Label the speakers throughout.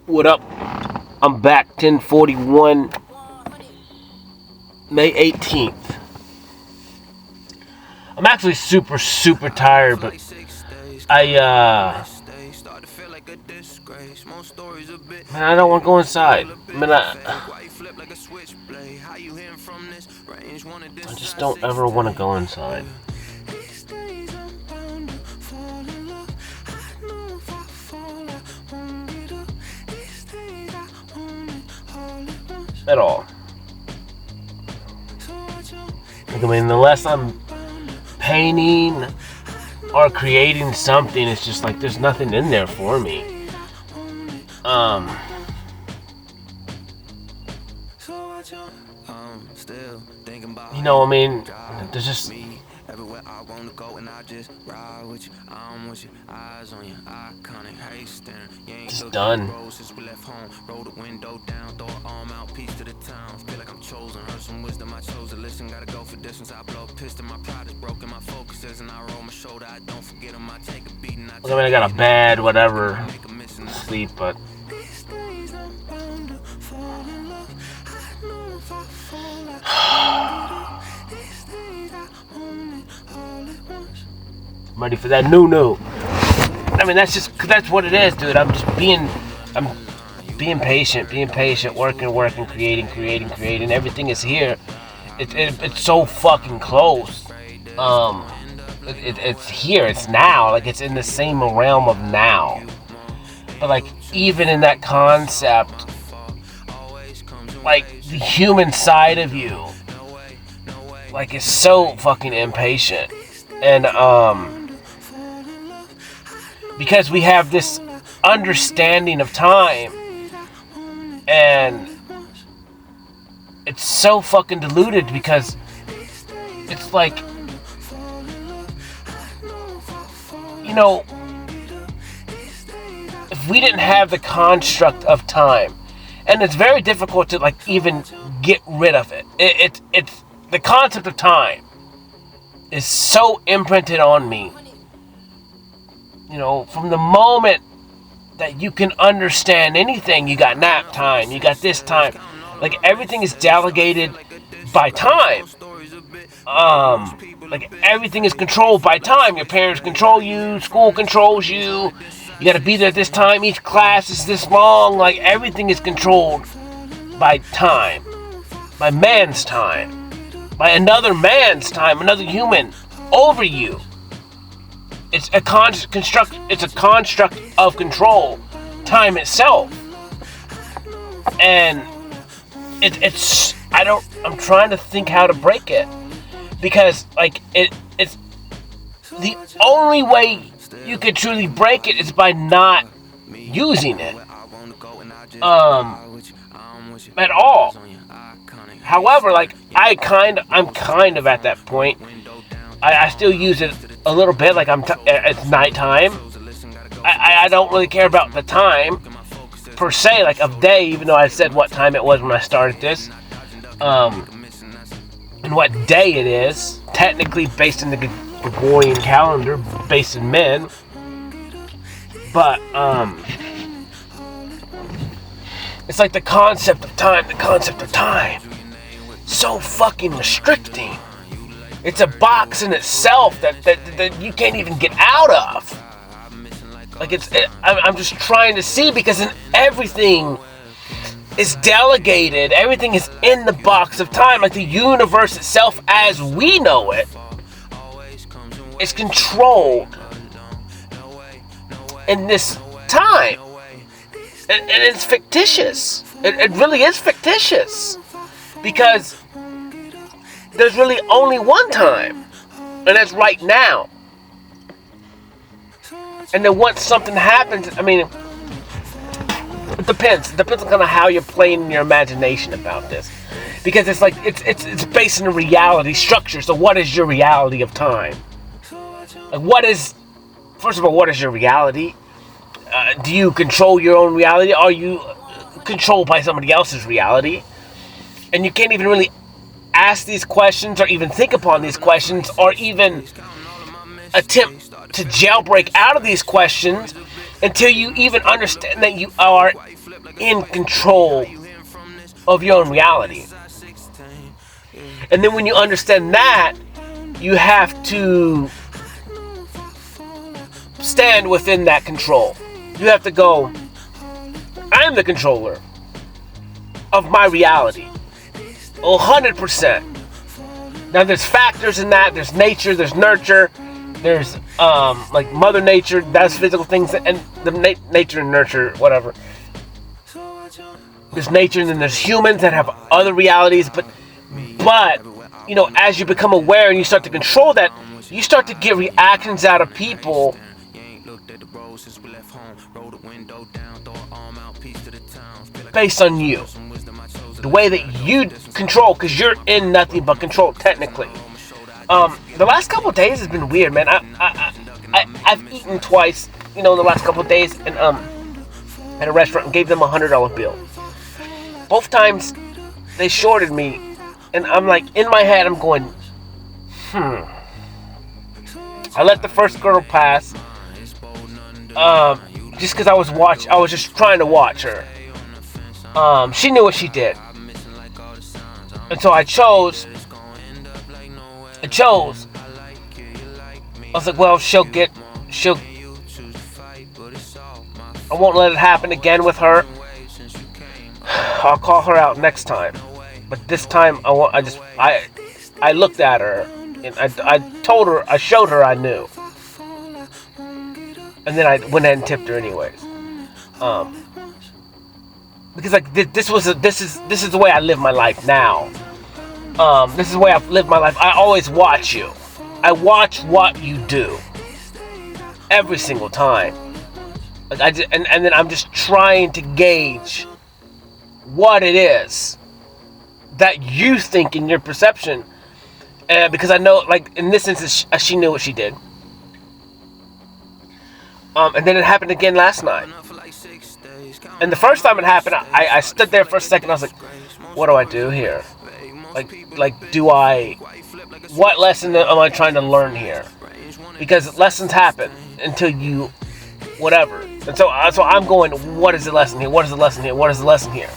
Speaker 1: What up? I'm back. 10:41, May 18th. I'm actually super tired, but man, I don't want to go inside. I just don't ever want to go inside. At all. I mean, unless I'm painting or creating something, it's just like there's nothing in there for me. You know, I mean, there's just everywhere I wanna go and I just ride with you. I'm with you, eyes on you, iconic, hey staring. You ain't just done. Since we left home, roll the window down, throw an arm out, peace to the town. Feel like I'm chosen, heard some wisdom, I chose to listen. Gotta go for distance, I blow a piston, my pride is broken, my focus isn't. I roll my shoulder, I don't forget him, I take a beating. I mean, I got a bad whatever sleep, but I'm ready for that new. I mean, that's what it is, dude. I'm being patient, working, creating. Everything is here. It's so fucking close. It's here. It's now. Like, it's in the same realm of now. But like, even in that concept, like, the human side of you, like, is so fucking impatient. And because we have this understanding of time, and it's so fucking diluted because it's like, you know, if we didn't have the construct of time, and it's very difficult to like even get rid of it. It's the concept of time is so imprinted on me. You know, from the moment that you can understand anything, you got nap time, you got this time. Like, everything is delegated by time. Like, everything is controlled by time. Your parents control you, school controls you. You gotta be there at this time, each class is this long. Like, everything is controlled by time. By man's time. By another man's time, another human over you. It's a construct of control, time itself. And I'm trying to think how to break it. Because like it's the only way you could truly break it is by not using it. At all. However, like, I'm kind of at that point. I still use it a little bit, like it's nighttime. I don't really care about the time per se, like of day, even though I said what time it was when I started this, and what day it is, technically based in the Gregorian calendar, based in men. But it's like the concept of time, so fucking restricting. It's a box in itself that you can't even get out of. Like, I'm just trying to see, because everything is delegated. Everything is in the box of time. Like, the universe itself, as we know it, is controlled in this time. And it's fictitious. It really is fictitious. Because there's really only one time, and that's right now. And then once something happens, I mean, it depends. It depends on kind of how you're playing in your imagination about this, because it's like it's based in a reality structure. So what is your reality of time? Like, first of all, what is your reality? Do you control your own reality? Are you controlled by somebody else's reality? And you can't even really ask these questions, or even think upon these questions, or even attempt to jailbreak out of these questions, until you even understand that you are in control of your own reality. And then when you understand that, you have to stand within that control. You have to go, I am the controller of my reality. 100%. Now there's factors in that. There's nature, there's nurture, there's like Mother Nature, that's physical things, and the nature and nurture, whatever. There's nature, and then there's humans that have other realities, but you know, as you become aware and you start to control that, you start to get reactions out of people based on you. The way that you control, because you're in nothing but control, technically. The last couple of days has been weird, man. I've eaten twice, you know, in the last couple of days, and at a restaurant and gave them $100 bill. Both times they shorted me, and I'm like, in my head, I'm going, I let the first girl pass, just because I was just trying to watch her. She knew what she did. And so I chose. I was like, well, I won't let it happen again with her. I'll call her out next time. But this time, I looked at her, and I showed her I knew. And then I went ahead and tipped her anyways. Because like this is the way I live my life now. This is the way I've lived my life. I always watch you. I watch what you do every single time. Like and then I'm just trying to gauge what it is that you think in your perception, because I know, like in this instance, she knew what she did. And then it happened again last night. And the first time it happened, I stood there for a second. I was like, what do I do here? What lesson am I trying to learn here? Because lessons happen until you, whatever. And so I'm going, what is the lesson here? What is the lesson here? What is the lesson here?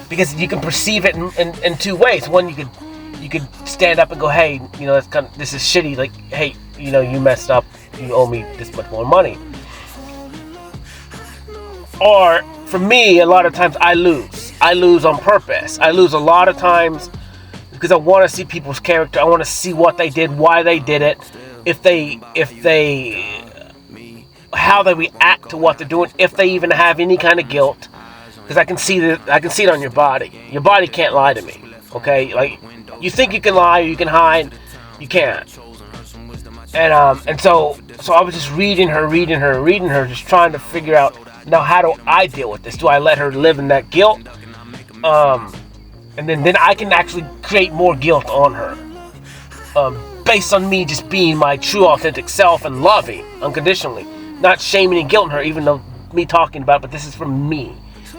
Speaker 1: Because you can perceive it in two ways. One, you could stand up and go, hey, you know, this is shitty. Like, hey, you know, you messed up. You owe me this much more money. Or, for me, a lot of times I lose. I lose on purpose. I lose a lot of times because I want to see people's character. I want to see what they did, why they did it, how they react to what they're doing, if they even have any kind of guilt. Because I can see it on your body. Your body can't lie to me. Okay, like you think you can lie, or you can hide, you can't. And so I was just reading her, just trying to figure out, now how do I deal with this? Do I let her live in that guilt? And then I can actually create more guilt on her, based on me just being my true, authentic self and loving unconditionally, not shaming and guilting her, even though me talking about it, but this is for me.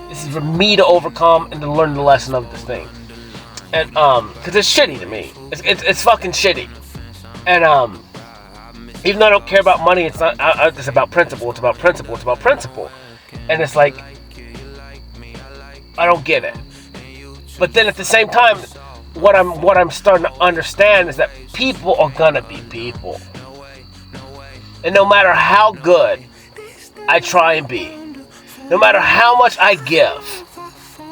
Speaker 1: This is for me to overcome and to learn the lesson of this thing. And because it's shitty to me. It's fucking shitty. And even though I don't care about money, it's not. It's about principle. It's about principle. It's about principle. And it's like, I don't get it. But then at the same time, what I'm starting to understand is that people are gonna be people. And no matter how good I try and be, no matter how much I give,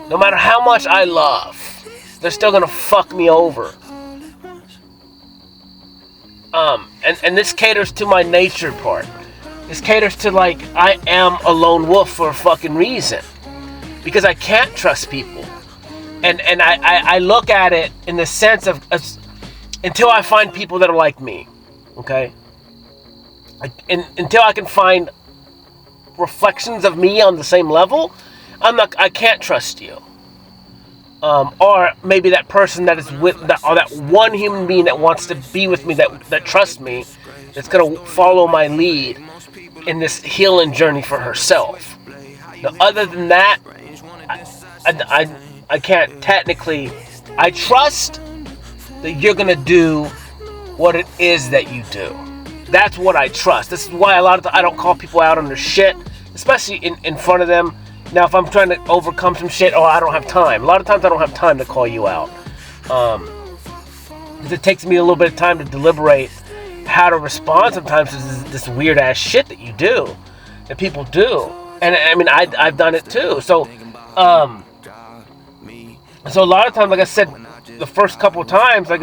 Speaker 1: no matter how much I love, they're still gonna fuck me over. And this caters to my nature part. This caters to, like, I am a lone wolf for a fucking reason. Because I can't trust people. And I look at it in the sense of until I find people that are like me. Okay? Until I can find reflections of me on the same level, I can't trust you. Or maybe that person that is with that, or that one human being that wants to be with me, that trusts me, that's gonna follow my lead in this healing journey for herself. Now, other than that, I can't technically. I trust that you're gonna do what it is that you do. That's what I trust. This is why a lot of times I don't call people out on their shit. especially in front of them. Now, if I'm trying to overcome some shit, I don't have time. A lot of times I don't have time to call you out. Because it takes me a little bit of time to deliberate how to respond sometimes to this weird ass shit that you do, that people do. And I mean, I've done it too. So a lot of times, like I said, the first couple of times, like,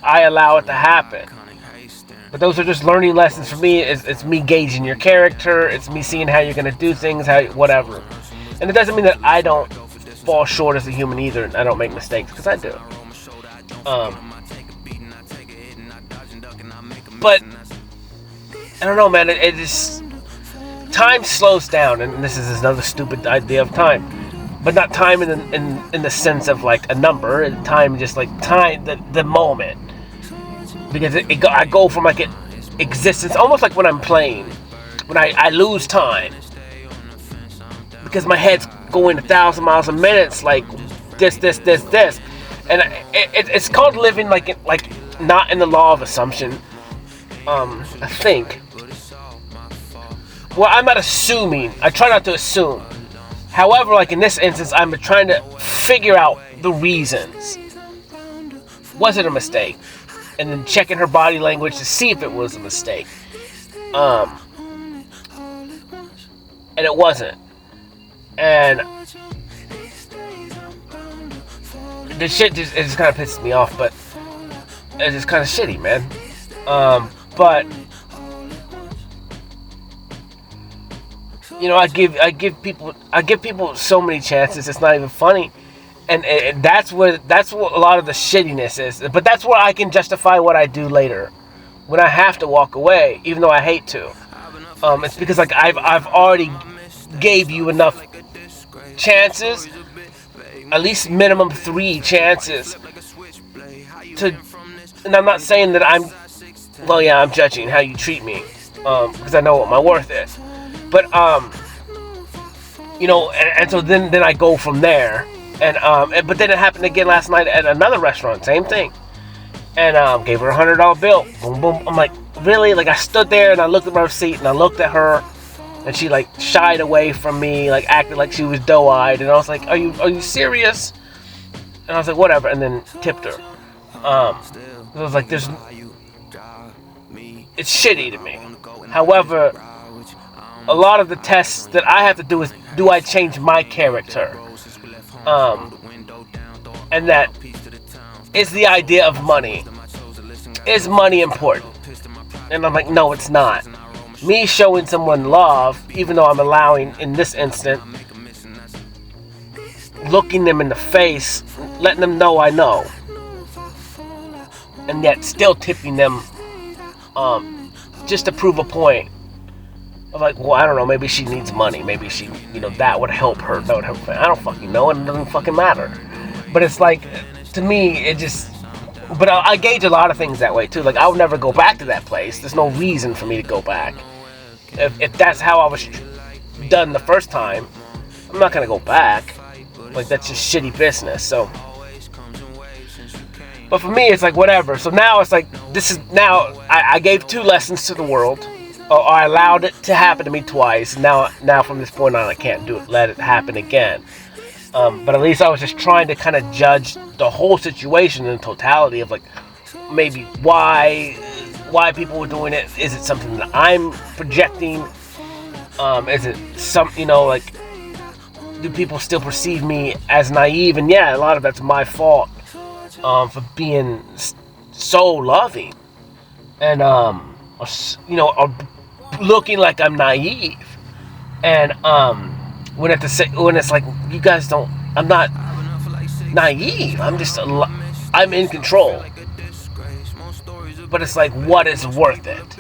Speaker 1: I allow it to happen. But those are just learning lessons for me. It's me gauging your character. It's me seeing how you're gonna do things, whatever. And it doesn't mean that I don't fall short as a human either, and I don't make mistakes, because I do. But I don't know, man. It just, time slows down, and this is another stupid idea of time, but not time in the sense of like a number. Time, just like time, the moment, because I go from like existence, almost like when I'm playing, when I lose time, because my head's going 1,000 miles a minute, like this, and it's called living like not in the law of assumption. I think. Well, I'm not assuming. I try not to assume. However, like in this instance, I'm trying to figure out the reasons. Was it a mistake? And then checking her body language to see if it was a mistake. And it wasn't. And the shit it just kind of pisses me off, but it's just kind of shitty, man. But I give people so many chances. It's not even funny, and that's what a lot of the shittiness is. But that's where I can justify what I do later, when I have to walk away, even though I hate to. It's because like I've already gave you enough chances, at least minimum 3 chances to. And I'm not saying that I'm judging how you treat me, because I know what my worth is. But and so then I go from there, and but then it happened again last night at another restaurant, same thing, and gave her a $100 bill. Boom, boom. I'm like, really? Like, I stood there and I looked at my receipt and I looked at her, and she like shied away from me, like acted like she was doe-eyed, and I was like, are you serious? And I was like, whatever, and then tipped her. I was like, it's shitty to me. However, a lot of the tests that I have to do is, do I change my character? And that is the idea of money. Is money important? And I'm like, no, it's not. Me showing someone love, even though I'm allowing, in this instant, looking them in the face, letting them know I know, and yet still tipping them, just to prove a point. I'm like, well, I don't know, maybe she needs money, maybe she, that would help her, that would help her. I don't fucking know, and it doesn't fucking matter. But it's like, to me, it just, but I gauge a lot of things that way too. Like, I would never go back to that place. There's no reason for me to go back. If that's how I was done the first time, I'm not gonna go back. Like, that's just shitty business. So, but for me, it's like, whatever. So now it's like, I gave 2 lessons to the world. Or I allowed it to happen to me twice. Now from this point on, I can't let it happen again. But at least I was just trying to kind of judge the whole situation in totality of, like, maybe why people were doing it. Is it something that I'm projecting? Is it like, do people still perceive me as naive? And yeah, a lot of that's my fault, for being so loving, and or looking like I'm naive. And when it's like, you guys don't, I'm not naive, I'm just I'm in control. But it's like, what is worth it?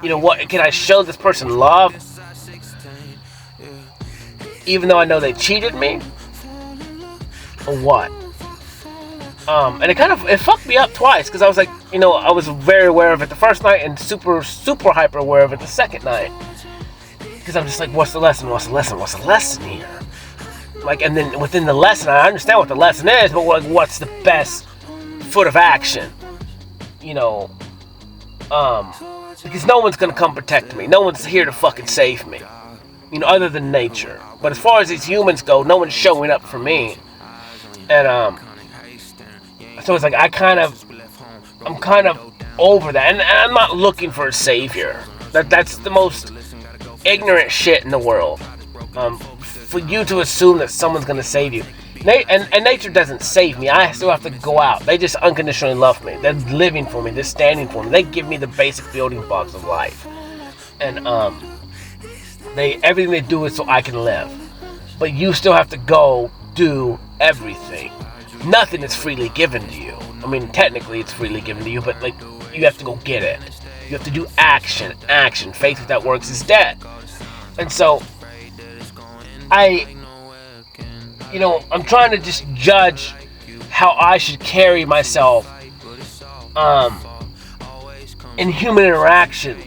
Speaker 1: What can I show this person love, even though I know they cheated me, or what? And it fucked me up twice, because I was like, I was very aware of it the first night and super, super hyper aware of it the second night. Because I'm just like, what's the lesson? What's the lesson? What's the lesson here? Like, and then within the lesson, I understand what the lesson is, but like, what's the best foot of action? Because no one's gonna come protect me. No one's here to fucking save me. You know, other than nature. But as far as these humans go, no one's showing up for me. And so it's like I'm kind of over that, and I'm not looking for a savior. That's the most ignorant shit in the world. For you to assume that someone's gonna save you, and nature doesn't save me. I still have to go out. They just unconditionally love me. They're living for me. They're standing for me. They give me the basic building blocks of life, and everything they do is so I can live. But you still have to go do everything. Nothing is freely given to you. I mean, technically it's freely given to you, but like, you have to go get it. You have to do action. Faith without works is dead. And so, I'm trying to just judge how I should carry myself in human interaction.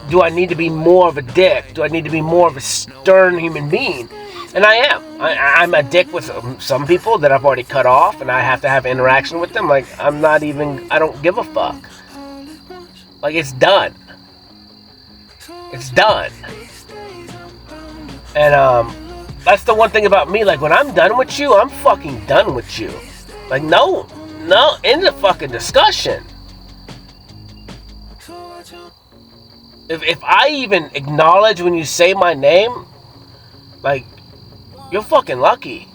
Speaker 1: Do I need to be more of a dick? Do I need to be more of a stern human being? And I am. I'm a dick with some people that I've already cut off, and I have to have interaction with them. Like, I don't give a fuck. Like, it's done. It's done. And, that's the one thing about me. Like, when I'm done with you, I'm fucking done with you. Like, no, end the fucking discussion. If I even acknowledge when you say my name, like, you're fucking lucky.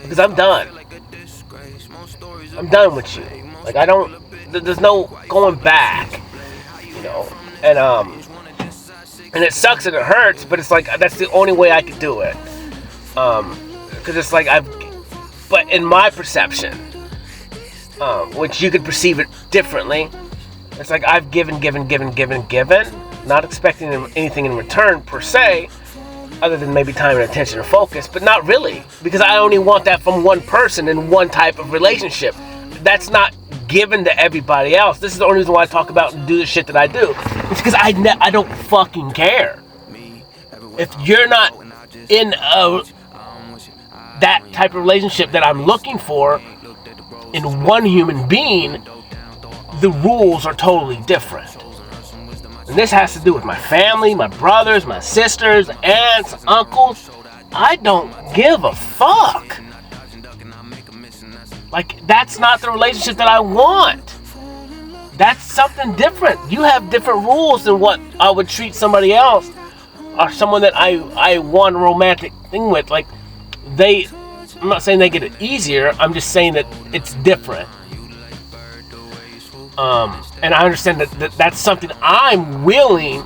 Speaker 1: Because I'm done. I'm done with you. Like, there's no going back, you know. And it sucks and it hurts, but it's like, that's the only way I could do it. Because it's like, but in my perception, which you could perceive it differently, it's like I've given, not expecting anything in return per se, other than maybe time and attention or focus, but not really, because I only want that from one person in one type of relationship. That's not given to everybody else. This is the only reason why I talk about and do the shit that I do. It's because I don't fucking care. If you're not in that type of relationship that I'm looking for in one human being, the rules are totally different. And this has to do with my family, my brothers, my sisters, aunts, uncles. I don't give a fuck. Like, that's not the relationship that I want. That's something different. You have different rules than what I would treat somebody else, or someone that I want a romantic thing with. Like, I'm not saying they get it easier, I'm just saying that it's different. And I understand that that's something I'm willing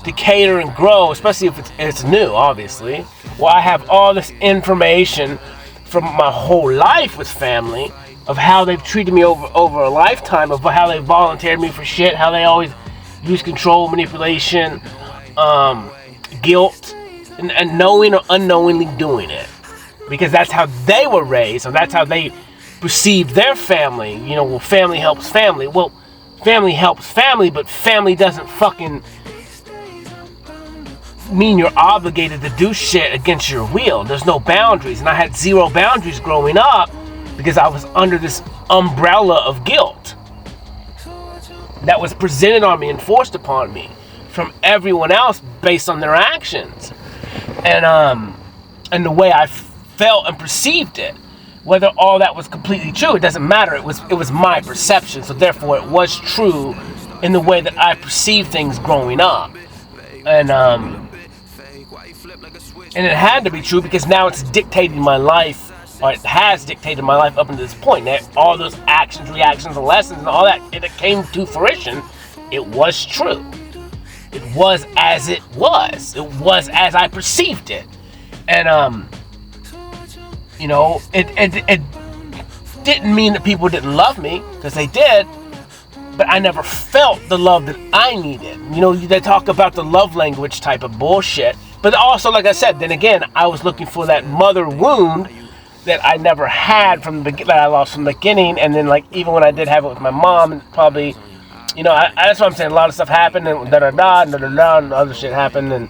Speaker 1: to cater and grow, especially if it's new, obviously. Well, I have all this information from my whole life with family of how they've treated me over a lifetime, of how they volunteered me for shit, how they always use control, manipulation, guilt, and knowing or unknowingly doing it. Because that's how they were raised, and that's how they perceive their family. You know, well, family helps family. Well, family helps family, but family doesn't fucking mean you're obligated to do shit against your will. There's no boundaries, and I had zero boundaries growing up because I was under this umbrella of guilt that was presented on me and forced upon me from everyone else based on their actions and the way I felt and perceived it. Whether all that was completely true, it doesn't matter. It was my perception, so therefore it was true in the way that I perceived things growing up. And it had to be true because now it's dictating my life, or it has dictated my life up until this point. Now, all those actions, reactions, and lessons and all that, it came to fruition. It was true. It was as it was. It was as I perceived it. And you know, it didn't mean that people didn't love me, because they did, but I never felt the love that I needed. You know, they talk about the love language type of bullshit, but also, like I said, then again, I was looking for that mother wound that I never had that I lost from the beginning, and then, like, even when I did have it with my mom, and probably, you know, that's what I'm saying, a lot of stuff happened, and and other shit happened, and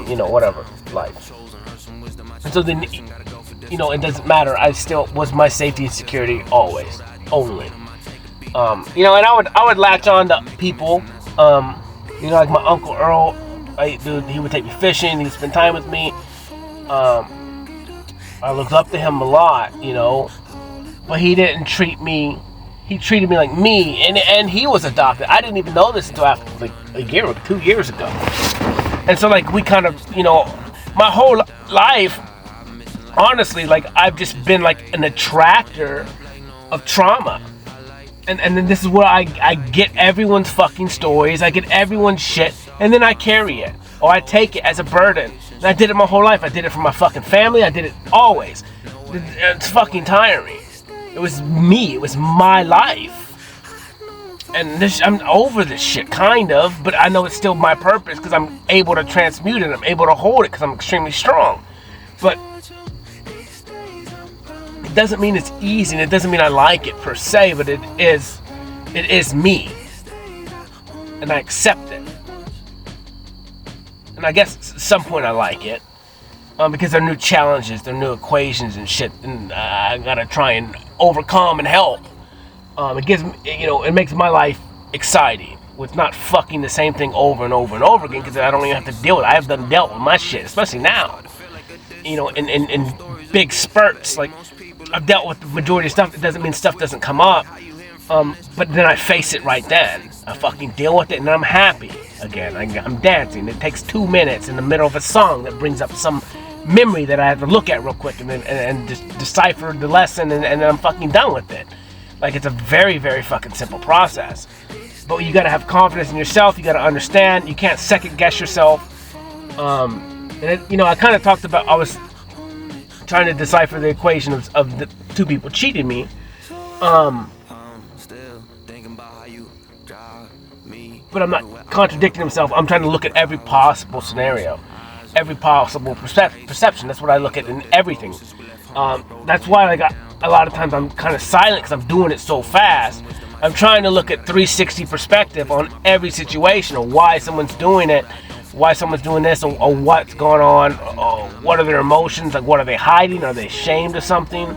Speaker 1: you know, whatever, life. And so then, it doesn't matter. I still was my safety and security always, only. And I would latch on to people. Like my Uncle Earl, he would take me fishing. He would spend time with me. I looked up to him a lot, but he didn't treat me. He treated me like me, and he was adopted. I didn't even know this until after like a year or 2 years ago. And so like we kind of, my whole life, honestly, like I've just been like an attractor of trauma. And then this is where I get everyone's fucking stories, I get everyone's shit, and then I carry it. Or I take it as a burden. And I did it my whole life. I did it for my fucking family. I did it always. It's fucking tiring. It was me. It was my life. And I'm over this shit, kind of. But I know it's still my purpose because I'm able to transmute it. I'm able to hold it because I'm extremely strong. But it doesn't mean it's easy. And it doesn't mean I like it per se. But it is me. And I accept it. And I guess at some point I like it. Because there are new challenges, there are new equations and shit. And I gotta try and overcome and help. It gives me, it makes my life exciting with not fucking the same thing over and over and over again because I don't even have to deal with it. I have done dealt with my shit, especially now. In big spurts. Like, I've dealt with the majority of stuff. It doesn't mean stuff doesn't come up. But then I face it right then. I fucking deal with it and I'm happy again. I'm dancing. It takes 2 minutes in the middle of a song that brings up some memory that I have to look at real quick and just decipher the lesson and then I'm fucking done with it. Like, it's a very, very fucking simple process. But you gotta have confidence in yourself. You gotta understand. You can't second guess yourself. I kind of talked about, I was trying to decipher the equation of the two people cheating me. But I'm not contradicting myself. I'm trying to look at every possible scenario, every possible perception. That's what I look at in everything. That's why, like, a lot of times I'm kind of silent because I'm doing it so fast. I'm trying to look at 360 perspective on every situation, or why someone's doing it, why someone's doing this, or what's going on, or what are their emotions, like what are they hiding, are they ashamed of something,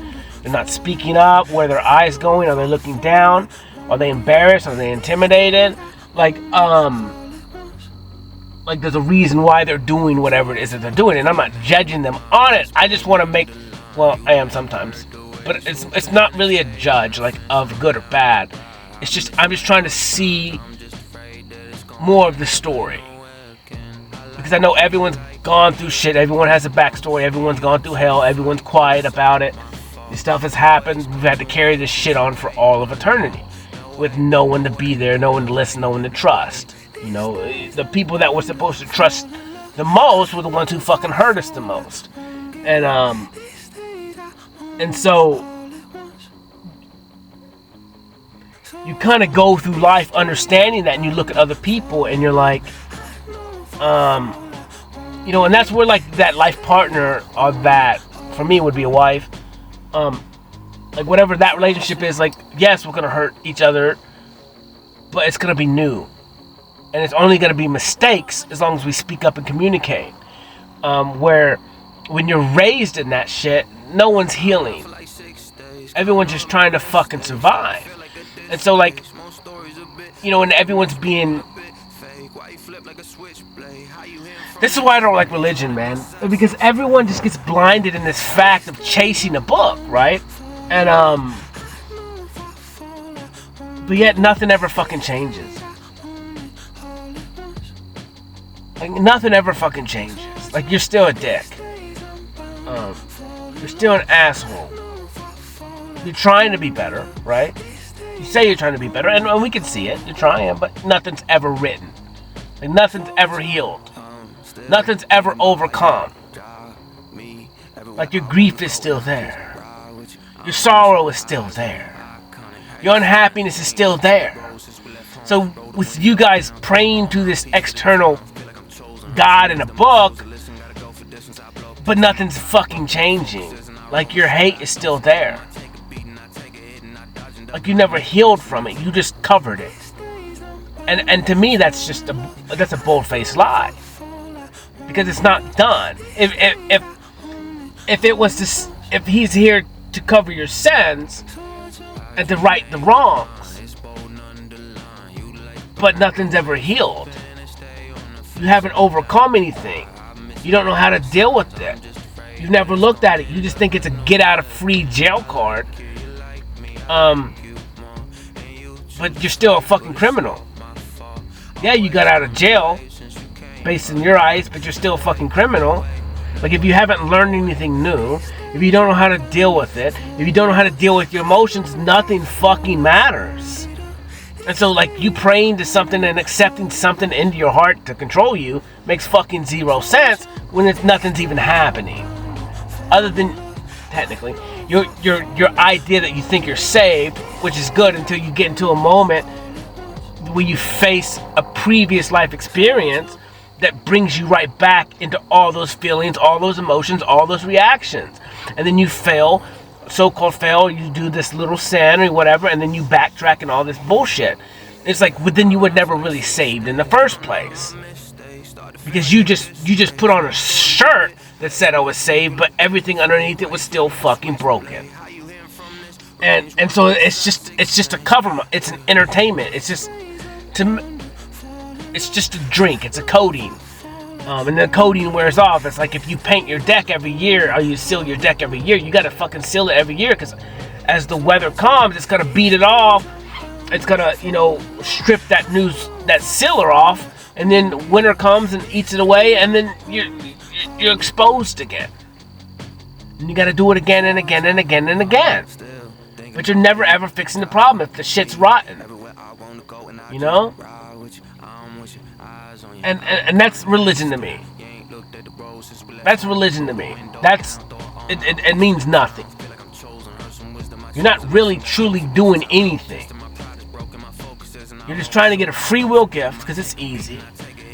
Speaker 1: they're not speaking up, where are their eyes going, are they looking down, are they embarrassed, are they intimidated, like there's a reason why they're doing whatever it is that they're doing, and I'm not judging them on it. I just want to make, well, I am sometimes, but it's not really a judge, like, of good or bad. It's just, I'm just trying to see more of the story. Because I know everyone's gone through shit, everyone has a backstory, everyone's gone through hell, everyone's quiet about it. This stuff has happened, we've had to carry this shit on for all of eternity. With no one to be there, no one to listen, no one to trust. The people that we're supposed to trust the most were the ones who fucking hurt us the most. And so you kind of go through life understanding that, and you look at other people and you're like, and that's where, like, that life partner, or that, for me, would be a wife. Like, whatever that relationship is, like, yes, we're gonna hurt each other, but it's gonna be new. And it's only gonna be mistakes as long as we speak up and communicate. Where when you're raised in that shit, no one's healing. Everyone's just trying to fucking survive. And so, like, and everyone's being... This is why I don't like religion, man. Because everyone just gets blinded in this fact of chasing a book, right? And, but yet nothing ever fucking changes. Like, nothing ever fucking changes. Like, you're still a dick. You're still an asshole. You're trying to be better, right? You say you're trying to be better, and we can see it. You're trying, but nothing's ever written. Like, nothing's ever healed. Nothing's ever overcome. Like, your grief is still there. Your sorrow is still there. Your unhappiness is still there. So, with you guys praying to this external God in a book, but nothing's fucking changing. Like, your hate is still there. Like, you never healed from it. You just covered it. And to me, that's just that's a bold-faced lie. Because it's not done. If if he's here to cover your sins and to right the wrongs, but nothing's ever healed, you haven't overcome anything, you don't know how to deal with it, you've never looked at it, you just think it's a get out of free jail card, but you're still a fucking criminal. Yeah, you got out of jail based in your eyes, but you're still a fucking criminal. Like, if you haven't learned anything new, if you don't know how to deal with it, if you don't know how to deal with your emotions, nothing fucking matters. And so, like, you praying to something and accepting something into your heart to control you makes fucking zero sense when nothing's even happening. Other than, technically, your idea that you think you're saved, which is good until you get into a moment where you face a previous life experience that brings you right back into all those feelings, all those emotions, all those reactions. And then you fail, so-called fail, you do this little sin or whatever, and then you backtrack and all this bullshit. It's like, well, then you were never really saved in the first place. Because you just put on a shirt that said I was saved, but everything underneath it was still fucking broken. And so it's just a cover, it's an entertainment, it's just a drink, it's a coating. And the coating wears off. It's like if you paint your deck every year, or you seal your deck every year, you gotta fucking seal it every year, because as the weather comes, it's gonna beat it off. It's gonna, strip that sealer off, and then winter comes and eats it away, and then you're exposed again. And you gotta do it again and again and again and again. But you're never ever fixing the problem if the shit's rotten. And that's religion to me. That's religion to me. It means nothing. You're not really truly doing anything. You're just trying to get a free will gift because it's easy.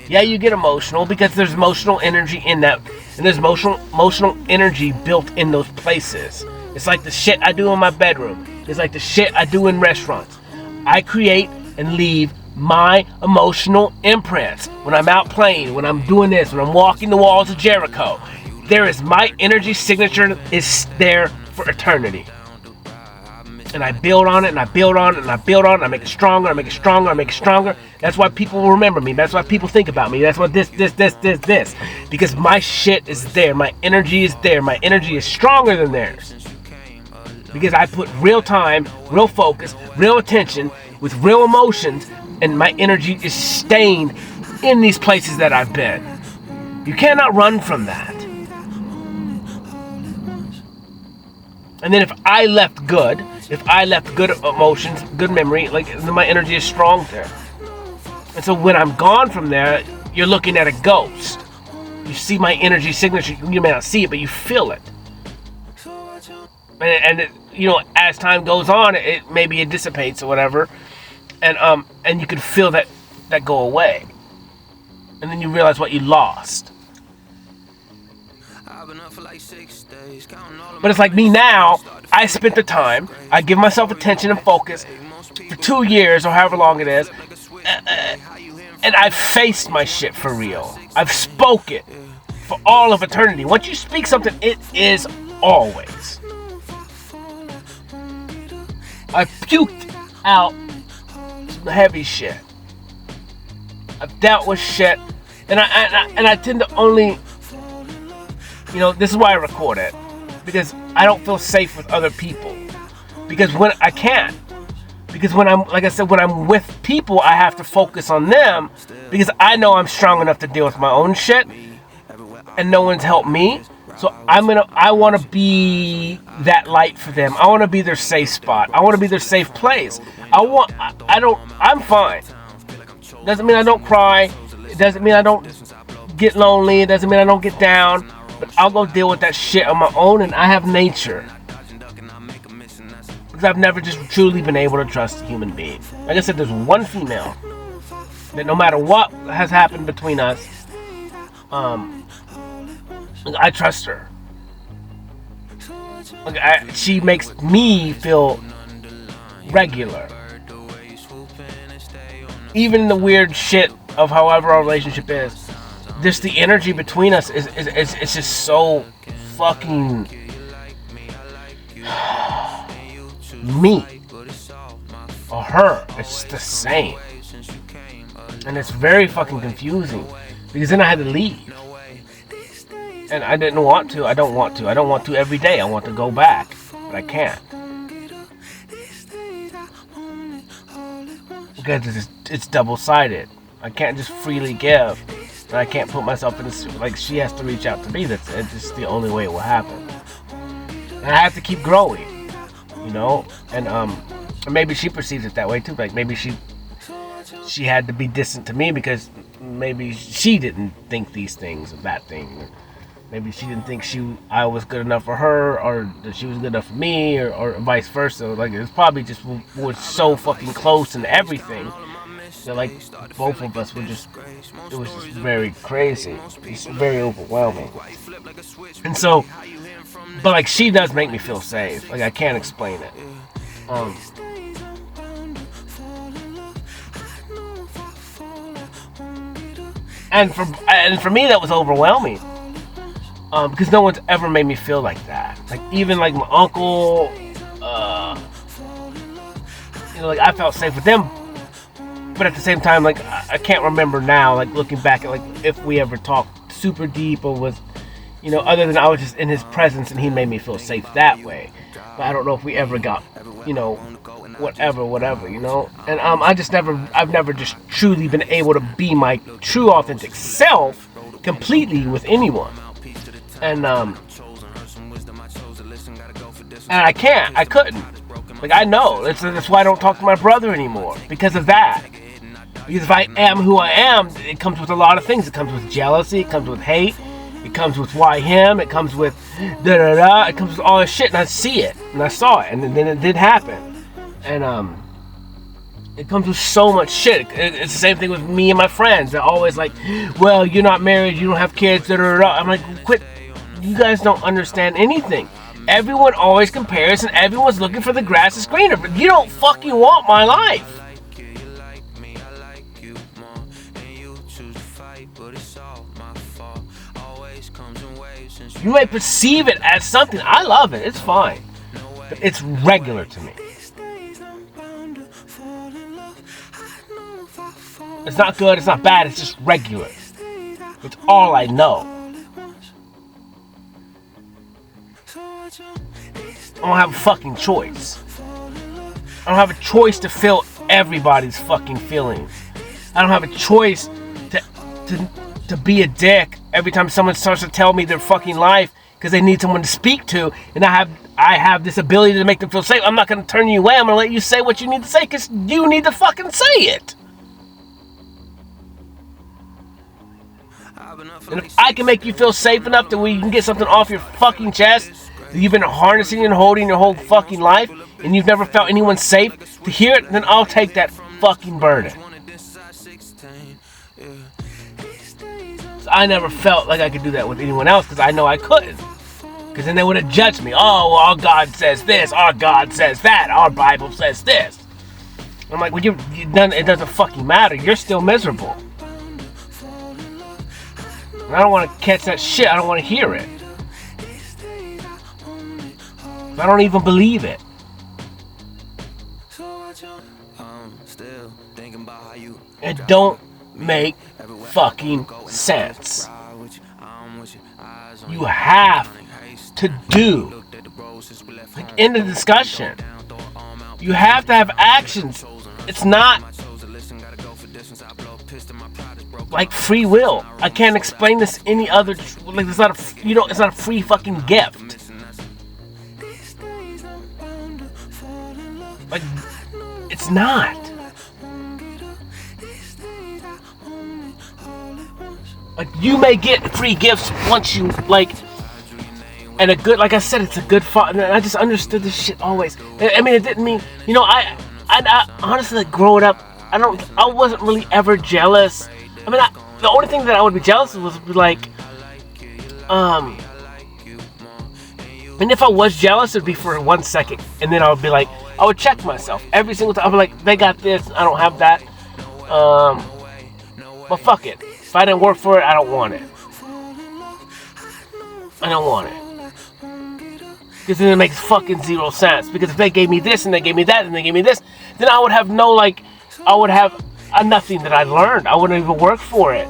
Speaker 1: Yeah, you get emotional because there's emotional energy in that, and there's emotional energy built in those places. It's like the shit I do in my bedroom. It's like the shit I do in restaurants. I create and leave my emotional imprints. When I'm out playing, when I'm doing this, when I'm walking the walls of Jericho, there is my energy signature is there for eternity. And I build on it, and I build on it, and I build on it, and I make it stronger, I make it stronger, I make it stronger. That's why people will remember me. That's why people think about me. That's why this. Because my shit is there. My energy is there. My energy is stronger than theirs. Because I put real time, real focus, real attention, with real emotions, and my energy is staying in these places that I've been. You cannot run from that. And then if I left good emotions, good memory, then my energy is strong there. And so when I'm gone from there, you're looking at a ghost. You see my energy signature. You may not see it, but you feel it. And as time goes on, maybe it dissipates or whatever, and you can feel that go away, and then you realize what you lost. But it's like me now. I spent the time. I give myself attention and focus for 2 years or however long it is, and I've faced my shit for real. I've spoke it for all of eternity. Once you speak something, it is always. I puked out some heavy shit. I've dealt with shit, and I tend to only, this is why I record it, because I don't feel safe with other people. Because when I can't, because when I'm, like I said, when I'm with people, I have to focus on them, because I know I'm strong enough to deal with my own shit, and no one's helped me. So I want to be that light for them. I want to be their safe spot. I want to be their safe place. I'm fine. Doesn't mean I don't cry. It doesn't mean I don't get lonely. It doesn't mean I don't get down. But I'll go deal with that shit on my own, and I have nature. Because I've never just truly been able to trust a human being. Like I said, there's one female that no matter what has happened between us, I trust her. She makes me feel regular. Even the weird shit of however our relationship is, just the energy between us is just so fucking me or her. It's the same. And it's very fucking confusing because then I had to leave. And I didn't want to. I don't want to. I don't want to every day. I want to go back. But I can't. Because it's double-sided. I can't just freely give. And I can't put myself in this, like, she has to reach out to me. It's just the only way it will happen. And I have to keep growing. You know? And maybe she perceives it that way too. Like maybe she had to be distant to me because maybe she didn't think these things of that thing. Maybe she didn't think I was good enough for her, or that she was good enough for me, or vice versa. Like it's probably just was so fucking close and everything that like both of us were just, it was just very crazy. It's very overwhelming. And so, but like she does make me feel safe. Like I can't explain it. And for me that was overwhelming. Because no one's ever made me feel like that. Like even like my uncle, like I felt safe with them. But at the same time, like I can't remember now, like looking back at like if we ever talked super deep or was, other than I was just in his presence and he made me feel safe that way. But I don't know if we ever got, whatever, And I've never just truly been able to be my true authentic self completely with anyone. And I couldn't. Like I know, that's why I don't talk to my brother anymore, because of that. Because if I am who I am, it comes with a lot of things. It comes with jealousy, it comes with hate, it comes with why him, it comes with da-da-da, it comes with all this shit, and I see it, and I saw it, and then it did happen. And it comes with so much shit. It's the same thing with me and my friends. They're always like, well, you're not married, you don't have kids, da-da-da. I'm like, quit. You guys don't understand anything. Everyone always compares and everyone's looking for the grass is greener, but you don't fucking want my life. You may perceive it as something. I love it. It's fine. But it's regular to me. It's not good. It's not bad. It's just regular. It's all I know. I don't have a fucking choice. I don't have a choice to feel everybody's fucking feelings. I don't have a choice to be a dick every time someone starts to tell me their fucking life because they need someone to speak to, and I have this ability to make them feel safe. I'm not going to turn you away. I'm going to let you say what you need to say because you need to fucking say it. And if I can make you feel safe enough that you can get something off your fucking chest that you've been harnessing and holding your whole fucking life, and you've never felt anyone safe to hear it, then I'll take that fucking burden. I never felt like I could do that with anyone else because I know I couldn't. Because then they would have judged me. Oh, well, our God says this, our God says that, our Bible says this. And I'm like, well, it doesn't fucking matter. You're still miserable. And I don't want to catch that shit. I don't want to hear it. I don't even believe it. It don't make fucking sense. You have to do, like in the discussion, you have to have actions. It's not like free will. I can't explain this any other. Like it's not it's not a free fucking gift. Like it's not. Like you may get free gifts once you like, and a good, like I said, it's a good father. And I just understood this shit always. I mean, it didn't mean, I honestly, like growing up, I wasn't really ever jealous. I mean, the only thing that I would be jealous of was like, and if I was jealous, it'd be for 1 second, and then I would be like, I would check myself every single time. I'd be like, they got this, I don't have that. But fuck it. If I didn't work for it, I don't want it. I don't want it. Because then it makes fucking zero sense. Because if they gave me this and they gave me that and they gave me this, then I would have I would have nothing that I learned. I wouldn't even work for it.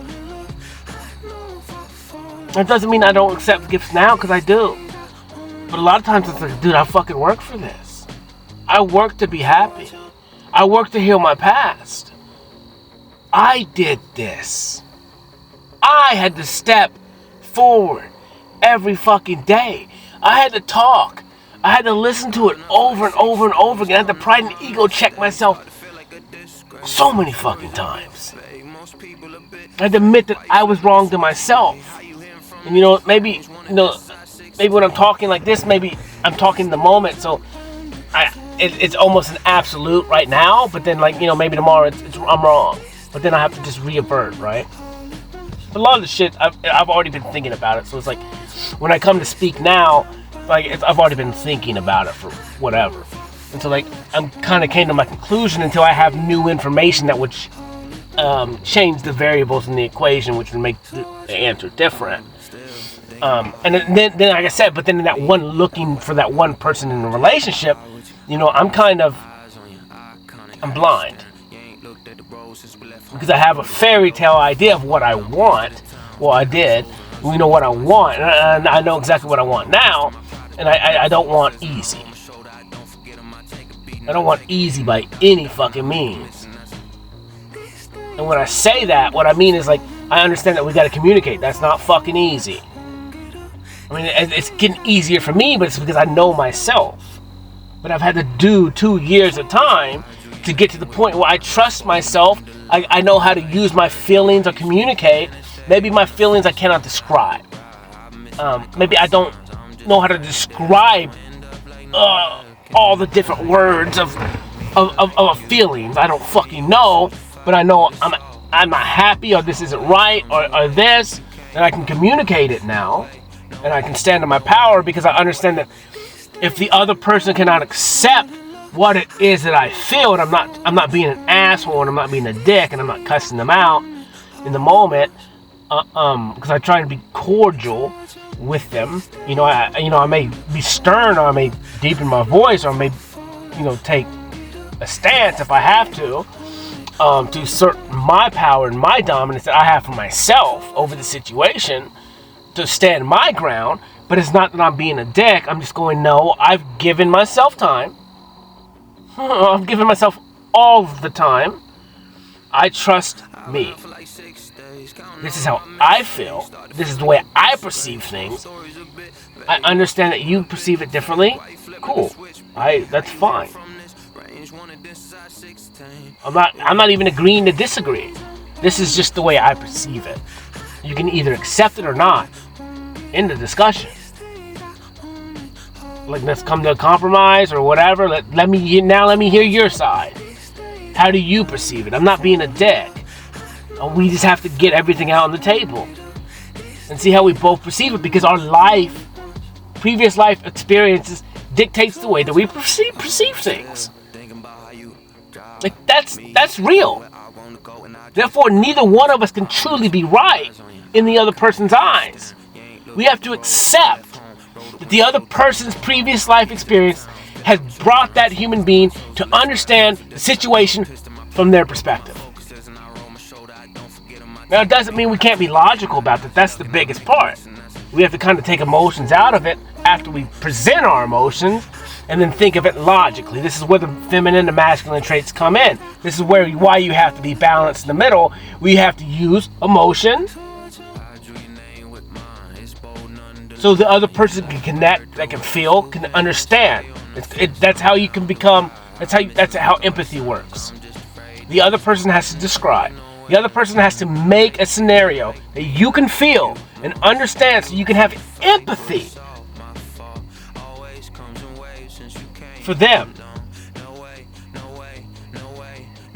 Speaker 1: That doesn't mean I don't accept gifts now, because I do. But a lot of times it's like, dude, I fucking work for this. I work to be happy. I work to heal my past. I did this. I had to step forward every fucking day. I had to talk. I had to listen to it over and over and over again. I had to pride and ego check myself so many fucking times. I had to admit that I was wrong to myself. And maybe when I'm talking like this, maybe I'm talking in the moment, so it's almost an absolute right now, but then maybe tomorrow I'm wrong. But then I have to just reavert, right? But a lot of the shit, I've already been thinking about it, so it's like, when I come to speak now, I've already been thinking about it for whatever. And so I'm kind of came to my conclusion until I have new information that would change the variables in the equation, which would make the answer different. And then like I said, but then in that one looking for that one person in the relationship, I'm blind. Because I have a fairy tale idea of what I want. Well, I did. We know what I want, and I know exactly what I want now, and I don't want easy. I don't want easy by any fucking means. And when I say that, what I mean is I understand that we gotta communicate. That's not fucking easy. I mean, it's getting easier for me, but it's because I know myself. But I've had to do 2 years of time to get to the point where I trust myself. I know how to use my feelings or communicate. Maybe my feelings I cannot describe. Maybe I don't know how to describe all the different words of feelings. I don't fucking know, but I know I'm not happy, or this isn't right, or this, and I can communicate it now, and I can stand in my power because I understand that if the other person cannot accept what it is that I feel, and I'm not being an asshole, and I'm not being a dick, and I'm not cussing them out in the moment, because I try to be cordial with them. I may be stern, or I may deepen my voice, or I may, take a stance if I have to assert my power and my dominance that I have for myself over the situation, to stand my ground. But it's not that I'm being a dick. I'm just going, no, I've given myself time. I've given myself all the time. I trust me. This is how I feel. This is the way I perceive things. I understand that you perceive it differently. Cool. That's fine. I'm not even agreeing to disagree. This is just the way I perceive it. You can either accept it or not. End the discussion. Let's come to a compromise or whatever. Let me hear your side. How do you perceive it? I'm not being a dick. We just have to get everything out on the table and see how we both perceive it, because our previous life experiences dictates the way that we perceive things. That's real. Therefore, neither one of us can truly be right in the other person's eyes. We have to accept that the other person's previous life experience has brought that human being to understand the situation from their perspective. Now, it doesn't mean we can't be logical about that. That's the biggest part. We have to kind of take emotions out of it after we present our emotions, and then think of it logically. This is where the feminine and masculine traits come in. This is why you have to be balanced in the middle. We have to use emotion so the other person can connect, that can feel, can understand. That's how you can become. That's how empathy works. The other person has to describe. The other person has to make a scenario that you can feel and understand, so you can have empathy for them,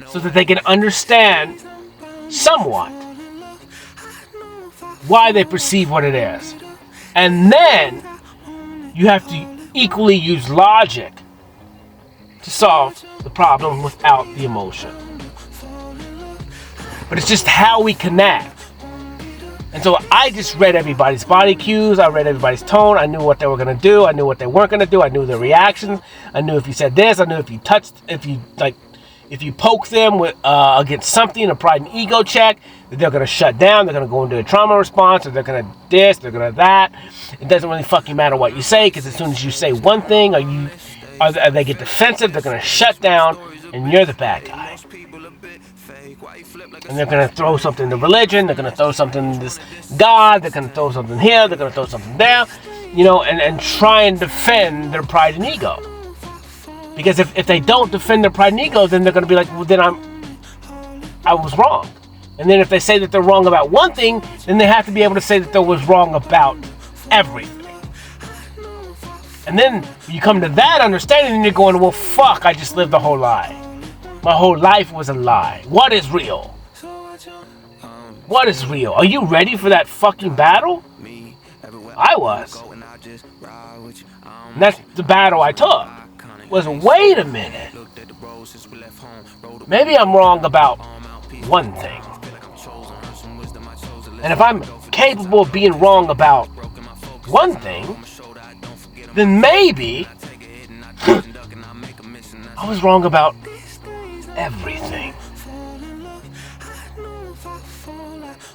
Speaker 1: so that they can understand somewhat why they perceive what it is. And then you have to equally use logic to solve the problem without the emotion. But it's just how we connect. And so I just read everybody's body cues. I read everybody's tone. I knew what they were going to do. I knew what they weren't going to do. I knew their reactions. I knew if you said this. I knew if you touched, if you poke them with against something, a pride and ego check, that they're going to shut down. They're going to go into a trauma response, or they're going to this, they're going to that. It doesn't really fucking matter what you say, because as soon as you say one thing, or they get defensive, they're going to shut down, and you're the bad guy. And they're going to throw something to religion, they're going to throw something to this God, they're going to throw something here, they're going to throw something there, and try and defend their pride and ego. Because if they don't defend their pride and ego, then they're going to be like, well, then I was wrong. And then if they say that they're wrong about one thing, then they have to be able to say that they was wrong about everything. And then you come to that understanding, and you're going, well, fuck, I just lived a whole lie. My whole life was a lie. What is real? What is real? Are you ready for that fucking battle? I was. And that's the battle I took. Was, wait a minute. Maybe I'm wrong about one thing. And if I'm capable of being wrong about one thing, then maybe I was wrong about everything.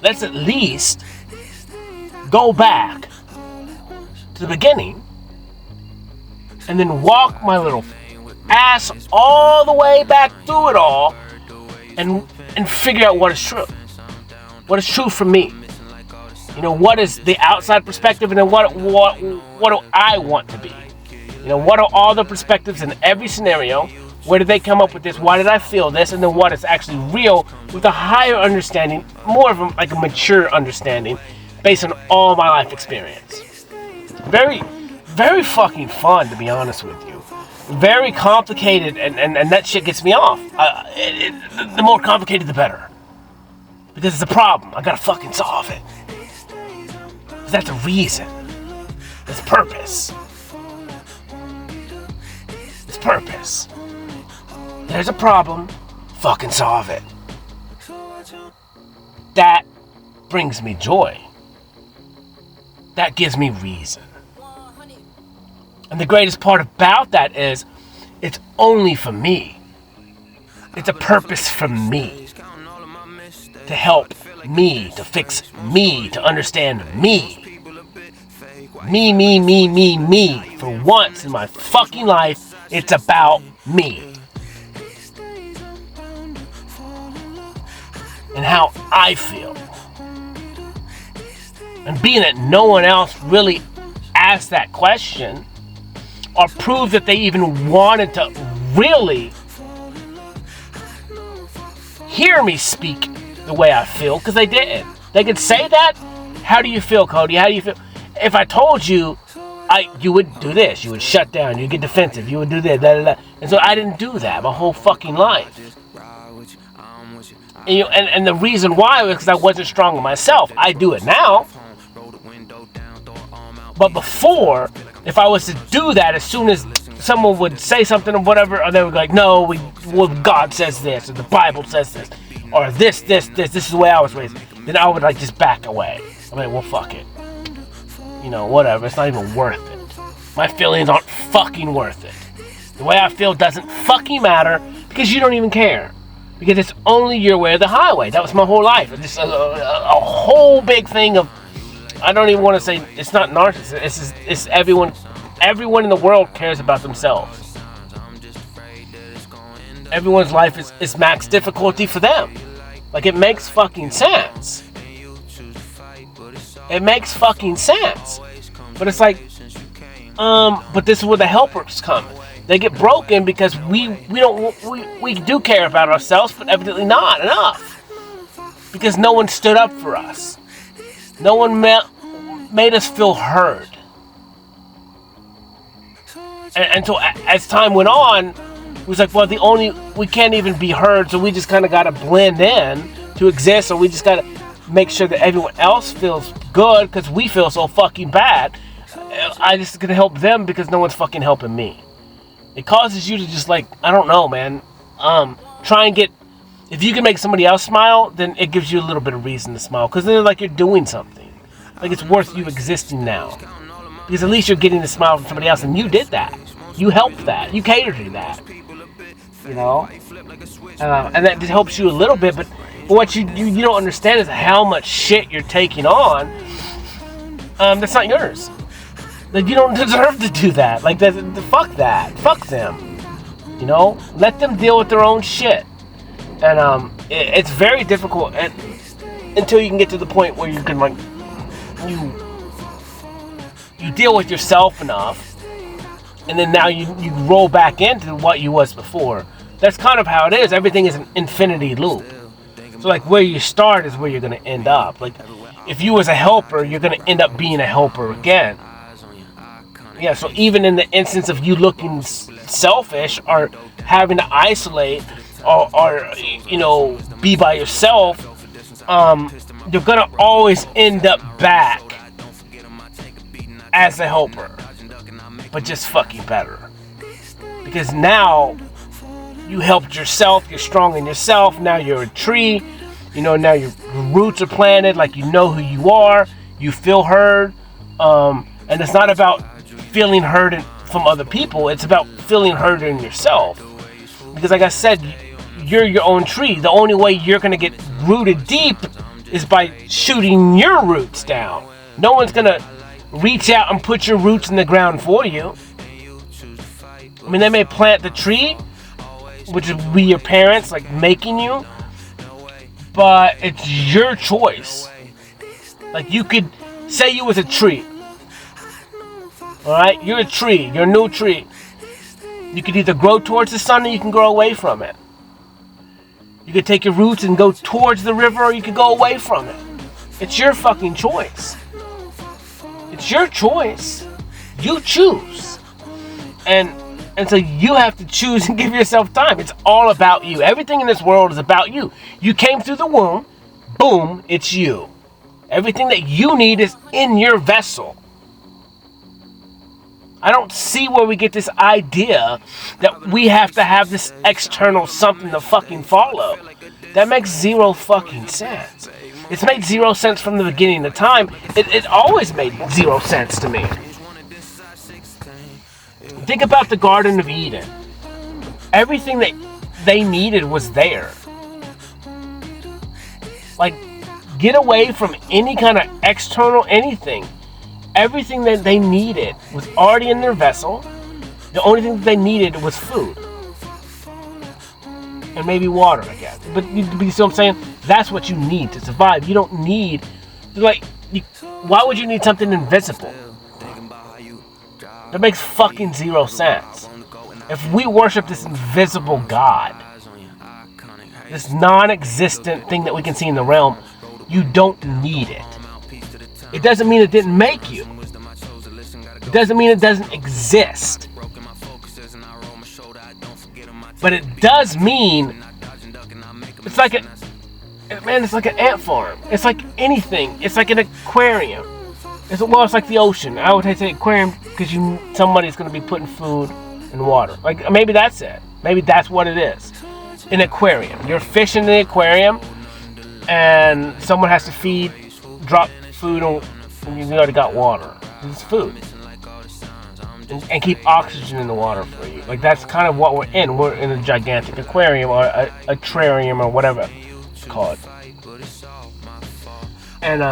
Speaker 1: Let's at least go back to the beginning and then walk my little ass all the way back through it all and figure out what is true. What is true for me? What is the outside perspective, and then what do I want to be? What are all the perspectives in every scenario? Where did they come up with this? Why did I feel this? And then what is actually real with a higher understanding, more of a mature understanding based on all my life experience. Very, very fucking fun, to be honest with you. Very complicated, and that shit gets me off. The more complicated, the better. Because it's a problem. I gotta fucking solve it. Because that's a reason. It's purpose. It's purpose. There's a problem, fucking solve it. That brings me joy. That gives me reason. And the greatest part about that is, it's only for me. It's a purpose for me. To help me, to fix me, to understand me. Me. For once in my fucking life, it's about me. And how I feel. And being that no one else really asked that question, or proved that they even wanted to really hear me speak the way I feel, because they didn't. They could say that. How do you feel, Cody? How do you feel? If I told you, you would do this, you would shut down, you'd get defensive, you would do this, And so I didn't do that my whole fucking life. And the reason why was because I wasn't strong in myself. I do it now. But before, if I was to do that, as soon as someone would say something or whatever, or they would be like, no, God says this, or the Bible says this, or this is the way I was raised, then I would just back away. I mean, well, fuck it. Whatever, it's not even worth it. My feelings aren't fucking worth it. The way I feel doesn't fucking matter, because you don't even care. Because it's only your way or the highway. That was my whole life. It's a whole big thing of, I don't even want to say, it's not narcissism. It's everyone in the world cares about themselves. Everyone's life is max difficulty for them. It makes fucking sense. It makes fucking sense. But it's but this is where the helpers come. They get broken because we do care about ourselves, but evidently not enough. Because no one stood up for us. No one made us feel heard. And so as time went on, it was like, well, we can't even be heard, so we just kind of got to blend in to exist, or we just got to make sure that everyone else feels good because we feel so fucking bad. I just gonna help them because no one's fucking helping me. It causes you to just I don't know, man. Try and get If you can make somebody else smile, then it gives you a little bit of reason to smile. Because then like you're doing something. Like it's worth you existing now. Because at least you're getting a smile from somebody else, and you did that. You helped that. You catered to that. You know? And that just helps you a little bit, but what you don't understand is how much shit you're taking on that's not yours. Like, you don't deserve to do that. Like, fuck that. Fuck them. You know? Let them deal with their own shit. And it's very difficult until you can get to the point where you can, like, you deal with yourself enough, and then now you roll back into what you was before. That's kind of how it is. Everything is an infinity loop. So, like, where you start is where you're going to end up. Like, if you was a helper, you're going to end up being a helper again. Yeah, so even in the instance of you looking selfish or having to isolate or you know, be by yourself, you're going to always end up back as a helper. But just fucking better. Because now you helped yourself, you're strong in yourself, now you're a tree, you know, now your roots are planted, like you know who you are, you feel heard, and it's not about feeling heard from other people, it's about feeling heard in yourself. Because like I said, you're your own tree. The only way you're going to get rooted deep is by shooting your roots down. No one's going to reach out and put your roots in the ground for you. I mean, they may plant the tree, which would be your parents, like, making you, but it's your choice. Like, you could say you was a tree. Alright? You're a tree. You're a new tree. You could either grow towards the sun or you can grow away from it. You could take your roots and go towards the river, or you could go away from it. It's your fucking choice. It's your choice. You choose. And so you have to choose and give yourself time. It's all about you. Everything in this world is about you. You came through the womb. Boom, it's you. Everything that you need is in your vessel. I don't see where we get this idea that we have to have this external something to fucking follow. That makes zero fucking sense. It's made zero sense from the beginning of time. It always made zero sense to me. Think about the Garden of Eden. Everything that they needed was there. Like, get away from any kind of external anything. Everything that they needed was already in their vessel. The only thing that they needed was food. And maybe water, I guess. But you see what I'm saying? That's what you need to survive. You don't need, like, why would you need something invisible? That makes fucking zero sense. If we worship this invisible God, this non-existent thing that we can see in the realm, you don't need it. It doesn't mean it didn't make you. It doesn't mean it doesn't exist. But it does mean it's like it's like an ant farm. It's like anything. It's like an aquarium. It's like the ocean. I would say aquarium because somebody's going to be putting food and water. Like, maybe that's it. Maybe that's what it is. An aquarium. You're fishing in the aquarium, and someone has to drop food on, and you already got water. It's food. And keep oxygen in the water for you. Like, that's kind of what we're in. We're in a gigantic aquarium or a terrarium or whatever it's called. And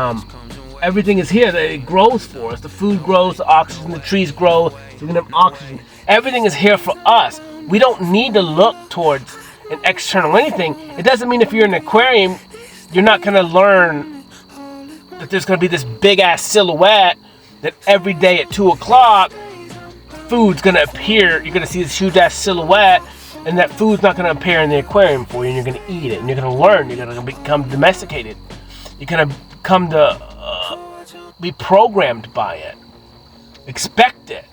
Speaker 1: everything is here. It grows for us. The food grows, the oxygen, the trees grow. So we can have oxygen. Everything is here for us. We don't need to look towards an external anything. It doesn't mean if you're in an aquarium, you're not going to learn that there's going to be this big-ass silhouette that every day at 2 o'clock, food's going to appear. You're going to see this huge-ass silhouette, and that food's not going to appear in the aquarium for you, and you're going to eat it, and you're going to learn. You're going to become domesticated. You're going to come to be programmed by it. Expect it.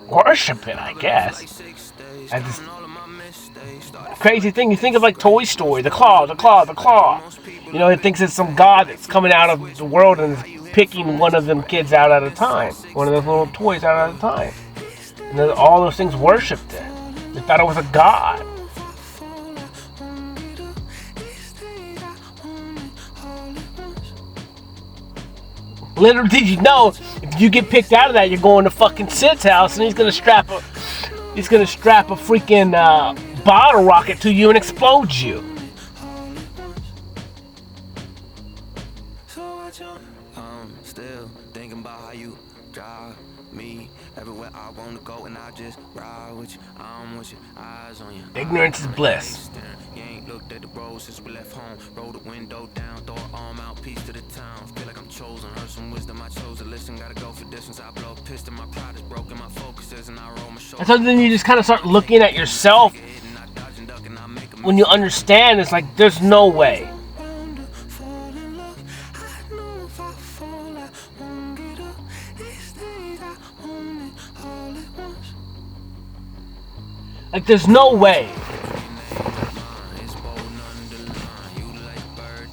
Speaker 1: Worship it, I guess. Crazy thing, you think of like Toy Story, the claw. You know, it thinks it's some god that's coming out of the world and picking one of them kids out at a time, one of those little toys out at a time. And then all those things worshipped it. They thought it was a god. Little did you know, if you get picked out of that, you're going to fucking Sid's house, and he's gonna strap a freaking bottle rocket to you and explode you.
Speaker 2: Still thinking about how you drive me everywhere I want to go, and I just ride with you. I'm with you, eyes on you.
Speaker 1: Ignorance is bliss.
Speaker 2: You ain't looked at the road since we left home. Roll the window down, throw an arm out, peace to the town. Feel like I'm chosen, heard some wisdom, I chose to listen. Gotta go for distance, I blow a piston. My pride is broken, my focus is, and I roll my shoulders.
Speaker 1: And so then you just kind of start looking at yourself. When you understand, it's like, there's no way. Like, there's no way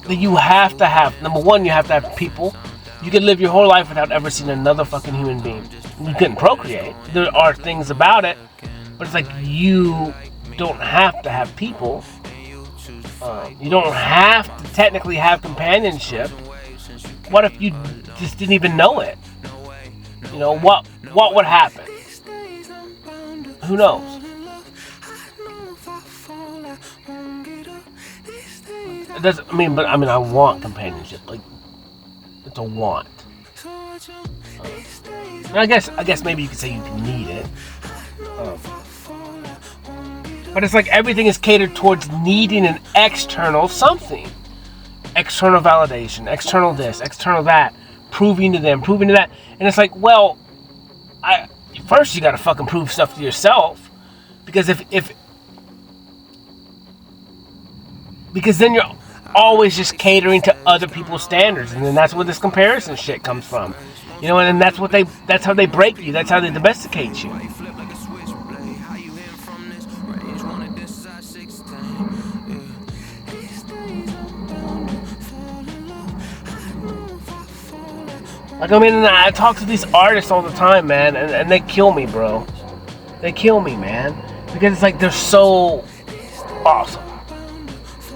Speaker 1: that you have to have, number one, you have to have people. You can live your whole life without ever seeing another fucking human being. You couldn't procreate. There are things about it, but it's like, you don't have to have people. You don't have to technically have companionship. What if you just didn't even know it? You know, what would happen? Who knows? It doesn't, I want companionship. Like, it's a want. I guess maybe you could say you need it. But it's like everything is catered towards needing an external something. External validation, external this, external that, proving to them, proving to that. And it's like, well, first you gotta fucking prove stuff to yourself. Because because then you're always just catering to other people's standards, and then that's where this comparison shit comes from. You know, and that's how they break you, that's how they domesticate you. Like, I talk to these artists all the time, man, and they kill me, bro. They kill me, man. Because it's like, they're so awesome,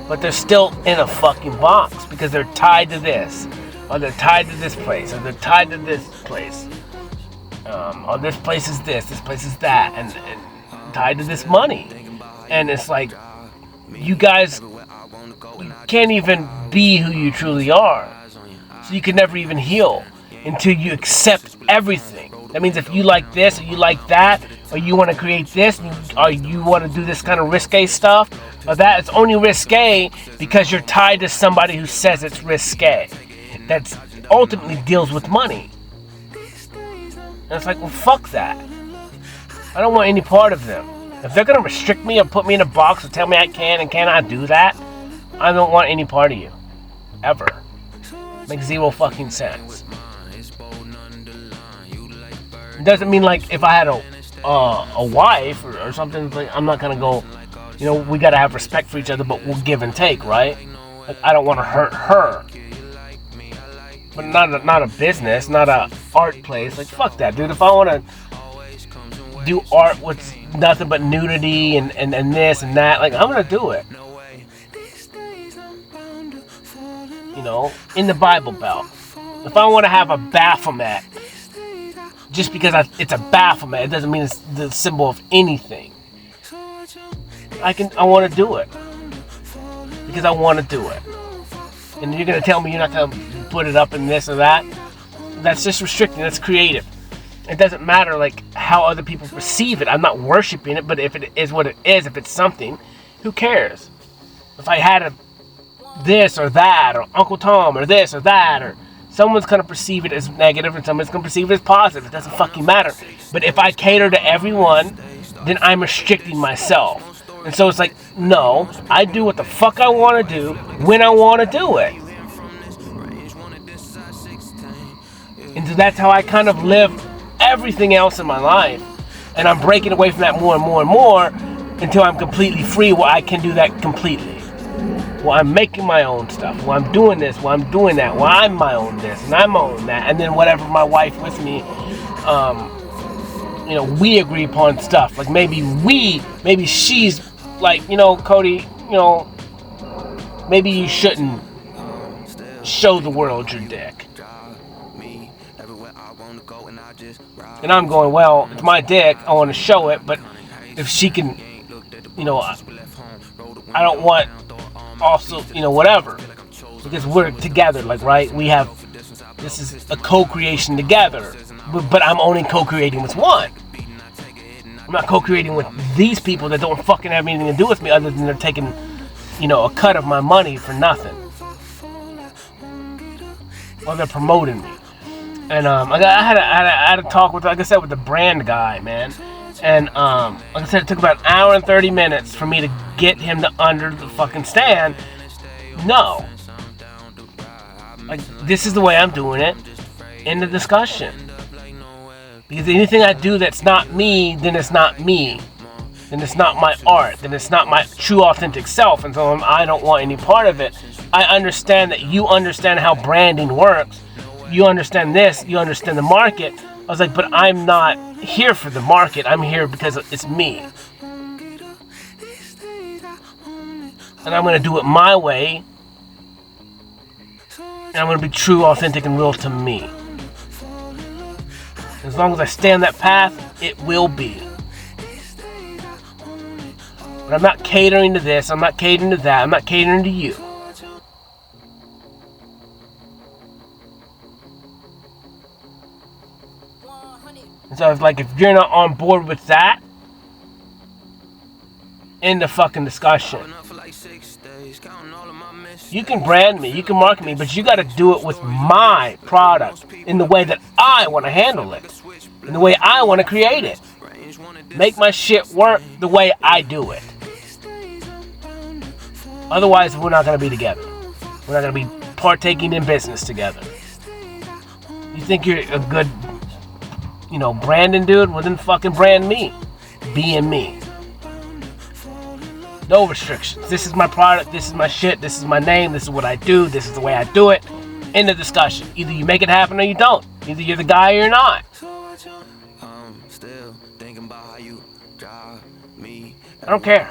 Speaker 1: but they're still in a fucking box because they're tied to this, or they're tied to this place, or they're tied to this place. Or this place is this place is that, and tied to this money. And it's like, you guys can't even be who you truly are. So you can never even heal until you accept everything. That means if you like this, or you like that, or you want to create this, or you want to do this kind of risque stuff, or that, it's only risque because you're tied to somebody who says it's risque. That ultimately deals with money. And it's like, well, fuck that. I don't want any part of them. If they're going to restrict me or put me in a box or tell me I can and cannot do that, I don't want any part of you. Ever. Makes zero fucking sense. It doesn't mean like if I had a wife or something, like, I'm not gonna go, you know, we gotta have respect for each other, but we'll give and take, right? Like, I don't want to hurt her, but not a business, not a art place. Like, fuck that, dude. If I want to do art with nothing but nudity and this and that, like, I'm gonna do it. You know, in the Bible Belt. If I want to have a Baphomet, just because it's a Baphomet, it doesn't mean it's the symbol of anything. I want to do it because I want to do it. And you're gonna tell me you're not gonna put it up in this or that? That's just restricting. That's creative. It doesn't matter like how other people perceive it. I'm not worshiping it, but if it is what it is, if it's something, who cares? If I had this or that, or Uncle Tom, or this or that, or someone's going to perceive it as negative and someone's going to perceive it as positive. It doesn't fucking matter. But if I cater to everyone, then I'm restricting myself. And so it's like, no, I do what the fuck I want to do when I want to do it. And so that's how I kind of live everything else in my life. And I'm breaking away from that more and more and more until I'm completely free where I can do that completely. Well, I'm making my own stuff. Well, I'm doing this. Well, I'm doing that. Well, I'm my own this and I'm my own that. And then whatever my wife with me, we agree upon stuff. Like maybe she's like, Cody, maybe you shouldn't show the world your dick. And I'm going, well, it's my dick. I want to show it, but if she can, I don't want also, whatever. Because we're together, like, right? This is a co-creation together. But I'm only co-creating with one. I'm not co-creating with these people that don't fucking have anything to do with me other than they're taking, a cut of my money for nothing. Or they're promoting me. And I had a talk with, like I said, with the brand guy, man. And like I said, it took about an hour and 30 minutes for me to get him to under the fucking stand. No. Like, this is the way I'm doing it. In the discussion. Because anything I do that's not me, then it's not me. Then it's not my art. Then it's not my true authentic self. And so I don't want any part of it. I understand that you understand how branding works. You understand this. You understand the market. I was like, but I'm not here for the market. I'm here because it's me. And I'm going to do it my way. And I'm going to be true, authentic, and real to me. As long as I stay on that path, it will be. But I'm not catering to this. I'm not catering to that. I'm not catering to you. And so it's like, if you're not on board with that, end the fucking discussion. You can brand me, you can market me, but you got to do it with my product in the way that I want to handle it, in the way I want to create it. Make my shit work the way I do it. Otherwise, we're not going to be together. We're not going to be partaking in business together. You think you're a good, branding dude? Well, then fucking brand me. Being me. No restrictions. This is my product. This is my shit. This is my name. This is what I do. This is the way I do it. End of discussion. Either you make it happen or you don't. Either you're the guy or you're not. I don't care.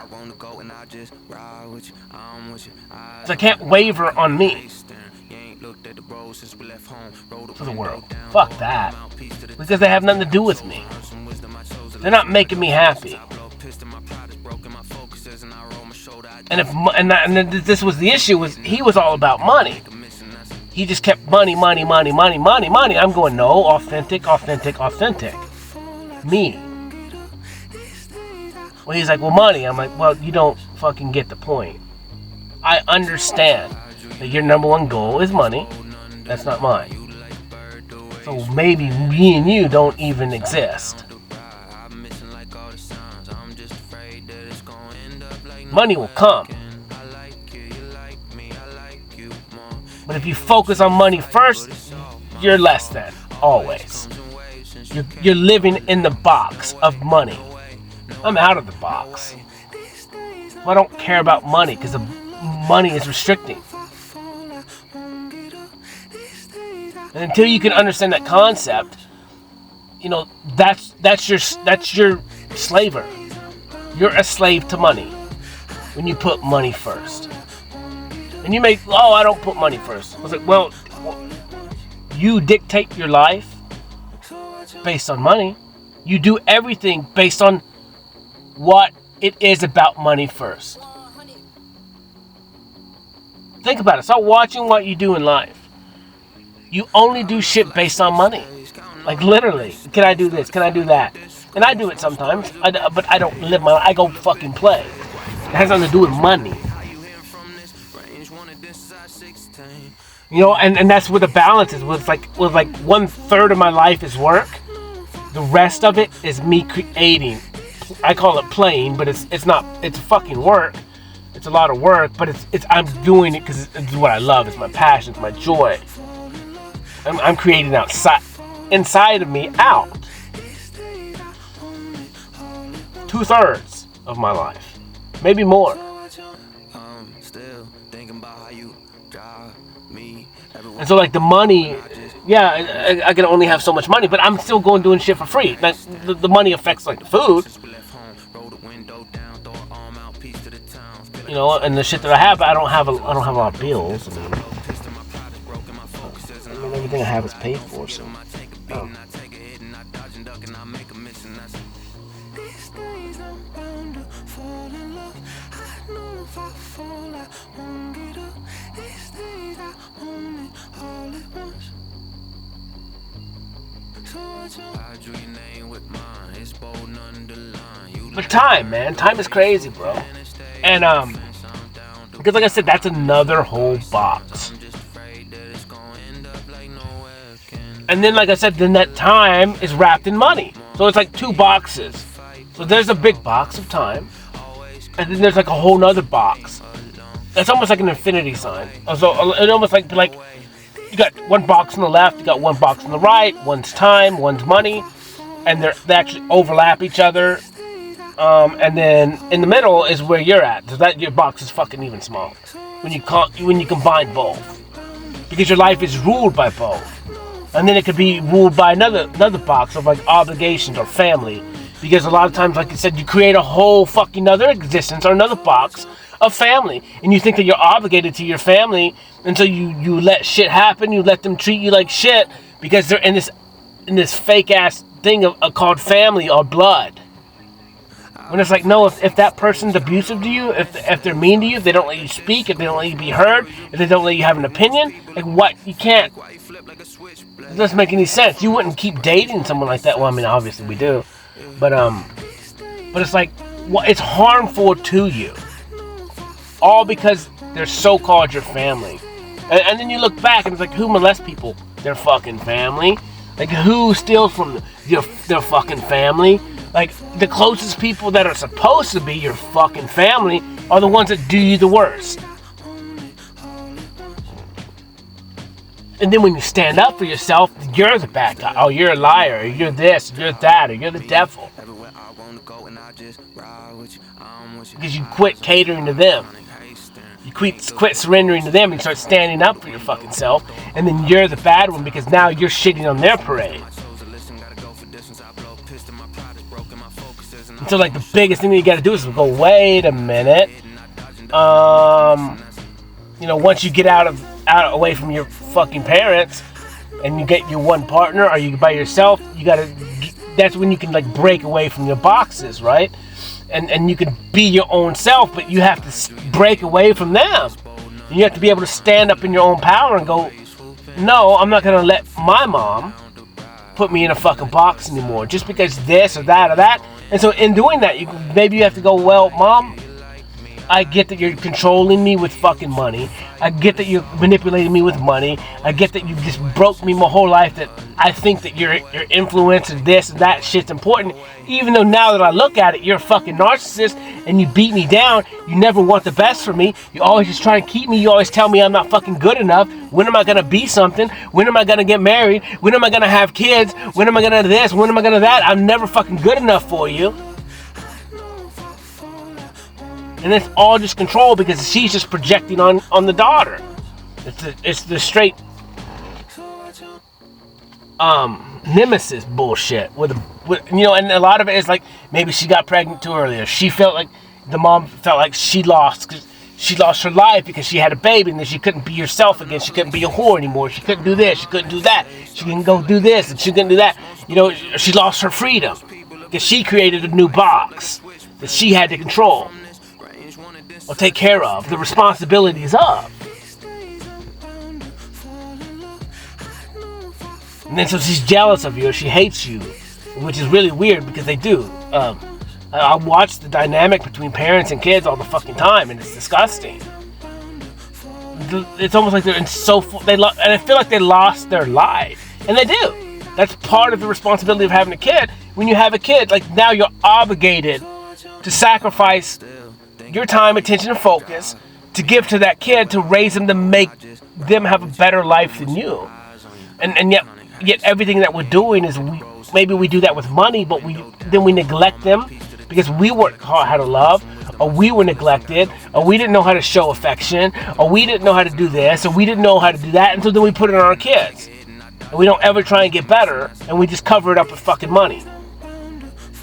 Speaker 1: So I can't waver on me. For the world. Fuck that. Because they have nothing to do with me. They're not making me happy. And this was the issue, was he was all about money. He just kept money. I'm going, no, authentic. Me. Well, he's like, well, money. I'm like, well, you don't fucking get the point. I understand that your number one goal is money. That's not mine. So maybe me and you don't even exist. Money will come. But if you focus on money first, you're less than, always. You're living in the box of money. I'm out of the box. I don't care about money because the money is restricting. And until you can understand that concept, that's your slaver. You're a slave to money when you put money first. And you may, I don't put money first. I was like, well, you dictate your life based on money. You do everything based on what it is about money first. Think about it. Start watching what you do in life. You only do shit based on money. Like, literally. Can I do this? Can I do that? And I do it sometimes. But I don't live my life. I go fucking play. It has nothing to do with money. And that's where the balance is. With like 1/3 of my life is work. The rest of it is me creating. I call it playing, but it's not. It's fucking work. It's a lot of work, but it's I'm doing it because it's what I love. It's my passion. It's my joy. I'm creating inside of me out. 2/3 of my life, maybe more. And so like the money, yeah, I can only have so much money, but I'm still going doing shit for free. Like the money affects like the food, you know, and the shit that I have, I don't have a lot of bills. I mean, everything I have is paid for. So. But time, man, time is crazy, bro. And because like I said, that's another whole box. And then, like I said, then that time is wrapped in money. So it's like 2 boxes. So there's a big box of time, and then there's like a whole nother box. It's almost like an infinity sign. So it almost like you got 1 box on the left, you got 1 box on the right. One's time, one's money, and they actually overlap each other. And then in the middle is where you're at. So that your box is fucking even small when you combine both, because your life is ruled by both. And then it could be ruled by another box of like obligations or family, because a lot of times, like I said, you create a whole fucking other existence or another box of family, and you think that you're obligated to your family, and so you let shit happen, you let them treat you like shit because they're in this fake ass thing called family or blood. When it's like, no, if that person's abusive to you, if they're mean to you, if they don't let you speak, if they don't let you be heard, if they don't let you have an opinion, like what? You can't. It doesn't make any sense. You wouldn't keep dating someone like that. Well, I mean, obviously we do, but it's like, it's harmful to you, all because they're so-called your family. And then you look back and it's like, who molests people? Their fucking family. Like, who steals from their fucking family? Like, the closest people that are supposed to be your fucking family are the ones that do you the worst. And then when you stand up for yourself, you're the bad guy. Oh, you're a liar. Or you're this, or you're that, or you're the devil. Because you quit catering to them. You quit surrendering to them and start standing up for your fucking self. And then you're the bad one because now you're shitting on their parade. And so, like, the biggest thing that you got to do is go, wait a minute. You know, once you get out away from your fucking parents, and you get your one partner, or you by yourself, that's when you can like break away from your boxes, right? And you can be your own self, but you have to break away from them. And you have to be able to stand up in your own power and go, no, I'm not gonna let my mom put me in a fucking box anymore, just because this or that or that. And so in doing that, maybe you have to go, well, Mom, I get that you're controlling me with fucking money. I get that you're manipulating me with money. I get that you just broke me my whole life, that I think that your influence and this and that shit's important. Even though now that I look at it, you're a fucking narcissist and you beat me down. You never want the best for me. You always just try and keep me. You always tell me I'm not fucking good enough. When am I going to be something? When am I going to get married? When am I going to have kids? When am I going to this? When am I going to that? I'm never fucking good enough for you. And it's all just control because she's just projecting on the daughter. It's the straight nemesis bullshit with you know, and a lot of it is like maybe she got pregnant too early. She felt like the mom felt like she lost her life because she had a baby, and then she couldn't be herself again. She couldn't be a whore anymore. She couldn't do this. She couldn't do that. She couldn't go do this and she couldn't do that. You know, she lost her freedom because she created a new box that she had to control or take care of the responsibilities of. And then so she's jealous of you, or she hates you, which is really weird because they do. I watch the dynamic between parents and kids all the fucking time, and it's disgusting. It's almost like they're in and I feel like they lost their life, and they do. That's part of the responsibility of having a kid. When you have a kid, like now you're obligated to sacrifice your time, attention, and focus to give to that kid to raise them, to make them have a better life than you. And yet everything that we're doing is we do that with money, but then we neglect them because we weren't taught how to love, or we were neglected, or we didn't know how to show affection, or we didn't know how to do this, or we didn't know how to do that, and so then we put it on our kids. And we don't ever try and get better, and we just cover it up with fucking money.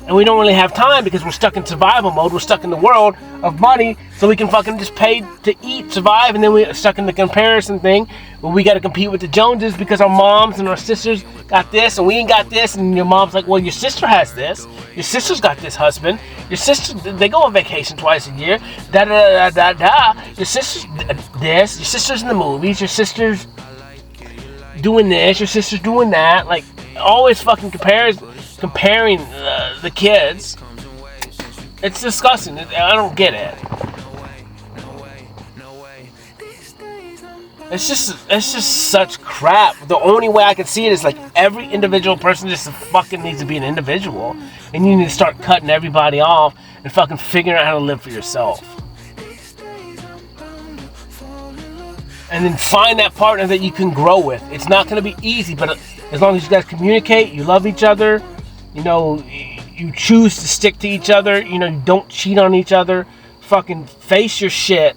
Speaker 1: And we don't really have time because we're stuck in survival mode. We're stuck in the world of money, so we can fucking just pay to eat, survive, and then we're stuck in the comparison thing where we got to compete with the Joneses because our moms and our sisters got this and we ain't got this. And your mom's like, well, your sister has this. Your sister's got this husband. Your sister, they go on vacation twice a year. Da da da da da. Your sister's this. Your sister's in the movies. Your sister's doing this. Your sister's doing that. Like, always fucking comparing the kids. It's disgusting. I don't get it. It's just such crap. The only way I can see it is like every individual person just fucking needs to be an individual, and you need to start cutting everybody off and fucking figuring out how to live for yourself. And then find that partner that you can grow with. It's not going to be easy, but as long as you guys communicate, you love each other, you know, you choose to stick to each other, you know, you don't cheat on each other, fucking face your shit,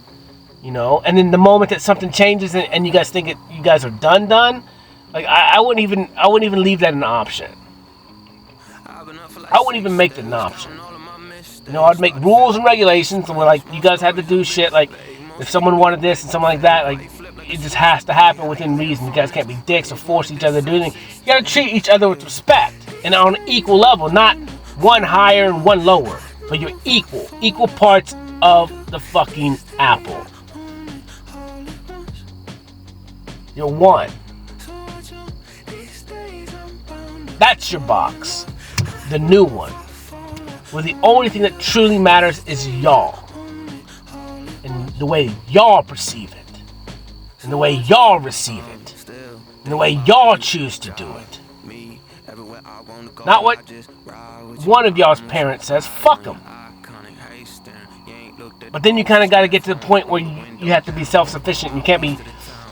Speaker 1: you know, and then the moment that something changes and you guys think you guys are done, like, I wouldn't even leave that an option. I wouldn't even make that an option. You know, I'd make rules and regulations, and like, you guys had to do shit, like, if someone wanted this and something like that, like, it just has to happen within reason. You guys can't be dicks or force each other to do anything. You gotta treat each other with respect and on an equal level, not one higher and one lower, but you're equal parts of the fucking apple. You're one. That's your box, the new one, where the only thing that truly matters is y'all and the way y'all perceive it. And the way y'all receive it. And the way y'all choose to do it. Not what one of y'all's parents says. Fuck them. But then you kind of got to get to the point where you have to be self-sufficient. You can't be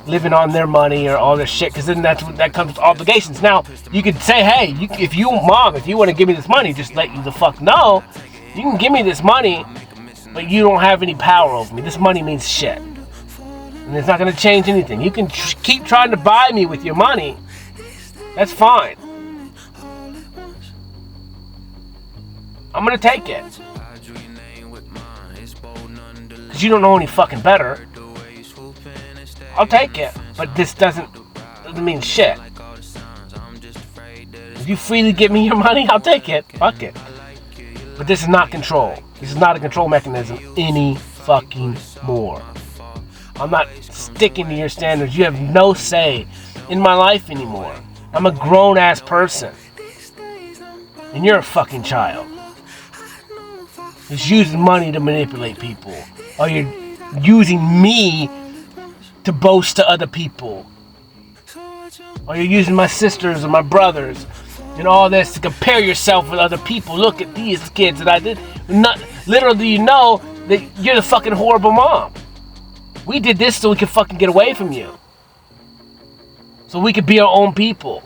Speaker 1: living on their money or all this shit, because then that comes with obligations. Now, you could say, hey, if you want to give me this money, just let you the fuck know. You can give me this money, but you don't have any power over me. This money means shit. And it's not going to change anything. You can keep trying to buy me with your money. That's fine. I'm going to take it. Because you don't know any fucking better. I'll take it. But this doesn't mean shit. If you freely give me your money, I'll take it. Fuck it. But this is not control. This is not a control mechanism any fucking more. I'm not sticking to your standards. You have no say in my life anymore. I'm a grown-ass person. And you're a fucking child. Who's using money to manipulate people. Or you're using me to boast to other people. Or you're using my sisters or my brothers and all this to compare yourself with other people. Look at these kids that I did. Little do you know that you're the fucking horrible mom. We did this so we could fucking get away from you. So we could be our own people.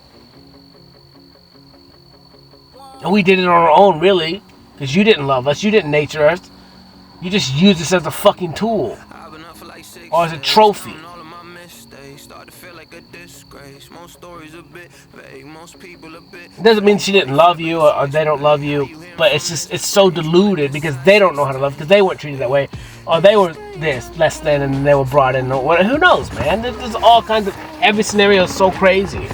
Speaker 1: And we did it on our own, really. Because you didn't love us. You didn't nature us. You just used us as a fucking tool. Or as a trophy. It doesn't mean she didn't love you or they don't love you. But it's so diluted because they don't know how to love, because they weren't treated that way. Or they were this, less than, and they were brought in. Or who knows, man? There's all kinds of... Every scenario is so crazy.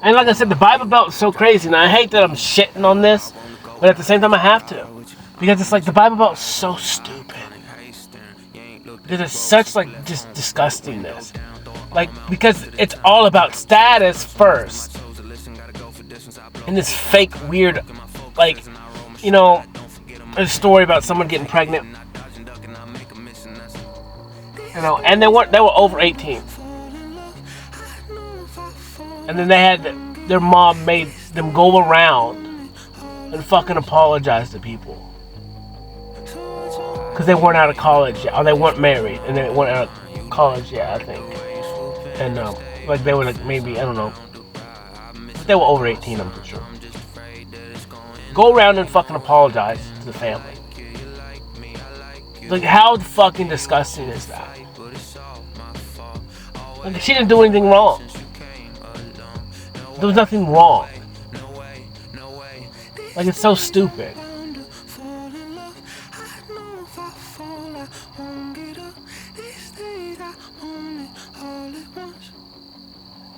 Speaker 1: And like I said, the Bible Belt is so crazy, and I hate that I'm shitting on this, but at the same time I have to. Because it's like the Bible Belt is so stupid. Because it's such like just disgustingness. Like, because it's all about status first. And this fake weird, like, you know, a story about someone getting pregnant. You know, and they were over 18. And then they had their mom made them go around and fucking apologize to people. Because they weren't out of college yet, or they weren't married, and they weren't out of college yet, I think. And, like, they were, like, maybe, I don't know. But they were over 18, I'm pretty sure. Go around and fucking apologize to the family. Like, how fucking disgusting is that? Like, she didn't do anything wrong. There was nothing wrong. Like, it's so stupid.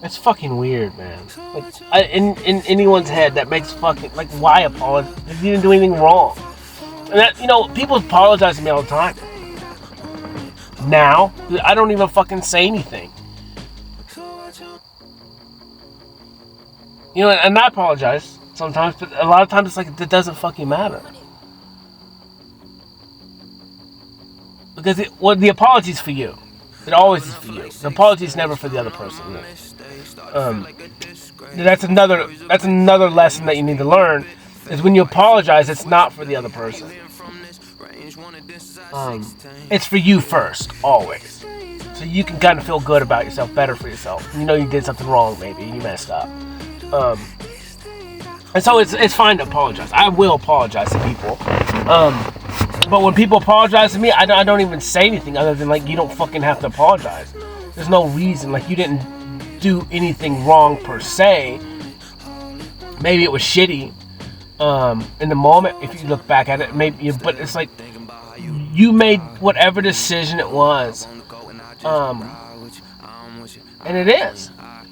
Speaker 1: It's fucking weird, man. Like, in anyone's head, that makes fucking, like, why apologize? You didn't do anything wrong. And that, you know, people apologize to me all the time. Now, I don't even fucking say anything. You know, and I apologize sometimes, but a lot of times it's like, it doesn't fucking matter. Because the apology's for you. It always is for you. The apology's never for the other person. That's another lesson that you need to learn, is when you apologize, it's not for the other person. It's for you first, always. So you can kind of feel good about yourself, better for yourself. You know you did something wrong, maybe, you messed up. And so it's fine to apologize. I will apologize to people. But when people apologize to me, I don't even say anything other than, like, you don't fucking have to apologize. There's no reason. Like, you didn't do anything wrong per se. Maybe it was shitty in the moment, if you look back at it. Maybe, but it's like, you made whatever decision it was. And it is. I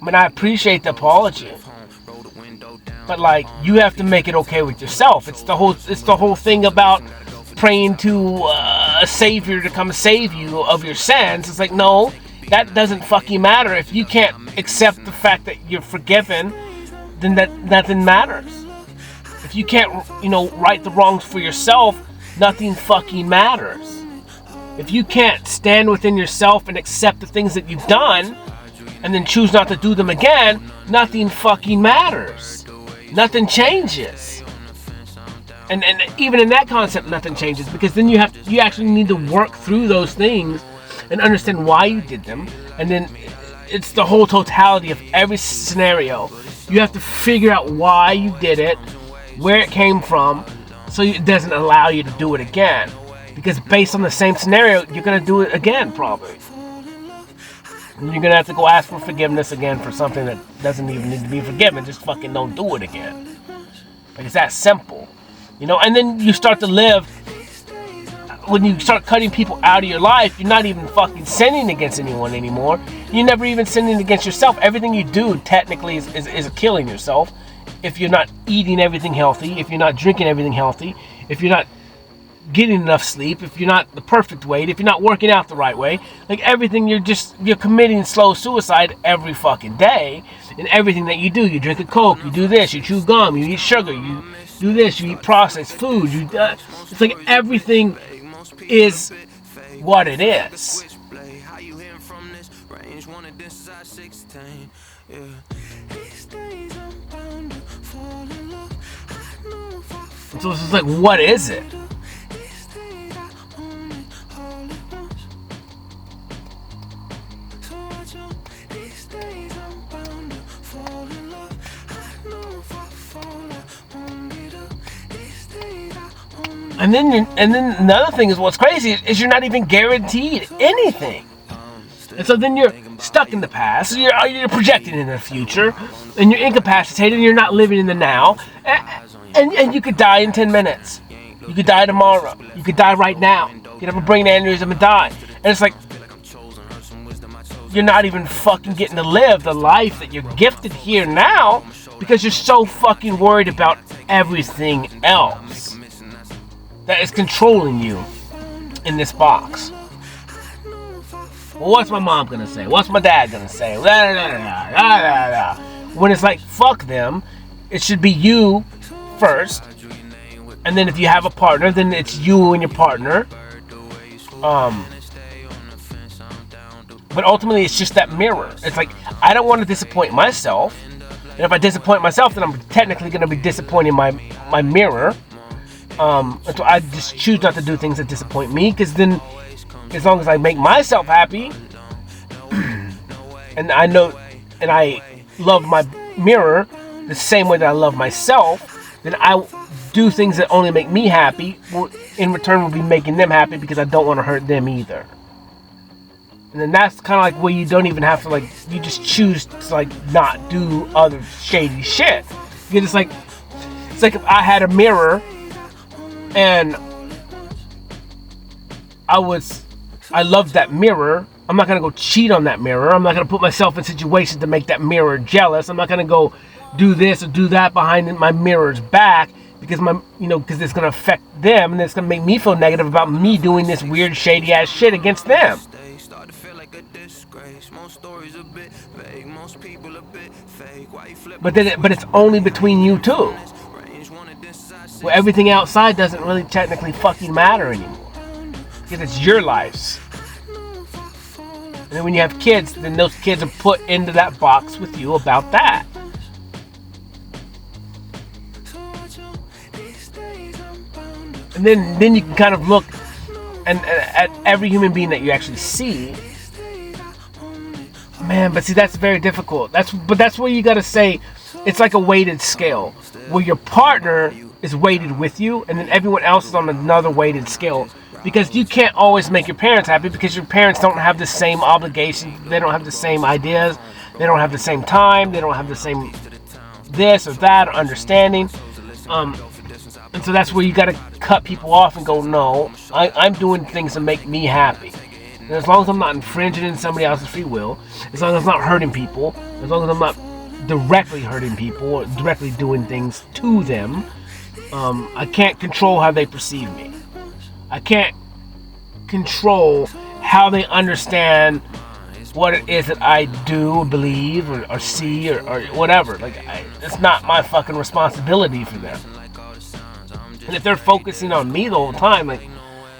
Speaker 1: mean, I appreciate the apology. But, like, you have to make it okay with yourself. It's the whole thing about praying to a savior to come save you of your sins. It's like, no, that doesn't fucking matter. If you can't accept the fact that you're forgiven, then that nothing matters. If you can't, you know, right the wrongs for yourself, nothing fucking matters. If you can't stand within yourself and accept the things that you've done, and then choose not to do them again, nothing fucking matters. Nothing changes. And even in that concept, nothing changes, because then you actually need to work through those things and understand why you did them. And then it's the whole totality of every scenario. You have to figure out why you did it, where it came from, so it doesn't allow you to do it again. Because based on the same scenario, you're going to do it again, probably. And you're going to have to go ask for forgiveness again for something that doesn't even need to be forgiven. Just fucking don't do it again. Like, it's that simple. You know, and then you start to live, when you start cutting people out of your life, you're not even fucking sinning against anyone anymore. You're never even sinning against yourself. Everything you do technically is killing yourself. If you're not eating everything healthy, if you're not drinking everything healthy, if you're not getting enough sleep, if you're not the perfect weight, if you're not working out the right way, like, everything, you're committing slow suicide every fucking day. In everything that you do, you drink a Coke, you do this, you chew gum, you eat sugar, you do this, you eat processed food, it's like everything is what it is. So it's just like, what is it? And then another thing is, what's crazy is you're not even guaranteed anything. And so then you're stuck in the past, you're projecting in the future, and you're incapacitated, and you're not living in the now, and you could die in 10 minutes. You could die tomorrow. You could die right now. You could have a brain aneurysm and die. And it's like, you're not even fucking getting to live the life that you're gifted here now, because you're so fucking worried about everything else that is controlling you in this box. Well, what's my mom gonna say? What's my dad gonna say? When it's like, fuck them. It should be you first. And then if you have a partner, then it's you and your partner. But ultimately, it's just that mirror. It's like, I don't want to disappoint myself. And if I disappoint myself, then I'm technically going to be disappointing my mirror. So I just choose not to do things that disappoint me, because then, as long as I make myself happy, and I know, and I love my mirror the same way that I love myself, then I do things that only make me happy. In return, will be making them happy, because I don't want to hurt them either. And then that's kind of like where you don't even have to, like, you just choose to, like, not do other shady shit. It's like if I had a mirror and I loved that mirror, I'm not going to go cheat on that mirror. I'm not going to put myself in situations to make that mirror jealous. I'm not going to go do this or do that behind my mirror's back, because because it's going to affect them, and it's going to make me feel negative about me doing this weird, shady ass shit against them. But it's only between you two. Where everything outside doesn't really technically fucking matter anymore, because it's your lives. And then when you have kids, then those kids are put into that box with you about that. And then you can kind of look and at every human being that you actually see. Man, but see, that's very difficult. That's where you gotta say, it's like a weighted scale, where your partner is weighted with you, and then everyone else is on another weighted scale. Because you can't always make your parents happy, because your parents don't have the same obligation, they don't have the same ideas, they don't have the same time, they don't have the same this or that or understanding. And so that's where you gotta cut people off and go, no, I'm doing things to make me happy. And as long as I'm not infringing in somebody else's free will, as long as I'm not hurting people, as long as I'm not directly hurting people or directly doing things to them, I can't control how they perceive me. I can't control how they understand what it is that I do, believe, or see, or whatever. Like, it's not my fucking responsibility for them. And if they're focusing on me the whole time, like,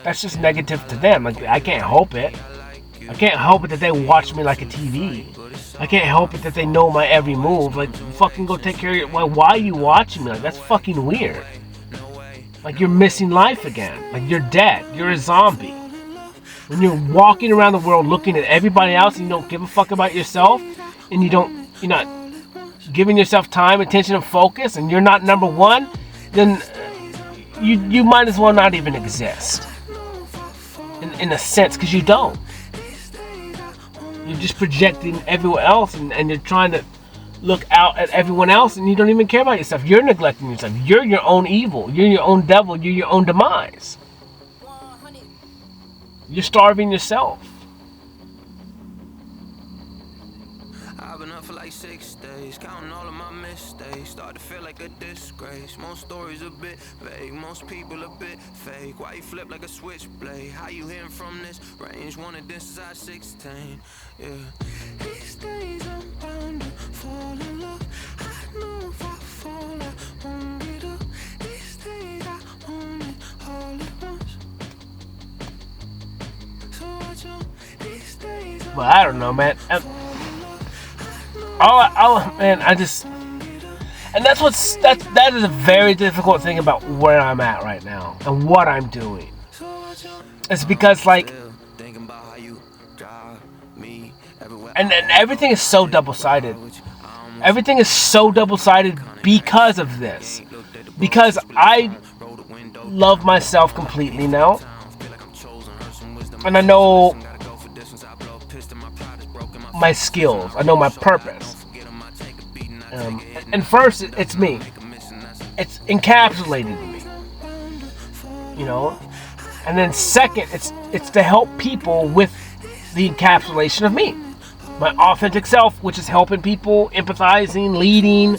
Speaker 1: that's just negative to them. Like, I can't help it. I can't help it that they watch me like a TV. I can't help it that they know my every move. Like, fucking go take care of your... Why are you watching me? Like, that's fucking weird. Like, you're missing life again. Like, you're dead. You're a zombie. When you're walking around the world looking at everybody else and you don't give a fuck about yourself, and you're not giving yourself time, attention, and focus, and you're not number one, then you might as well not even exist. In a sense, because you don't. You're just projecting everyone else, and you're trying to look out at everyone else, and you don't even care about yourself. You're neglecting yourself. You're your own evil. You're your own devil. You're your own demise. You're starving yourself.
Speaker 2: I've been up for like 6 days, counting all of my mistakes. Start to feel like a disgrace. Most stories a bit vague, most people a bit fake. Why you flip like a switchblade? How you hearing from this range? Wanted this since I was 16. Yeah. These days I'm bound to fall in love. I know if I fall, I won't get up. These days I own it all at once. So watch out. These days.
Speaker 1: Well, I don't know, man. And that is a very difficult thing about where I'm at right now and what I'm doing. It's because, like, and everything is so double-sided. Everything is so double-sided because of this. Because I love myself completely now. And I know my skills. I know my purpose. And first, it's me. It's encapsulated in me. And then second, it's to help people with the encapsulation of me. My authentic self, which is helping people, empathizing, leading,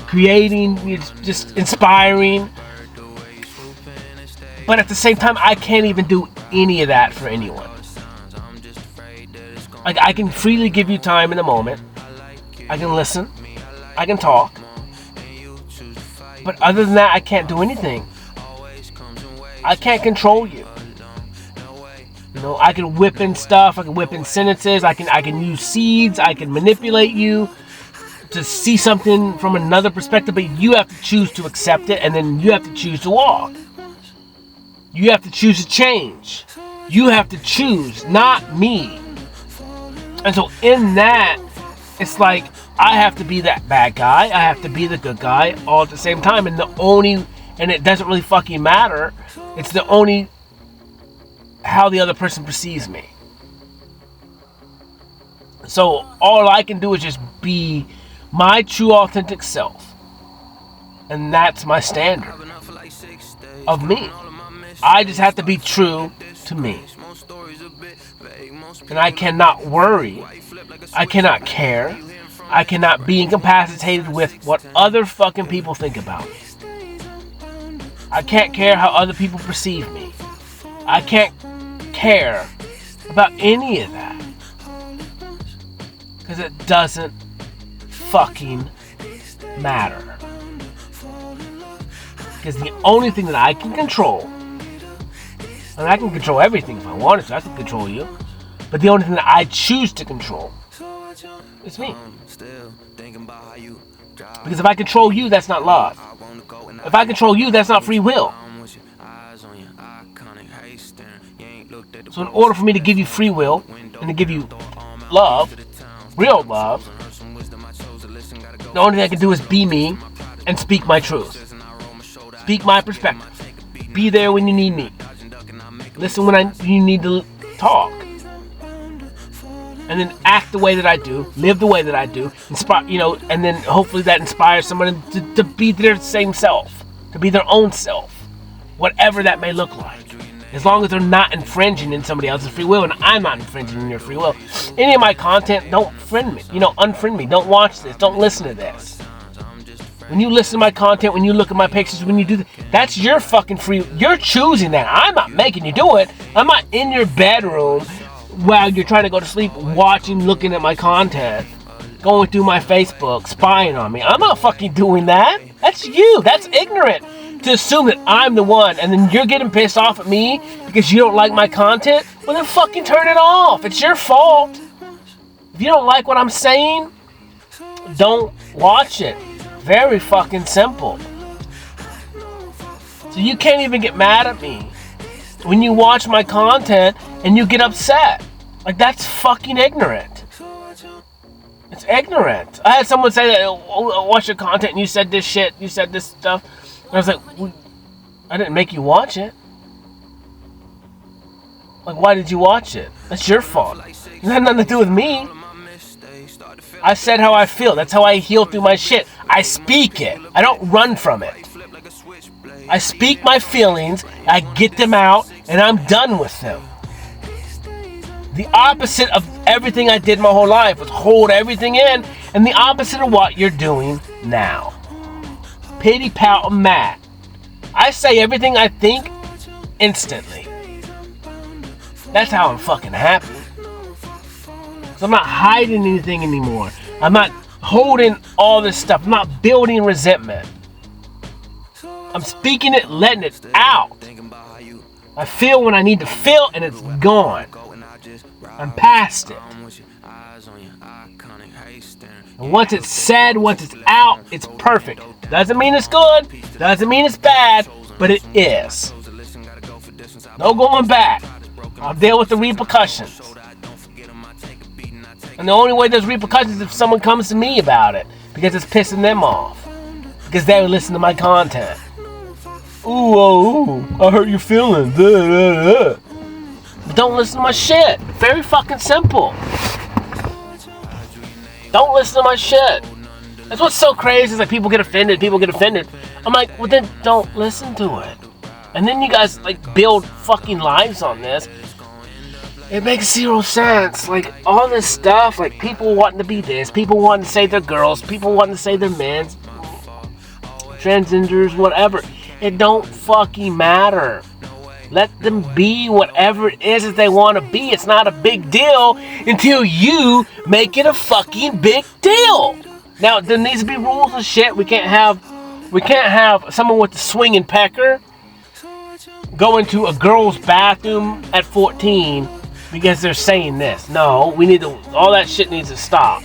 Speaker 1: creating, just inspiring. But at the same time, I can't even do any of that for anyone. Like, I can freely give you time in the moment. I can listen. I can talk. But other than that, I can't do anything. I can't control you. You know, I can whip in stuff. I can whip in sentences. I can use seeds. I can manipulate you to see something from another perspective. But you have to choose to accept it, and then you have to choose to walk. You have to choose to change. You have to choose, not me. And so in that, it's like I have to be that bad guy. I have to be the good guy all at the same time. And it doesn't really fucking matter. It's the only how the other person perceives me. So all I can do is just be my true authentic self. And that's my standard of me. I just have to be true to me. And I cannot worry. I cannot care. I cannot be incapacitated with what other fucking people think about me. I can't care how other people perceive me. I can't care about any of that. Because it doesn't fucking matter. Because the only thing that I can control, and I can control everything if I wanted to, I can control you, but the only thing that I choose to control is me. Because if I control you, that's not love. If I control you, that's not free will. So in order for me to give you free will and to give you love, real love, the only thing I can do is be me and speak my truth. Speak my perspective. Be there when you need me. Listen when you need to talk. And then act the way that I do, live the way that I do, inspire, and then hopefully that inspires someone to be their same self, to be their own self, whatever that may look like. As long as they're not infringing in somebody else's free will, and I'm not infringing in your free will. Any of my content, don't friend me. Unfriend me. Don't watch this. Don't listen to this. When you listen to my content, when you look at my pictures, when you do that, that's your fucking free. You're choosing that. I'm not making you do it. I'm not in your bedroom while you're trying to go to sleep, watching, looking at my content, going through my Facebook, spying on me. I'm not fucking doing that. That's you. That's ignorant. To assume that I'm the one, and then you're getting pissed off at me because you don't like my content, well then fucking turn it off. It's your fault. If you don't like what I'm saying, don't watch it. Very fucking simple. So you can't even get mad at me when you watch my content and you get upset. Like, that's fucking ignorant. It's ignorant. I had someone say that, watch your content and you said this shit, you said this stuff. And I was like, well, I didn't make you watch it. Like, why did you watch it? That's your fault. It had nothing to do with me. I said how I feel. That's how I heal through my shit. I speak it. I don't run from it. I speak my feelings, I get them out, and I'm done with them. The opposite of everything I did my whole life was hold everything in, and the opposite of what you're doing now. Pity, pout, and mad. I say everything I think instantly. That's how I'm fucking happy. So I'm not hiding anything anymore. I'm not holding all this stuff. I'm not building resentment. I'm speaking it, letting it out. I feel when I need to feel, and it's gone. I'm past it. And once it's said, once it's out, it's perfect. Doesn't mean it's good, doesn't mean it's bad, but it is. No going back. I'll deal with the repercussions. And the only way there's repercussions is if someone comes to me about it, because it's pissing them off. Because they would listen to my content. Ooh, I hurt your feelings. But don't listen to my shit. Very fucking simple. Don't listen to my shit. That's what's so crazy is like people get offended. I'm like, well then don't listen to it. And then you guys like build fucking lives on this. It makes zero sense. Like all this stuff, like people wanting to be this, people wanting to say they're girls, people wanting to say they're men, transgenders, whatever. It don't fucking matter. Let them be whatever it is that they want to be. It's not a big deal until you make it a fucking big deal. Now there needs to be rules and shit. We can't have someone with the swinging pecker go into a girl's bathroom at 14 because they're saying this. No, we need to. All that shit needs to stop.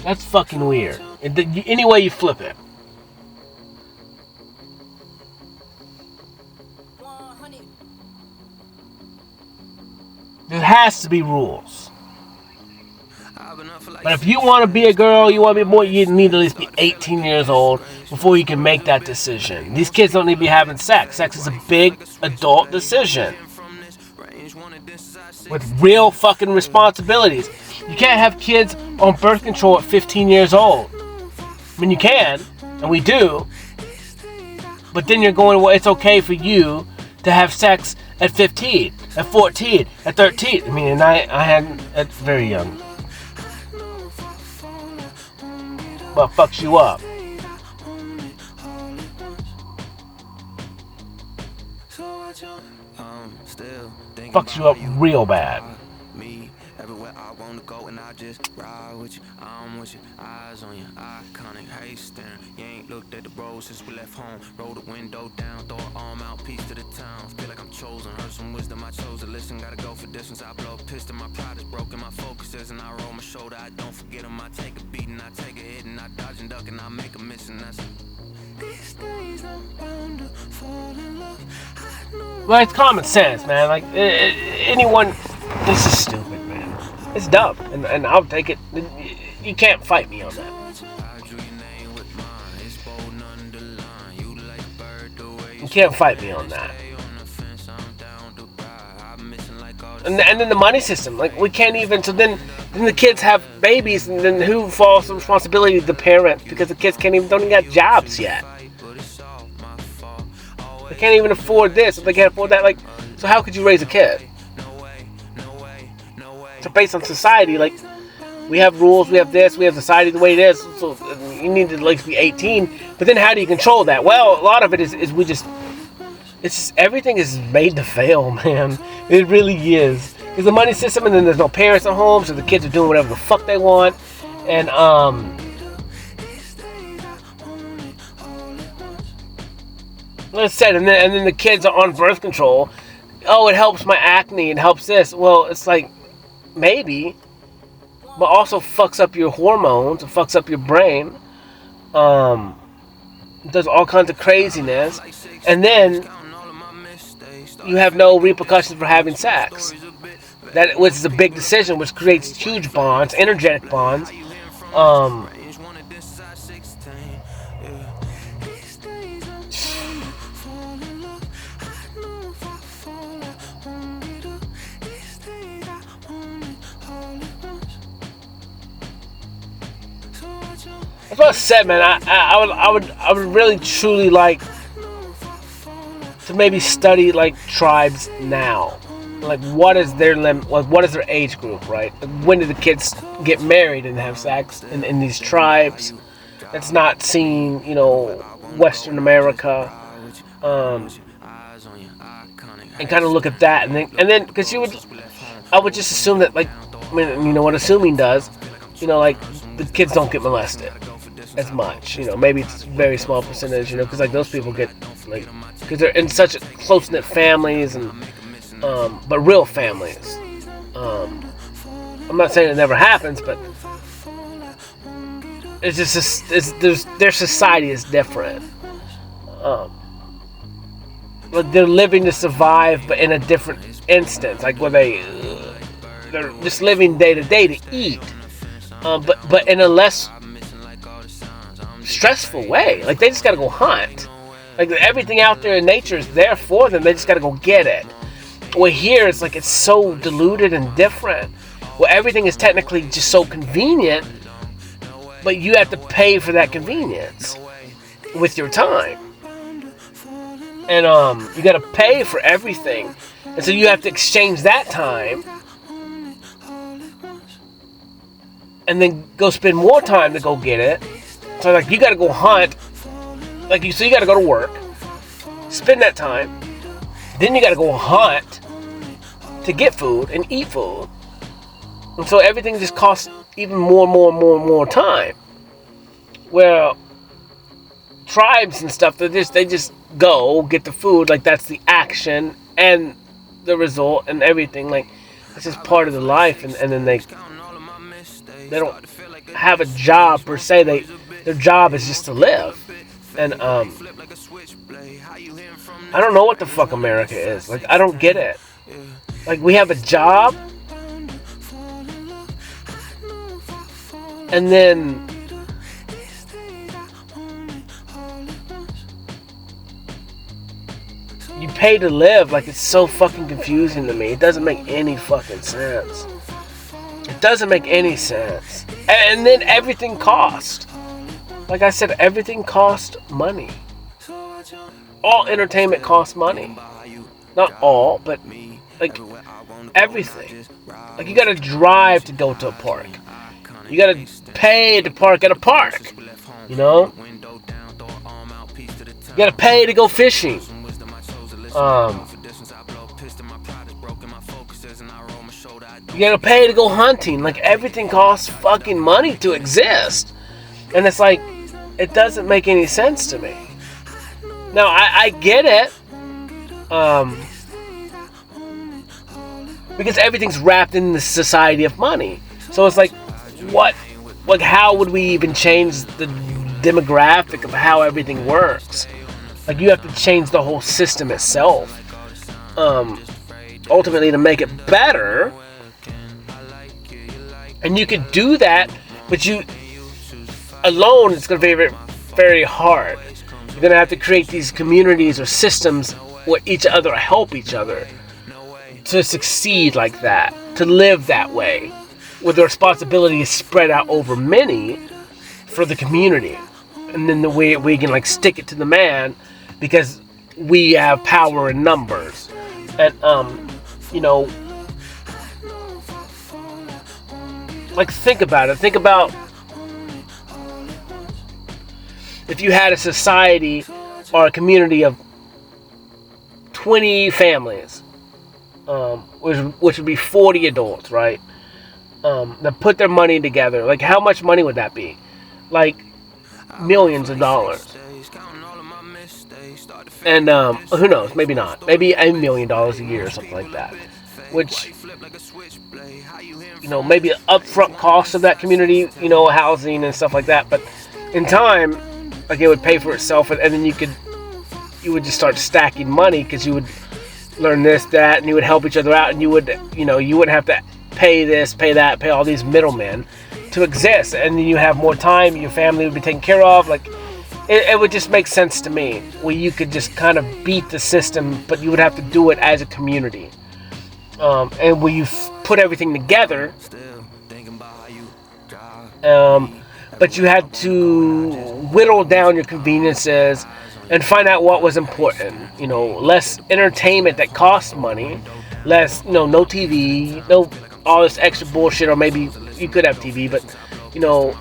Speaker 1: That's fucking weird. Any way you flip it. There has to be rules. But if you want to be a girl, you want to be a boy, you need to at least be 18 years old before you can make that decision. These kids don't need to be having sex. Sex is a big adult decision with real fucking responsibilities. You can't have kids on birth control at 15 years old. I mean, you can, and we do. But then you're going, well, it's okay for you to have sex at 15, at 14, at 13. I mean, and I had at very young. Well, fucks you up. Fucks you up real bad.
Speaker 2: Everywhere I wanna go and I just ride with you. I'm with you, eyes on you, iconic. How you staring? You ain't looked at the road since we left home. Roll the window down, throw an arm out, peace to the town. Feel like I'm chosen, heard some wisdom I chose to listen. Gotta go for distance. I blow a pistol, my pride is broken, my focus is, and I roll my shoulder. I don't forget them. I take a beating, I take a hit, and I dodge and duck, and I make a miss, and that's. These days I'm bound to fall in love.
Speaker 1: Well, it's common sense, man. Like anyone, this is stupid. It's dumb, and I'll take it. You can't fight me on that. You can't fight me on that. And then the money system, like we can't even. So then the kids have babies, and then who falls the responsibility to the parents because the kids don't even got jobs yet. They can't even afford this. If they can't afford that, like, so how could you raise a kid? So based on society, like, we have rules, we have this, we have society the way it is, so you need to at least be 18, but then how do you control that? Well, a lot of it is everything is made to fail, man. It really is. There's the money system, and then there's no parents at home, so the kids are doing whatever the fuck they want, and, like I said, and then the kids are on birth control. Oh, it helps my acne, it helps this. Well, it's like, maybe, but also fucks up your hormones, it fucks up your brain, does all kinds of craziness, and then you have no repercussions for having sex. That was a big decision, which creates huge bonds, energetic bonds. That's what I said, man. I would really truly like to maybe study like tribes now. Like, what is their limit? Like, what is their age group, right? Like, when do the kids get married and have sex in these tribes? That's not seen, Western America, and kind of look at that, and then because I would just assume that, like, I mean, what assuming does, like, the kids don't get molested as much, maybe it's a very small percentage, because like those people get, like, because they're in such close-knit families, and but real families. I'm not saying it never happens, but it's just their society is different. Like, they're living to survive, but in a different instance, like where they're just living day to day to eat, but in a less stressful way. Like, they just gotta go hunt. Like, everything out there in nature is there for them. They just gotta go get it. Well, here it's like it's so diluted and different. Well, everything is technically just so convenient, but you have to pay for that convenience with your time. And you gotta pay for everything, and so you have to exchange that time, and then go spend more time to go get it. So, like, you gotta go hunt, so you gotta go to work, spend that time, then you gotta go hunt to get food and eat food, and so everything just costs even more time. Well, tribes and stuff, they just go get the food, like that's the action and the result and everything, like it's just part of the life, and then they don't have a job per se. Their job is just to live. And I don't know what the fuck America is. Like, I don't get it. Like, we have a job, and then you pay to live. Like, it's so fucking confusing to me. It doesn't make any fucking sense. It doesn't make any sense. And then everything costs. Like I said, everything costs money. All entertainment costs money. Not all, but like everything. Like, you gotta drive to go to a park. You gotta pay to park at a park. You know? You gotta pay to go fishing. You gotta pay to go hunting. Like, everything costs fucking money to exist. And it's like, it doesn't make any sense to me. Now, I get it. Because everything's wrapped in the society of money. So it's like, what? Like, how would we even change the demographic of how everything works? Like, you have to change the whole system itself. Ultimately, to make it better. And you could do that, but you alone, it's going to be very, very hard. You're going to have to create these communities or systems where each other help each other to succeed like that, to live that way, where the responsibility is spread out over many for the community. And then the way we can, like, stick it to the man because we have power in numbers. And, you know, like, think about it. Think about if you had a society or a community of 20 families, which would be 40 adults, right? That put their money together. Like, how much money would that be? Like, millions of dollars. And who knows? Maybe not. Maybe $1 million a year or something like that. Which, you know, maybe the upfront cost of that community, you know, housing and stuff like that. But in time, like, it would pay for itself, and then you would just start stacking money because you would learn this, that, and you would help each other out, and you would, you know, you wouldn't have to pay this, pay that, pay all these middlemen to exist, and then you have more time, your family would be taken care of. Like, it would just make sense to me, where you could just kind of beat the system, but you would have to do it as a community, and where you put everything together, but you had to whittle down your conveniences and find out what was important. You know, less entertainment that costs money, less, you know, no TV, no all this extra bullshit, or maybe you could have TV, but, you know,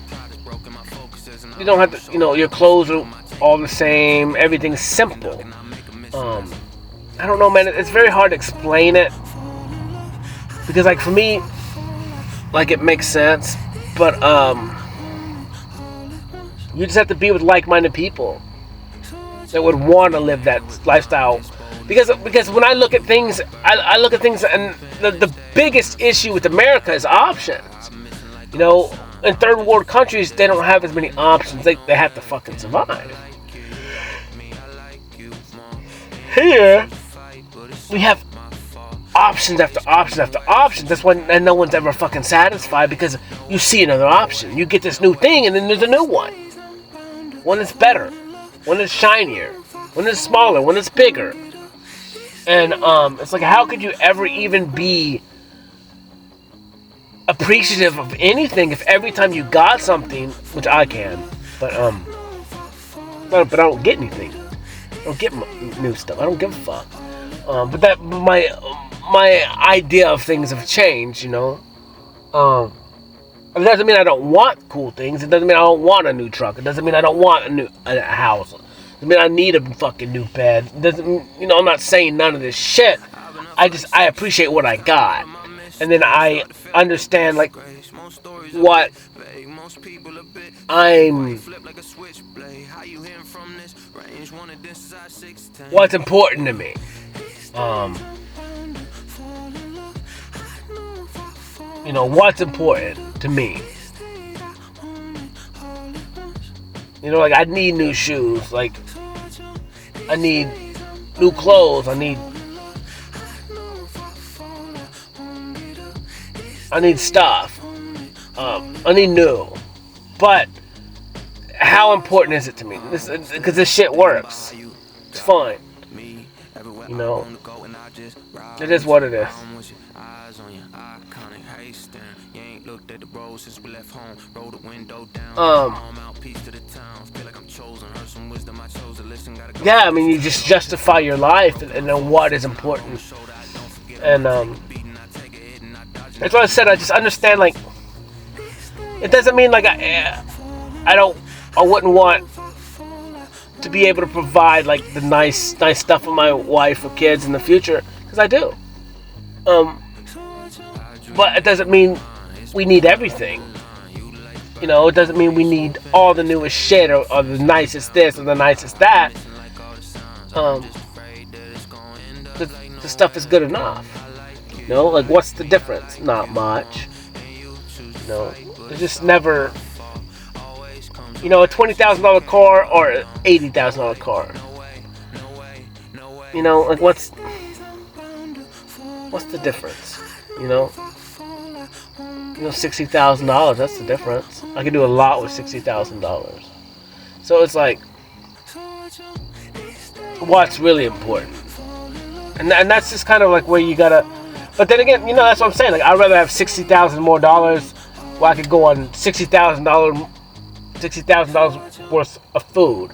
Speaker 1: you don't have to, you know, your clothes are all the same, everything's simple. I don't know, man, it's very hard to explain it, because, like, for me, like, it makes sense, but, you just have to be with like-minded people that would want to live that lifestyle. Because when I look at things, I look at things, and the biggest issue with America is options. You know, in third world countries, they don't have as many options. They have to fucking survive. Here, we have options after options after options. That's why, and no one's ever fucking satisfied, because you see another option. You get this new thing, and then there's a new one. One that's better. One that's shinier. One that's smaller. One that's bigger. And it's like, how could you ever even be appreciative of anything if every time you got something, which I can, but I don't get anything. I don't get new stuff. I don't give a fuck. But that my idea of things have changed, you know. It doesn't mean I don't want cool things. It doesn't mean I don't want a new truck. It doesn't mean I don't want a house. It doesn't mean I need a fucking new bed. It doesn't, you know, I'm not saying none of this shit. I appreciate what I got. And then I understand, like, what I'm what's important to me. What's important to me. Like I need new shoes. Like I need new clothes. I need stuff. I need new. But how important is it to me? Because this shit works. It's fine. It is what it is. Yeah, I mean, you just justify your life and know what is important. And that's what I said. I just understand, like, it doesn't mean like I wouldn't want to be able to provide like the nice stuff for my wife or kids in the future, because I do. But it doesn't mean we need everything. It doesn't mean we need all the newest shit or the nicest this or the nicest that. The stuff is good enough. Like what's the difference? Not much. There's just never, a $20,000 car or an $80,000 car. Like what's the difference? $60,000, that's the difference. I can do a lot with $60,000. So it's like, what's really important? And that's just kind of like where you gotta, but then again, that's what I'm saying. Like, I'd rather have $60,000 more dollars where I could go on $60,000 worth of food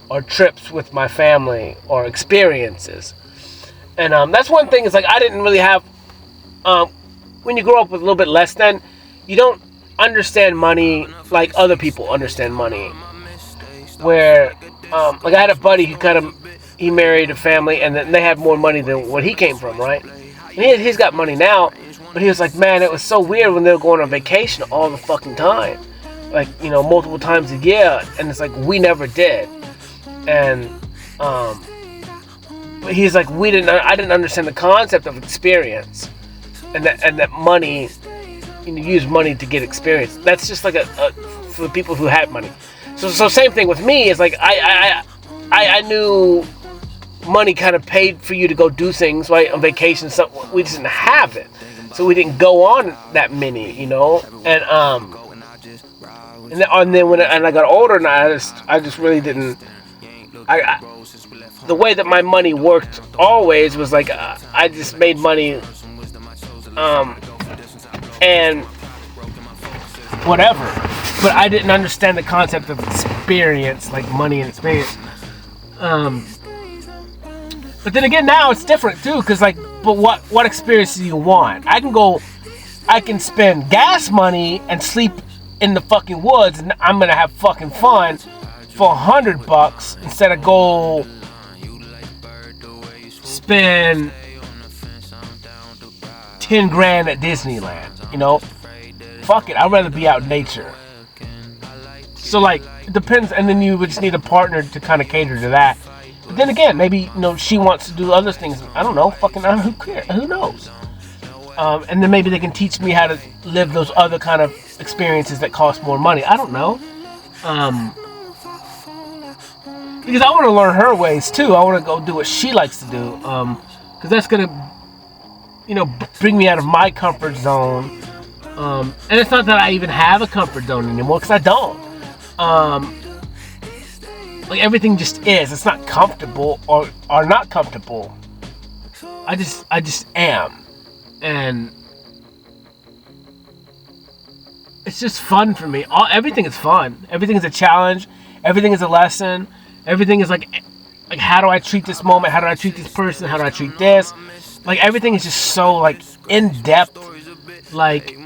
Speaker 1: or trips with my family or experiences. And that's one thing, is like I didn't really have, when you grow up with a little bit less than, you don't understand money like other people understand money. Where, like I had a buddy who he married a family and then they had more money than what he came from, right? And he's got money now, but he was like, man, it was so weird when they were going on vacation all the fucking time. Like, multiple times a year, and it's like, we never did. And, but he's like, I didn't understand the concept of experience. And that money, you use money to get experience. That's just like for the people who have money. So same thing with me. Is like I knew money kind of paid for you to go do things, right, on vacation. So we just didn't have it, so we didn't go on that many, And then when I got older, and I just really didn't. The way that my money worked always was like I just made money. And whatever, but I didn't understand the concept of experience, like money and experience. But then again, now it's different too, because like, but what experience do you want? I can spend gas money and sleep in the fucking woods, and I'm gonna have fucking fun for $100 instead of go spend $10,000 at Disneyland. Fuck it, I'd rather be out in nature. So like, it depends, and then you would just need a partner to kind of cater to that. But then again, maybe she wants to do other things. I don't know. Who cares? Who knows? And then maybe they can teach me how to live those other kind of experiences that cost more money. I don't know. Because I want to learn her ways too. I want to go do what she likes to do. Because that's gonna, bring me out of my comfort zone. And it's not that I even have a comfort zone anymore, because I don't. Like everything just is. It's not comfortable or not comfortable. I just am. And it's just fun for me. Everything is fun. Everything is a challenge. Everything is a lesson. Everything is like how do I treat this moment? How do I treat this person? How do I treat this? Like everything is just so like in depth. Like,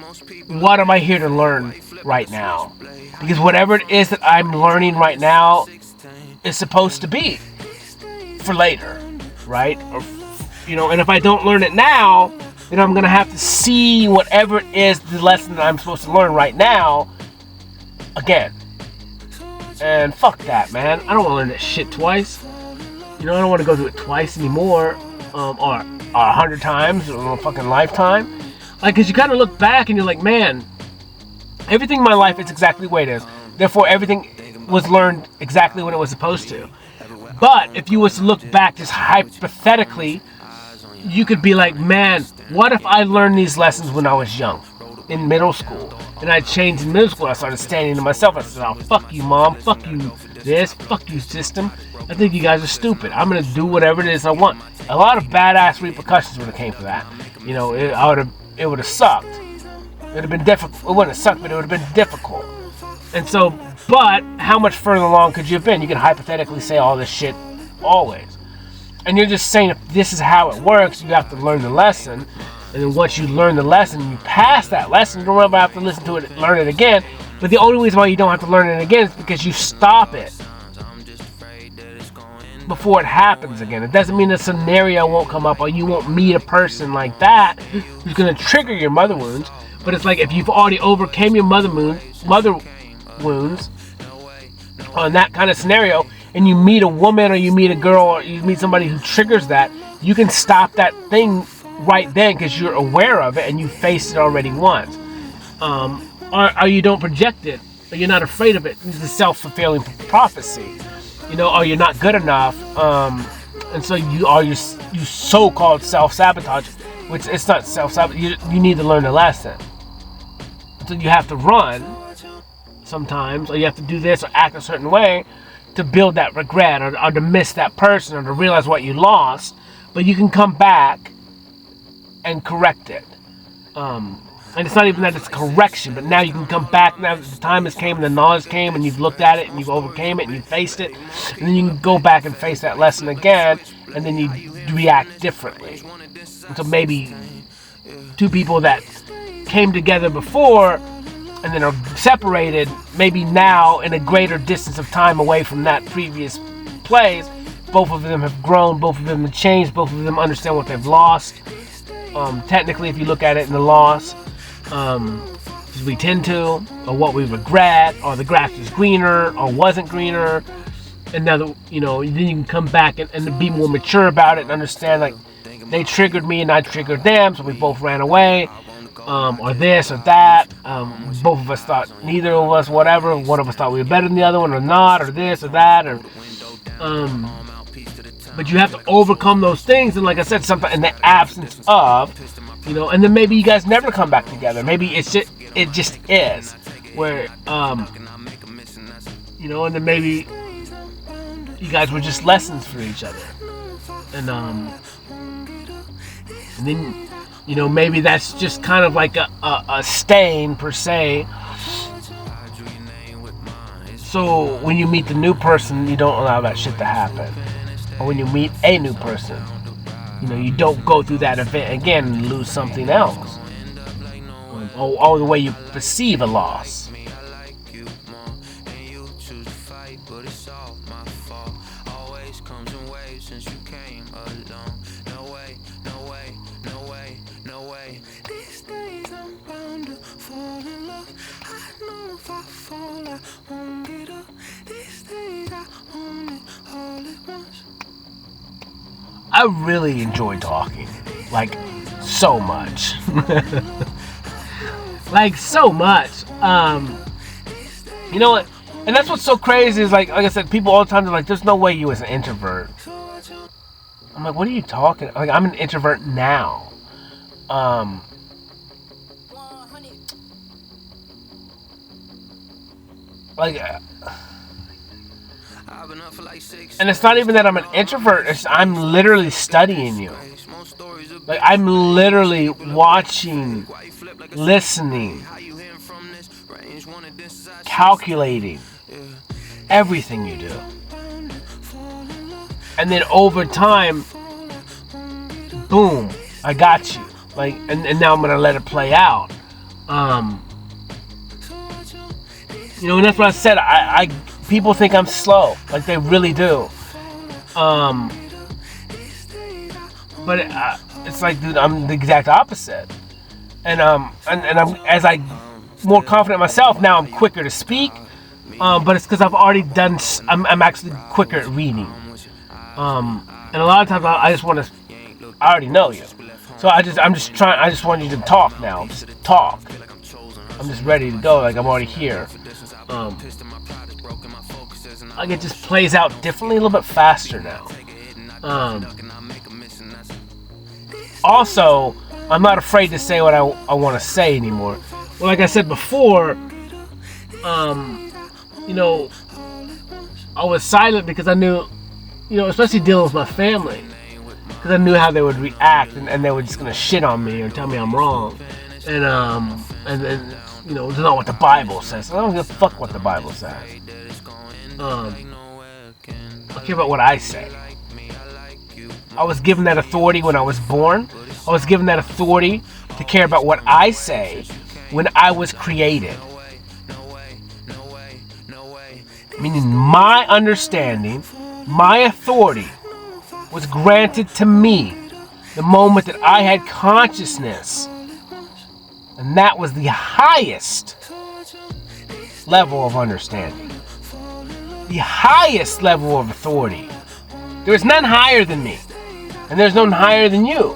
Speaker 1: what am I here to learn right now? Because whatever it is that I'm learning right now is supposed to be for later, right? Or, and if I don't learn it now, then I'm gonna have to see whatever it is the lesson that I'm supposed to learn right now again. And fuck that, man. I don't want to learn that shit twice. I don't want to go through it twice anymore, or 100 times, or a fucking lifetime. Like, because you kind of look back and you're like, man, everything in my life is exactly the way it is. Therefore, everything was learned exactly when it was supposed to. But if you was to look back just hypothetically, you could be like, man, what if I learned these lessons when I was young, in middle school? And I changed in middle school. I started standing to myself. I said, oh, fuck you, mom. Fuck you, this. Fuck you, system. I think you guys are stupid. I'm going to do whatever it is I want. A lot of badass repercussions would have came for that. It would have sucked. It would have been difficult. It wouldn't have sucked, but it would have been difficult. And so, but how much further along could you have been? You can hypothetically say all this shit always. And you're just saying if this is how it works, you have to learn the lesson. And then once you learn the lesson, you pass that lesson, you don't ever have to listen to it, learn it again. But the only reason why you don't have to learn it again is because you stop it before it happens again. It doesn't mean a scenario won't come up or you won't meet a person like that who's going to trigger your mother wounds. But it's like if you've already overcame your mother wounds on that kind of scenario, and you meet a woman or you meet a girl or you meet somebody who triggers that, you can stop that thing right then because you're aware of it and you faced it already once. Or you don't project it, or you're not afraid of it. It's a self-fulfilling prophecy. Or you're not good enough, and so you so-called self-sabotage, which it's not self-sabotage. You need to learn the lesson. So you have to run sometimes, or you have to do this or act a certain way to build that regret, or to miss that person, or to realize what you lost. But you can come back and correct it. And it's not even that it's correction, but now you can come back now that the time has came and the knowledge came and you've looked at it and you've overcame it and you've faced it, and then you can go back and face that lesson again, and then you react differently. And so maybe two people that came together before and then are separated, maybe now in a greater distance of time away from that previous place, both of them have grown, both of them have changed, both of them understand what they've lost. Technically, if you look at it in the loss, we tend to, or what we regret, or the grass is greener or wasn't greener, and now then you can come back and be more mature about it and understand, like, they triggered me and I triggered them, so we both ran away, or this or that. Both of us thought neither of us, whatever. One of us thought we were better than the other one, or not, or this or that, or but you have to overcome those things, and like I said, sometimes in the absence of, and then maybe you guys never come back together. Maybe it just is, where, and then maybe you guys were just lessons for each other, and then, maybe that's just kind of like a stain per se. So when you meet the new person, you don't allow that shit to happen. Or when you meet a new person, you don't go through that event again and lose something else. Or the way you perceive a loss. I really enjoy talking, like, so much. Like, so much. You know what? And that's what's so crazy is, like I said, people all the time are like, there's no way you was an introvert. I'm like, what are you talking? Like, I'm an introvert now. And it's not even that I'm an introvert. I'm literally studying you. Like, I'm literally watching, listening, calculating everything you do. And then over time, boom, I got you. Like, and now I'm gonna let it play out. And that's what I said. I people think I'm slow, like they really do. But it's like, dude, I'm the exact opposite. And I'm as I more confident in myself. Now I'm quicker to speak, but it's because I've already done. I'm actually quicker at reading. And a lot of times I just want to. I already know you, so I just want you to talk now. Just talk. I'm just ready to go. Like I'm already here. Like it just plays out differently, a little bit faster now. Also, I'm not afraid to say what I want to say anymore. Well, like I said before, you know, I was silent because I knew, you know, especially dealing with my family, because I knew how they would react, and they were just gonna shit on me or tell me I'm wrong, and you know, it's not what the Bible says. I don't give a fuck what the Bible says. I care about what I say. I was given that authority when I was born. I was given that authority to care about what I say when I was created. Meaning my understanding, my authority was granted to me the moment that I had consciousness. And that was the highest level of understanding. The highest level of authority. There is none higher than me. And there's none higher than you.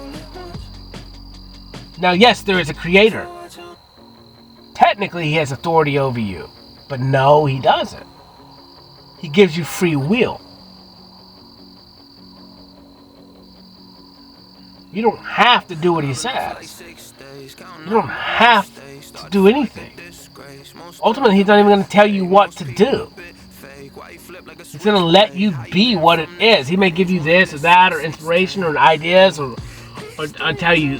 Speaker 1: Now, yes, there is a creator. Technically, he has authority over you. But no, he doesn't. He gives you free will. You don't have to do what he says. You don't have to do anything. Ultimately, he's not even going to tell you what to do. He's going to let you be what it is. He may give you this or that or inspiration or ideas or tell you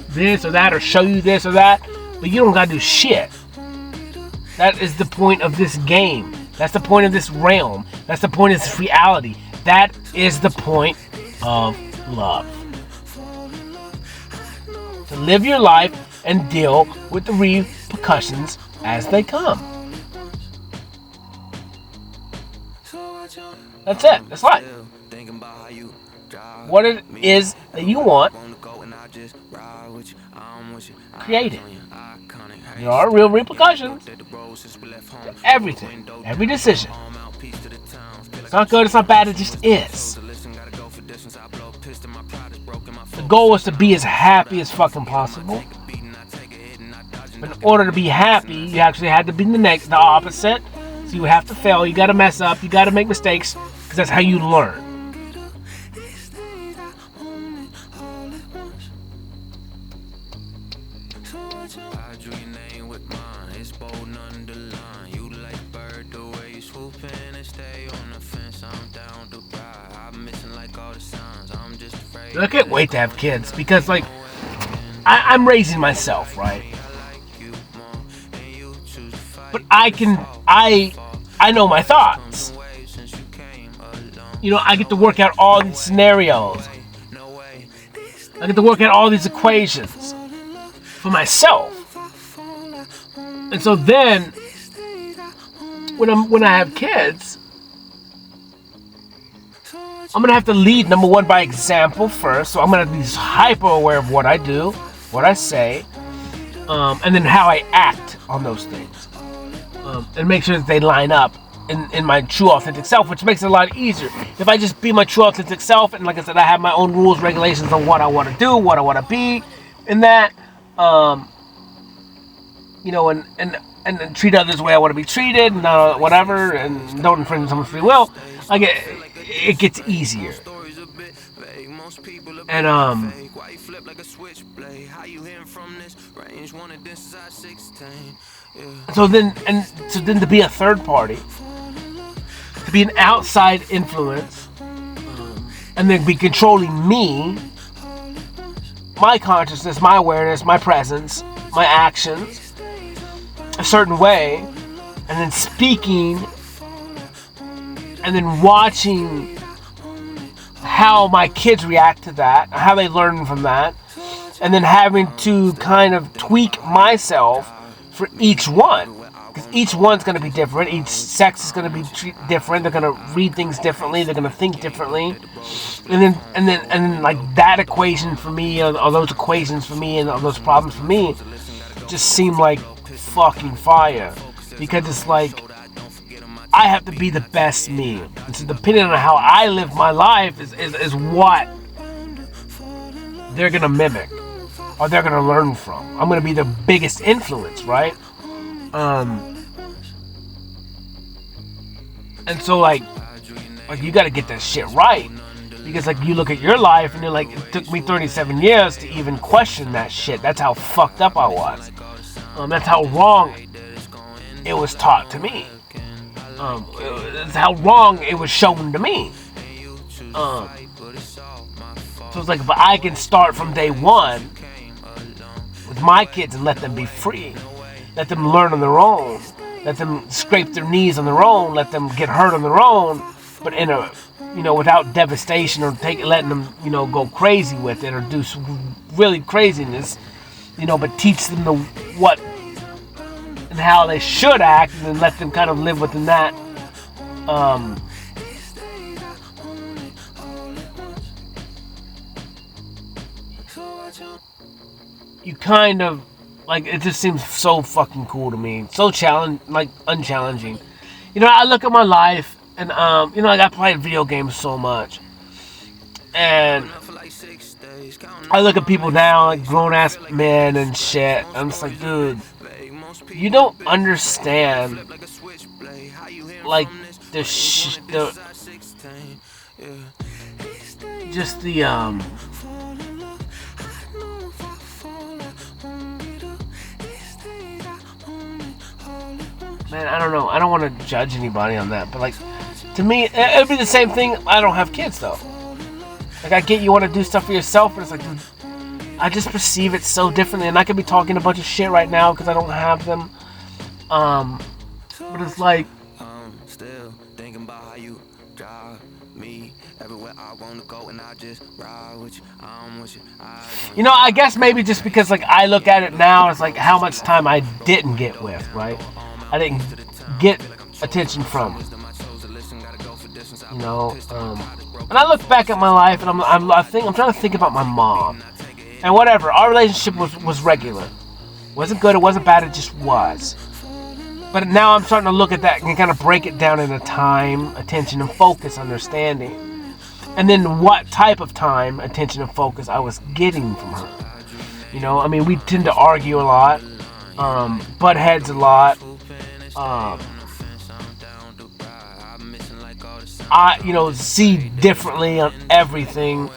Speaker 1: this or that or show you this or that, but you don't got to do shit. That is the point of this game. That's the point of this realm. That's the point of this reality. That is the point of love. To live your life and deal with the repercussions as they come. That's it. That's life. What it is that you want, create it. There are real repercussions to everything, every decision. It's not good, it's not bad, it just is. The goal is to be as happy as fucking possible. But in order to be happy, you actually had to be the opposite. So you have to fail, you gotta mess up, you gotta make mistakes, because that's how you learn. I can't wait to have kids because, like, I'm raising myself, right? But I know my thoughts. You know, I get to work out all these scenarios. I get to work out all these equations for myself. And so then, when I have kids, I'm gonna have to lead, number one, by example first. So I'm gonna be hyper aware of what I do, what I say, and then how I act on those things, and make sure that they line up in my true, authentic self, which makes it a lot easier. If I just be my true, authentic self, and like I said, I have my own rules, regulations on what I want to do, what I want to be, and that, you know, and treat others the way I want to be treated, and whatever, and don't infringe on someone's free will. Like it gets easier. And so then to be a third party, to be an outside influence, and then be controlling me, my consciousness, my awareness, my presence, my actions, a certain way, and then speaking, and then watching how my kids react to that, how they learn from that, and then having to kind of tweak myself for each one. Because each one's going to be different. Each sex is going to be different. They're going to read things differently. They're going to think differently. And then like that equation for me, or those equations for me, and all those problems for me, just seem like fucking fire. Because it's like, I have to be the best me. And so depending on how I live my life is what they're gonna mimic. Or they're gonna learn from. I'm gonna be the biggest influence, right? And so like you gotta get that shit right. Because like you look at your life and you're like, it took me 37 years to even question that shit. That's how fucked up I was. That's how wrong it was taught to me. That's how wrong it was shown to me. So it's like, if I can start from day one with my kids and let them be free, let them learn on their own, let them scrape their knees on their own, let them get hurt on their own, but in a, without devastation or letting them, go crazy with it or do some really craziness, but teach them the what and how they should act, and then let them kind of live within that. You kind of like, it just seems so fucking cool to me, so unchallenging. I look at my life and like I played video games so much, and I look at people now, like grown ass men and shit. I'm just like, dude, you don't understand, like just the man, I don't know. I don't want to judge anybody on that, but like, to me, it'd be the same thing. I don't have kids though. Like, I get you want to do stuff for yourself, but it's like, dude, I just perceive it so differently, and I could be talking a bunch of shit right now because I don't have them. But it's like,
Speaker 2: still thinking about how you drive me everywhere I want to go, and I just ride with you. I'm with you.
Speaker 1: I guess maybe just because like I look at it now, it's like how much time I didn't get with, right? I didn't get attention from, and I look back at my life and I'm trying to think about my mom, and whatever, our relationship was regular, wasn't good, it wasn't bad, it just was. But now I'm starting to look at that and kind of break it down into time, attention, and focus, understanding, and then what type of time, attention, and focus I was getting from her. We tend to argue a lot, butt heads a lot. I see differently on everything.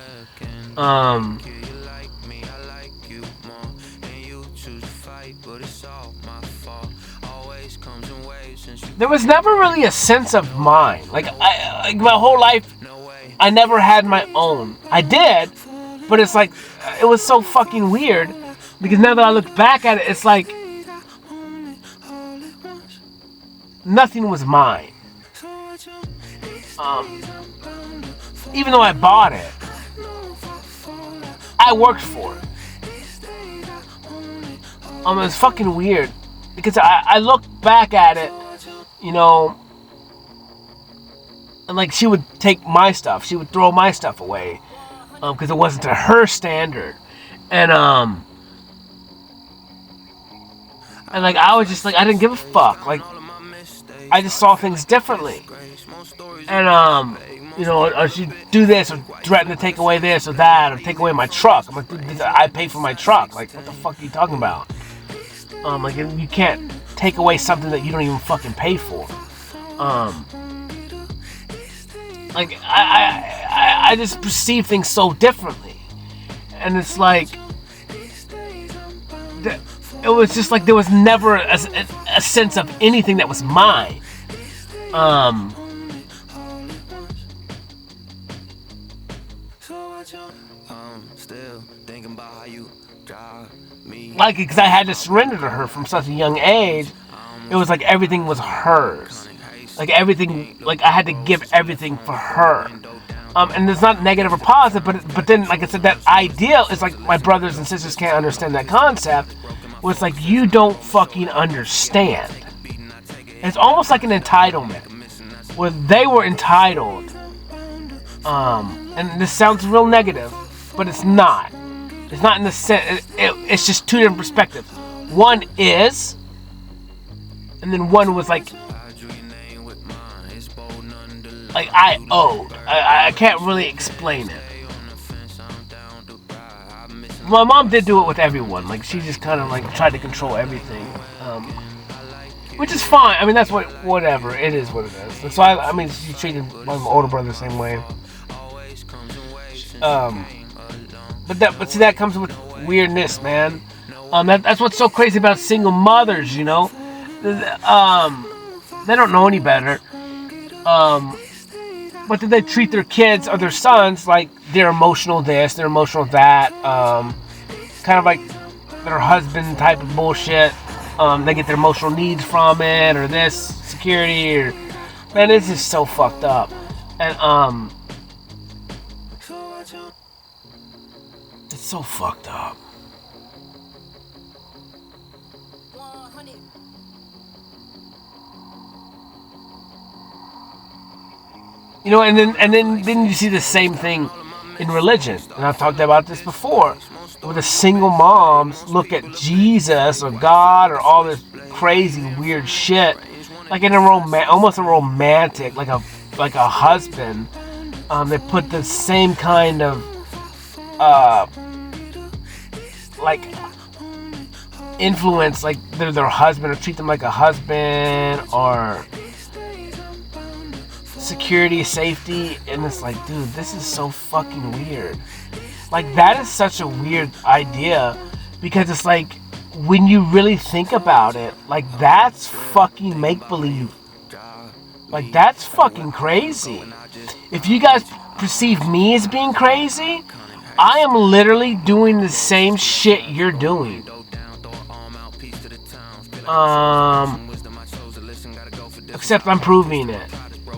Speaker 1: There was never really a sense of mine. Like my whole life, I never had my own. I did, but it's like, it was so fucking weird, because now that I look back at it, it's like nothing was mine. Even though I bought it, I worked for it. It's fucking weird, because I look back at it, and like, she would take my stuff, she would throw my stuff away, because it wasn't to her standard, and like, I was just like, I didn't give a fuck, like, I just saw things differently, and or she'd do this, or threaten to take away this or that, or take away my truck. I'm like, dude, I pay for my truck, like, what the fuck are you talking about? Like, you can't take away something that you don't even fucking pay for. Like, I just perceive things so differently, and it's like, it was just like there was never a sense of anything that was mine.
Speaker 2: Still thinking about how you drive me.
Speaker 1: Like, because I had to surrender to her from such a young age, it was like everything was hers. Like, everything, like, I had to give everything for her. And it's not negative or positive, but then, like I said, that idea is like, my brothers and sisters can't understand that concept, where it's like, you don't fucking understand. It's almost like an entitlement, where they were entitled. And this sounds real negative, but it's not. It's not in the sense. It's just two different perspectives. One is, and then one was like I owed. I can't really explain it. My mom did do it with everyone. Like, she just kind of like tried to control everything, which is fine. I mean, that's whatever. It is what it is. That's why I mean, she treated my older brother the same way. But see, that comes with weirdness, man. That's what's so crazy about single mothers, you know. They don't know any better. But then they treat their kids or their sons like they're emotional this, they're emotional that. Kind of like their husband type of bullshit. They get their emotional needs from it, or this security, or man, it's just so fucked up. And it's so fucked up. You know, and then you see the same thing in religion. And I've talked about this before. Where the single moms look at Jesus or God or all this crazy weird shit like in a almost a romantic, like a husband. They put the same kind of like influence, like they're their husband, or treat them like a husband, or security, safety, and it's like, dude, this is so fucking weird. Like, that is such a weird idea, because it's like, when you really think about it, like, that's fucking make-believe. Like, that's fucking crazy. If you guys perceive me as being crazy, I am literally doing the same shit you're doing. Except I'm proving it.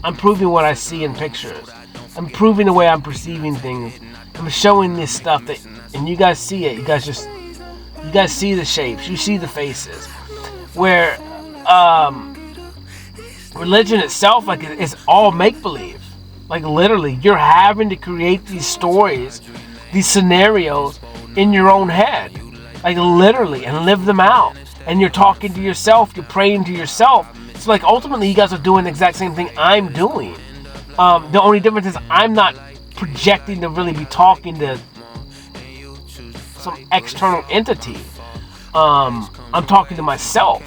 Speaker 1: I'm proving what I see in pictures. I'm proving the way I'm perceiving things. I'm showing this stuff that, and you guys see it. You guys see the shapes. You see the faces. Where religion itself, like, is all make-believe. Like, literally, you're having to create these stories, these scenarios in your own head. Like, literally, and live them out. And you're talking to yourself. You're praying to yourself. So, like, ultimately, you guys are doing the exact same thing I'm doing. The only difference is I'm not projecting to really be talking to some external entity. I'm talking to myself.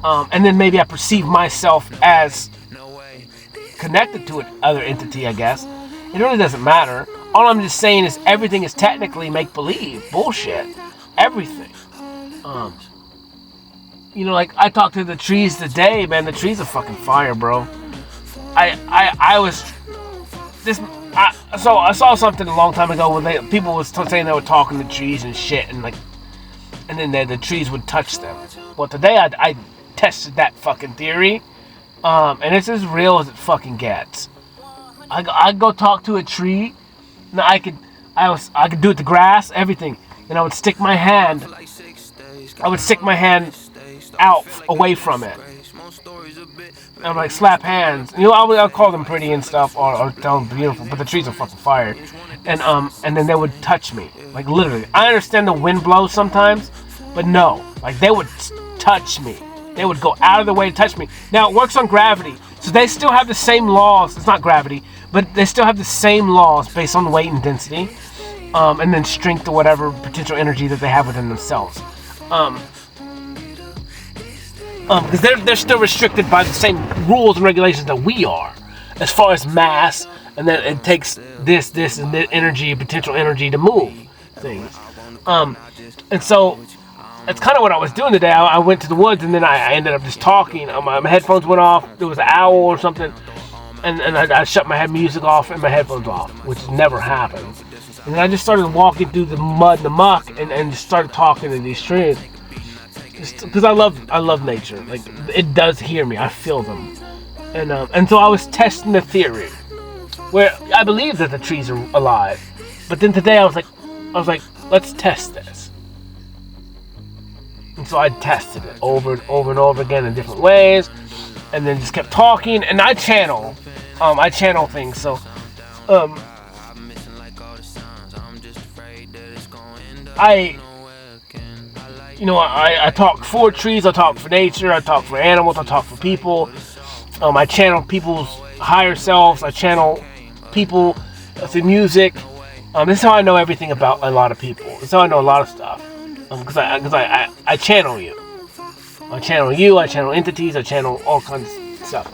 Speaker 1: And then maybe I perceive myself as connected to another entity, I guess. It really doesn't matter. All I'm just saying is everything is technically make-believe. Bullshit. Everything. You know, like, I talked to the trees today, man. The trees are fucking fire, bro. So I saw something a long time ago where people was saying they were talking to trees and shit, and like, and then the trees would touch them. Well, today I tested that fucking theory, and it's as real as it fucking gets. I'd go talk to a tree. Now I could do it to grass, everything. And I would stick my hand out away from it. And I'm like, slap hands. You know, I'll call them pretty and stuff, or tell them beautiful, but the trees are fucking fire. And then they would touch me. Like, literally. I understand the wind blows sometimes, but no. Like, they would touch me. They would go out of the way to touch me. Now, it works on gravity. So they still have the same laws. It's not gravity, but they still have the same laws based on weight and density. And then strength or whatever potential energy that they have within themselves. Because they're still restricted by the same rules and regulations that we are, as far as mass, and then it takes this and this energy, potential energy, to move things. And so that's kind of what I was doing today. I went to the woods, and then I ended up just talking. My headphones went off. There was an owl or something, and I shut my music off and my headphones off, which never happens. And then I just started walking through the mud and the muck, and just started talking to these trees. Because I love nature. Like, it does hear me. I feel them. And so I was testing the theory, where I believe that the trees are alive. But then today I was like, let's test this. And so I tested it over and over and over again in different ways, and then just kept talking. And I channel things. So I talk for trees, I talk for nature, I talk for animals, I talk for people. I channel people's higher selves. I channel people through music. This is how I know everything about a lot of people. This is how I know a lot of stuff. Because I channel you. I channel you. I channel entities. I channel all kinds of stuff.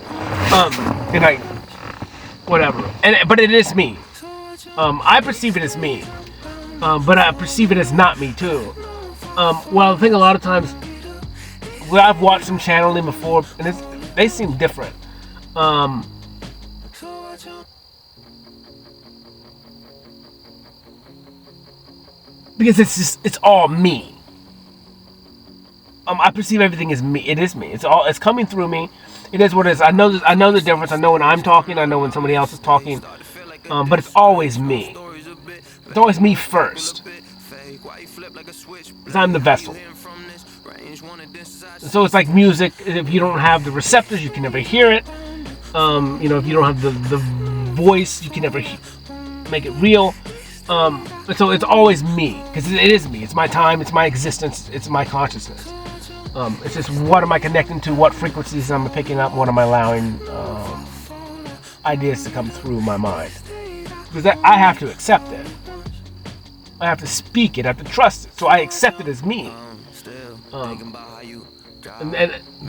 Speaker 1: Whatever. But it is me. I perceive it as me. But I perceive it as not me too. Well, I think a lot of times, I've watched some channeling before, and they seem different. Because it's all me. I perceive everything as me. It is me. It's coming through me. It is what it is. I know the difference. I know when I'm talking. I know when somebody else is talking. But it's always me. It's always me first. Because I'm the vessel. So it's like music. If you don't have the receptors, you can never hear it. If you don't have the voice, you can never make it real. So it's always me, because it is me. It's my time. It's my existence. It's my consciousness. It's just what am I connecting to? What frequencies am I picking up? What am I allowing ideas to come through my mind? Because I have to accept it. I have to speak it. I have to trust it. So I accept it as me.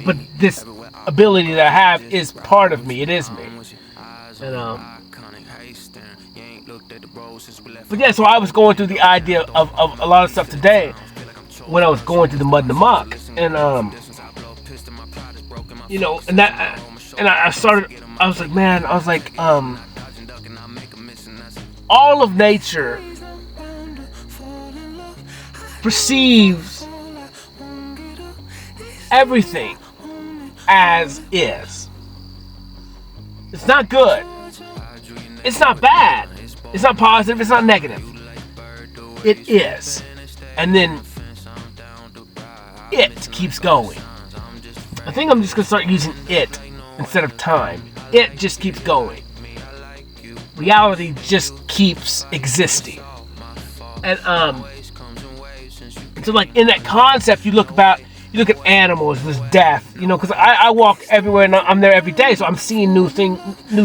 Speaker 1: But this ability that I have is part of me. It is me. But yeah, so I was going through the idea of a lot of stuff today when I was going through the mud and the muck, and I was like, man, all of nature perceives everything as is. It's not good. It's not bad. It's not positive. It's not negative. It is. And then it keeps going. I think I'm just going to start using it instead of time. It just keeps going. Reality just keeps existing. And so like in that concept, you look at animals, there's death, because I walk everywhere and I'm there every day, so I'm seeing new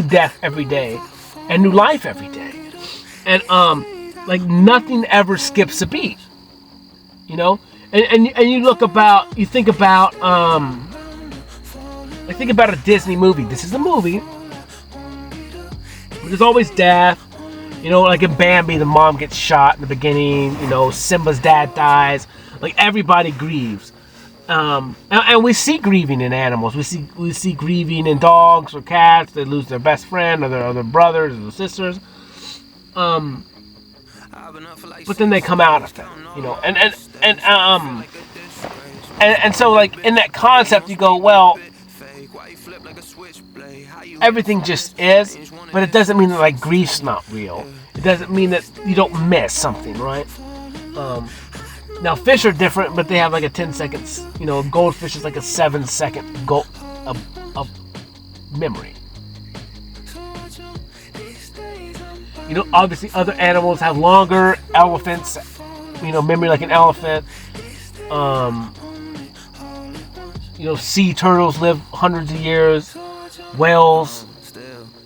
Speaker 1: death every day, and new life every day, and like nothing ever skips a beat, and you think about a Disney movie. This is a movie, but there's always death. Like in Bambi, the mom gets shot in the beginning. Simba's dad dies. Like everybody grieves, and we see grieving in animals. We see grieving in dogs or cats. They lose their best friend or their brothers or their sisters. But then they come out of it, and so like in that concept, you go, well, everything just is, but it doesn't mean that like grief's not real. It doesn't mean that you don't miss something, right? Now fish are different, but they have like a 10 seconds. Goldfish is like a 7-second of memory. Obviously other animals have longer. Elephants, memory like an elephant. Sea turtles live hundreds of years. Whales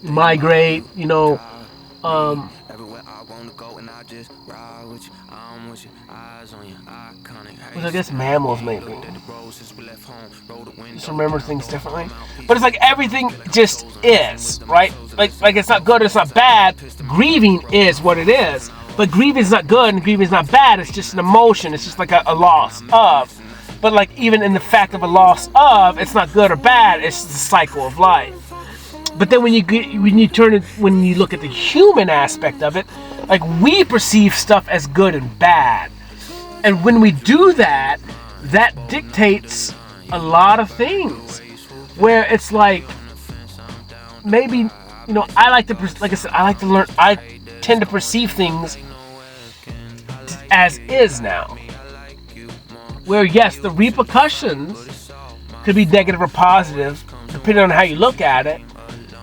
Speaker 1: migrate, which I guess mammals maybe just remember things differently. But it's like everything just is, right? Like it's not good, it's not bad. Grieving is what it is. But grieving is not good and grieving is not bad. It's just an emotion. It's just like a loss of. But like even in the fact of a loss of, it's not good or bad. It's the cycle of life. But then when you look at the human aspect of it, like we perceive stuff as good and bad. And when we do that, that dictates a lot of things. Where it's like, maybe, I like to learn. I tend to perceive things as is now. Where yes, the repercussions could be negative or positive, depending on how you look at it.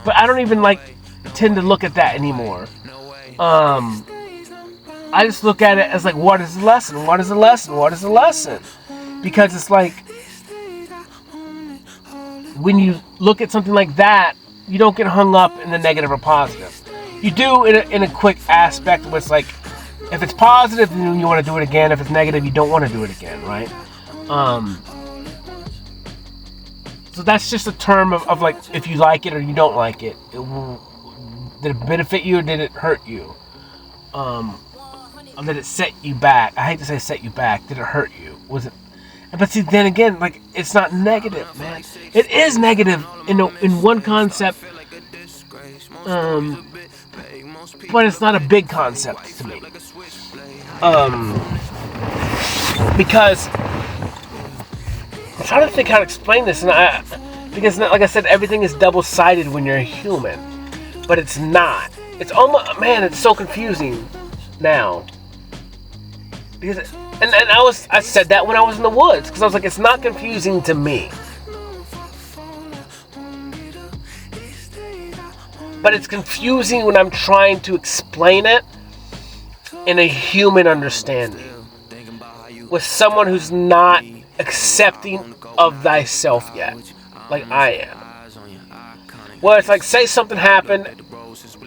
Speaker 1: But I don't even tend to look at that anymore. I just look at it as like, what is the lesson? What is the lesson? What is the lesson? Because it's like, when you look at something like that, you don't get hung up in the negative or positive. You do in a quick aspect where it's like, if it's positive, then you want to do it again. If it's negative, you don't want to do it again, right? So that's just a term of like, if you like it or you don't like it. Did it benefit you or did it hurt you? Or did it set you back? I hate to say set you back. Did it hurt you? Was it? But see, then again, like, it's not negative, man. It is negative in one concept, but it's not a big concept to me. Because I'm trying to think how to explain this, because like I said, everything is double-sided when you're a human, but it's not. It's almost, man, it's so confusing now. Because, and I said that when I was in the woods, because I was like, it's not confusing to me, but it's confusing when I'm trying to explain it in a human understanding with someone who's not accepting of thyself yet, like I am. Well, it's like, say something happened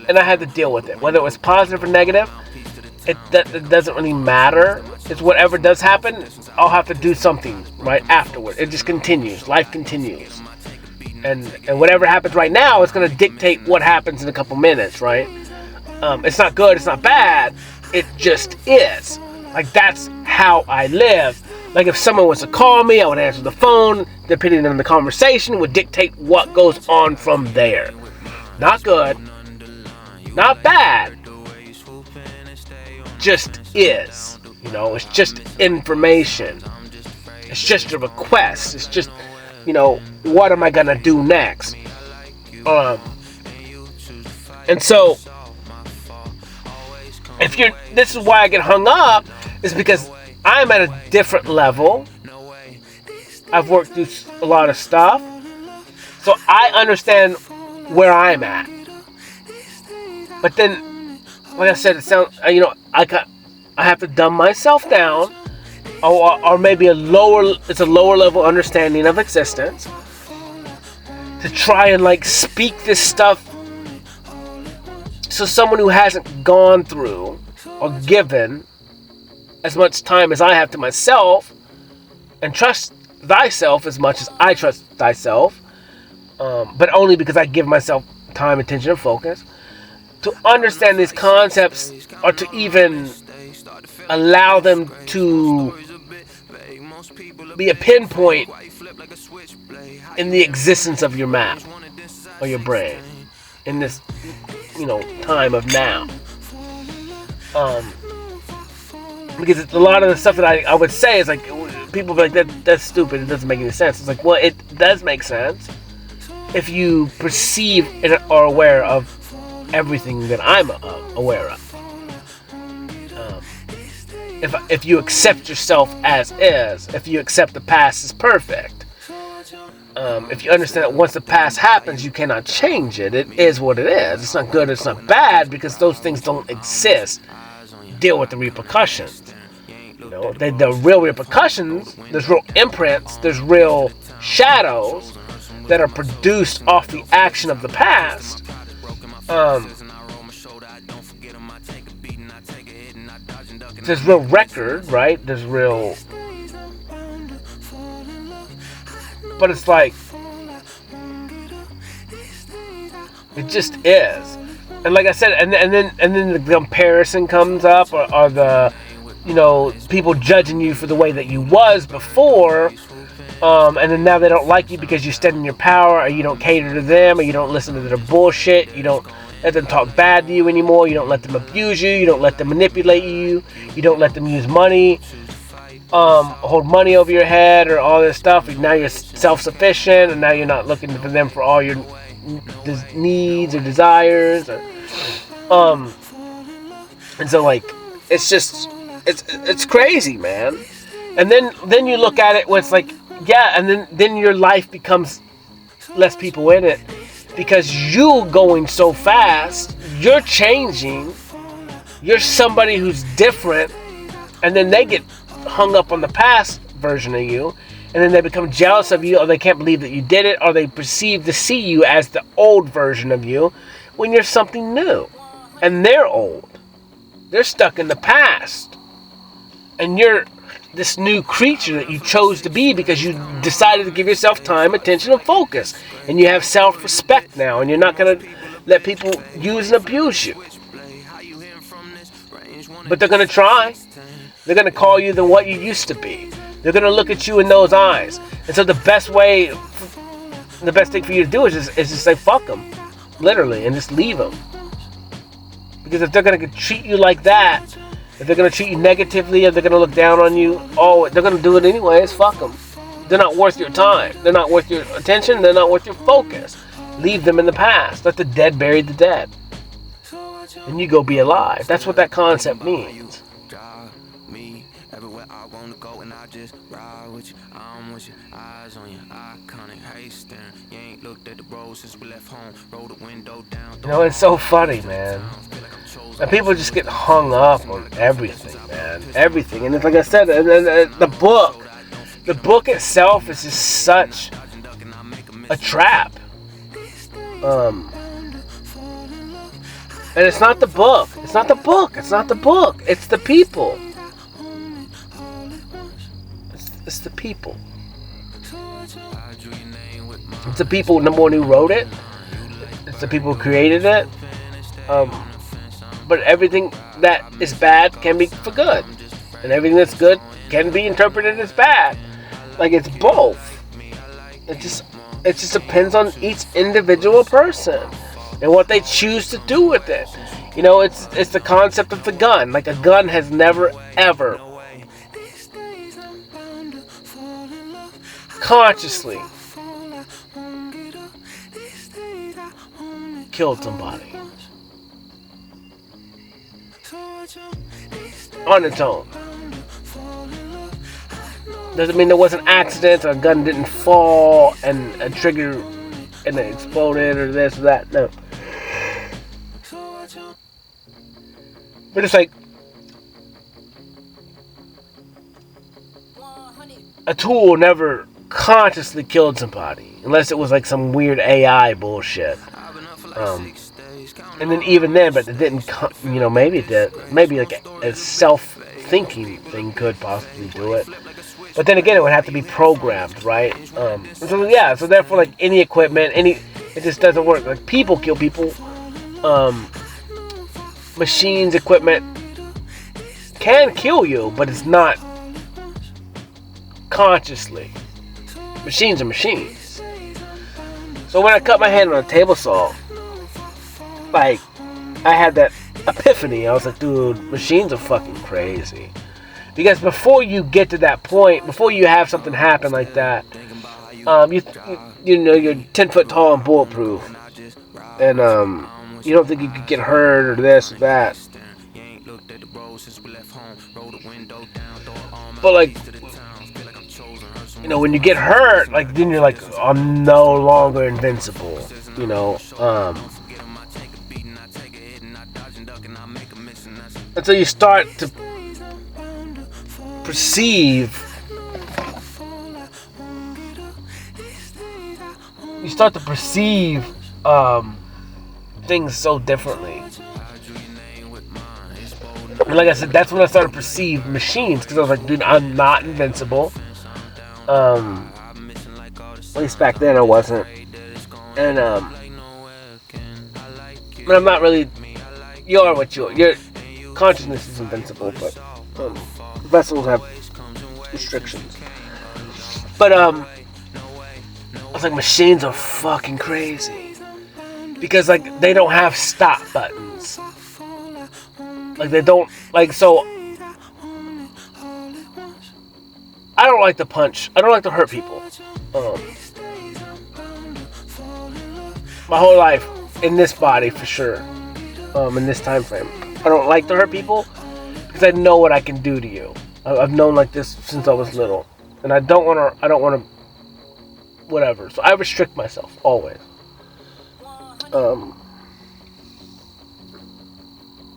Speaker 1: and I had to deal with it, whether it was positive or negative. It doesn't really matter. It's whatever does happen, I'll have to do something right afterward. It just continues. Life continues. And whatever happens right now is going to dictate what happens in a couple minutes, right? It's not good, it's not bad. It just is. Like, that's how I live. Like, if someone was to call me, I would answer the phone. Depending on the conversation, would dictate what goes on from there. Not good. Not bad. Just is. You know, it's just information. It's just a request. It's just, you know, what am I gonna do next? And so, this is why I get hung up, is because I'm at a different level. I've worked through a lot of stuff, so I understand where I'm at. But then, like I said, it sounds, you know, I have to dumb myself down, or maybe it's a lower level understanding of existence, to try and like speak this stuff so someone who hasn't gone through or given as much time as I have to myself, and trust thyself as much as I trust thyself, but only because I give myself time, attention, and focus, to understand these concepts, or to even allow them to be a pinpoint in the existence of your map or your brain in this, you know, time of now. Because a lot of the stuff that I would say is like, people be like, that's stupid, it doesn't make any sense. It's like, well, it does make sense if you perceive and are aware of everything that I'm aware of. If you accept yourself as is, if you accept the past as perfect, if you understand that once the past happens, you cannot change it. It is what it is. It's not good, it's not bad, because those things don't exist. Deal with the repercussions. You know, the real repercussions, there's real imprints, there's real shadows that are produced off the action of the past. There's real record, right? There's real, but it's like, it just is. And like I said, and then the comparison comes up, or the, you know, people judging you for the way that you was before, and then now they don't like you because you stand in your power, or you don't cater to them, or you don't listen to their bullshit, you don't let them talk bad to you anymore, you don't let them abuse you, you don't let them manipulate you, you don't let them use money, hold money over your head, or all this stuff. Now you're self-sufficient, and now you're not looking for them for all your needs or desires, or, and so like, it's just, it's crazy, man. And then you look at it where it's like, yeah, and then your life becomes less people in it, because you going so fast, you're changing, you're somebody who's different, and then they get hung up on the past version of you, and then they become jealous of you, or they can't believe that you did it, or they perceive to see you as the old version of you when you're something new. And they're old. They're stuck in the past. And you're this new creature that you chose to be because you decided to give yourself time, attention, and focus. And you have self-respect now, and you're not going to let people use and abuse you. But they're going to try. They're going to call you than what you used to be. They're going to look at you in those eyes. And so the best thing for you to do is just say, fuck them. Literally. And just leave them. Because if they're going to treat you like that, if they're going to treat you negatively, if they're going to look down on you, they're going to do it anyways. Fuck them. They're not worth your time. They're not worth your attention. They're not worth your focus. Leave them in the past. Let the dead bury the dead. And you go be alive. That's what that concept means. You know, it's so funny, man. And people just get hung up on everything, man. Everything. And it's like I said, the book itself is just such a trap. And it's not the book. It's not the book. It's not the book. It's the people. It's the people. It's the people, number one, who wrote it. It's the people who created it. But everything that is bad can be for good. And everything that's good can be interpreted as bad. Like, it's both. It just depends on each individual person and what they choose to do with it. You know, it's the concept of the gun. Like, a gun has never, ever consciously killed somebody on its own. Doesn't mean there wasn't accidents or a gun didn't fall and a trigger and it exploded or this or that. No. But it's like a tool never consciously killed somebody unless it was like some weird AI bullshit. And then even then, but it didn't, maybe it did. Maybe like a self-thinking thing could possibly do it. But then again, it would have to be programmed, right? So therefore, like any equipment, it just doesn't work. Like, people kill people. Machines, equipment can kill you, but it's not consciously. Machines are machines. So when I cut my hand on a table saw, like, I had that epiphany. I was like, dude, machines are fucking crazy. Because before you get to that point, before you have something happen like that, you're 10 foot tall and bulletproof, and you don't think you could get hurt or this or that. But like, when you get hurt, like, then you're like, I'm no longer invincible. And so you start to perceive things so differently. And like I said, that's when I started to perceive machines, because I was like, dude, I'm not invincible. At least back then I wasn't. And but I'm not really. You are what you are. Your consciousness is invincible, but vessels have restrictions. But I was like, machines are fucking crazy, because like they don't have stop buttons. Like, they don't, like, so I don't like to punch. I don't like to hurt people. My whole life, in this body for sure, in this time frame, I don't like to hurt people because I know what I can do to you. I've known like this since I was little, and I don't want to, whatever. So I restrict myself always.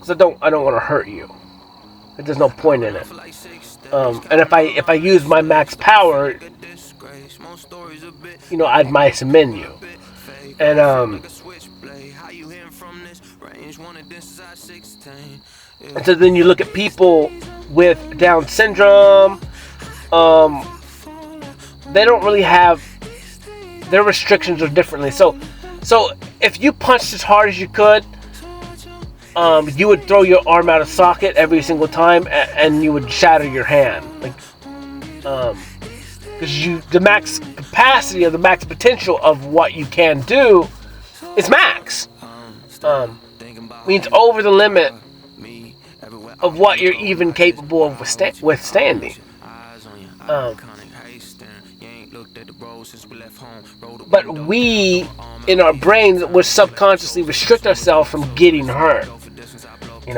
Speaker 1: Because I don't want to hurt you. There's no point in it. And if I use my max power, I'd mice a menu. And so then you look at people with Down syndrome. They don't really have, their restrictions are differently. So if you punched as hard as you could, you would throw your arm out of socket every single time, and you would shatter your hand, because the max capacity or the max potential of what you can do is max. Means over the limit of what you're even capable of withstanding. But we, in our brains, would subconsciously restrict ourselves from getting hurt. And